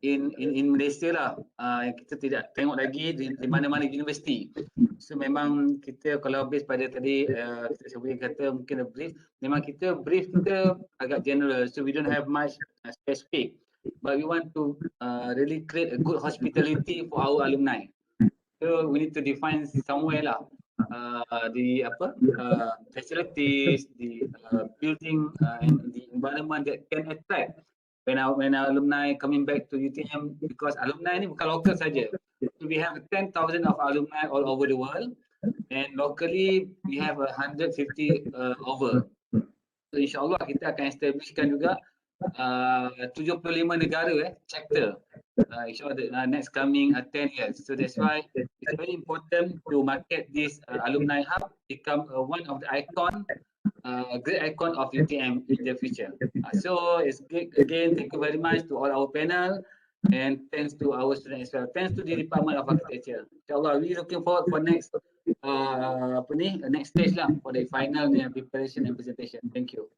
in Malaysia lah. Yang kita tidak tengok lagi di mana-mana universiti. So memang kita kalau base pada tadi kita sebut kata mungkin brief, memang brief kita agak general, so we don't have much specific, but we want to really create a good hospitality for our alumni. So we need to define somewhere lah the facilities, the building and the environment that can attract when our alumni coming back to UTM, because alumni ni bukan local saja. So we have 10,000 of alumni all over the world, and locally we have 150 over. So insyaAllah kita akan establishkan juga 75 negara chapter. InsyaAllah the next coming 10 years. So that's why it's very important to market this alumni hub become one of the great icon of UTM in the future. So it's great. Again, thank you very much to all our panel, and thanks to our students as well. Thanks to the Department of Architecture. InsyaAllah, we looking forward for next next stage lah for the final preparation and presentation. Thank you.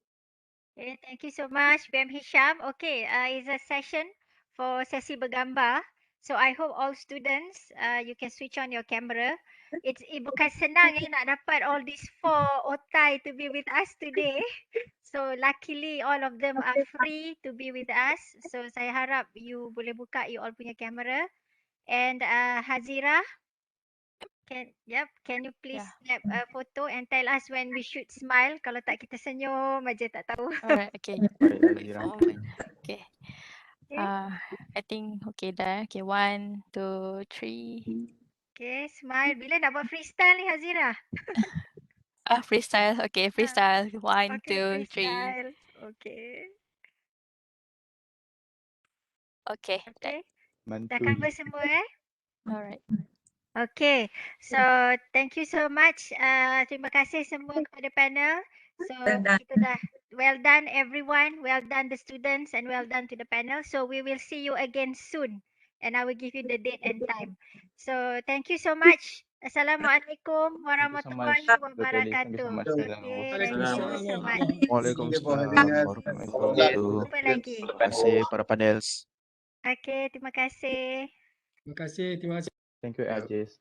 Okay, thank you so much, PM Hisham. Okay, it's a session for sesi bergambar. So I hope all students, you can switch on your camera. It bukan senang nak dapat all these 4 otai to be with us today. So luckily all of them are free to be with us. So saya harap you boleh buka you all punya kamera. And Hazira, can you please snap a photo and tell us when we should smile? Kalau tak kita senyum aja tak tahu. Alright, okay. Okay. I think okay dah. Okay, 1, 2, 3. Okay, smile. Bila nak buat freestyle ni Hazira? Freestyle. Okay, freestyle. 1, 2, 3. Freestyle. Okay. Okay. Okay. Mantul. Dah cover semua Alright. Okay, so thank you so much. Terima kasih semua kepada panel. So kita dah well done everyone, well done the students, and well done to the panel. So we will see you again soon, and I will give you the date and time. So thank you so much. Assalamualaikum warahmatullahi wabarakatuh. Okay, thank you so much. Waalaikumsalam warahmatullahi wabarakatuh. Jumpa lagi. Terima kasih para panels. Okay, terima kasih. Terima kasih. Thank you, Ajis.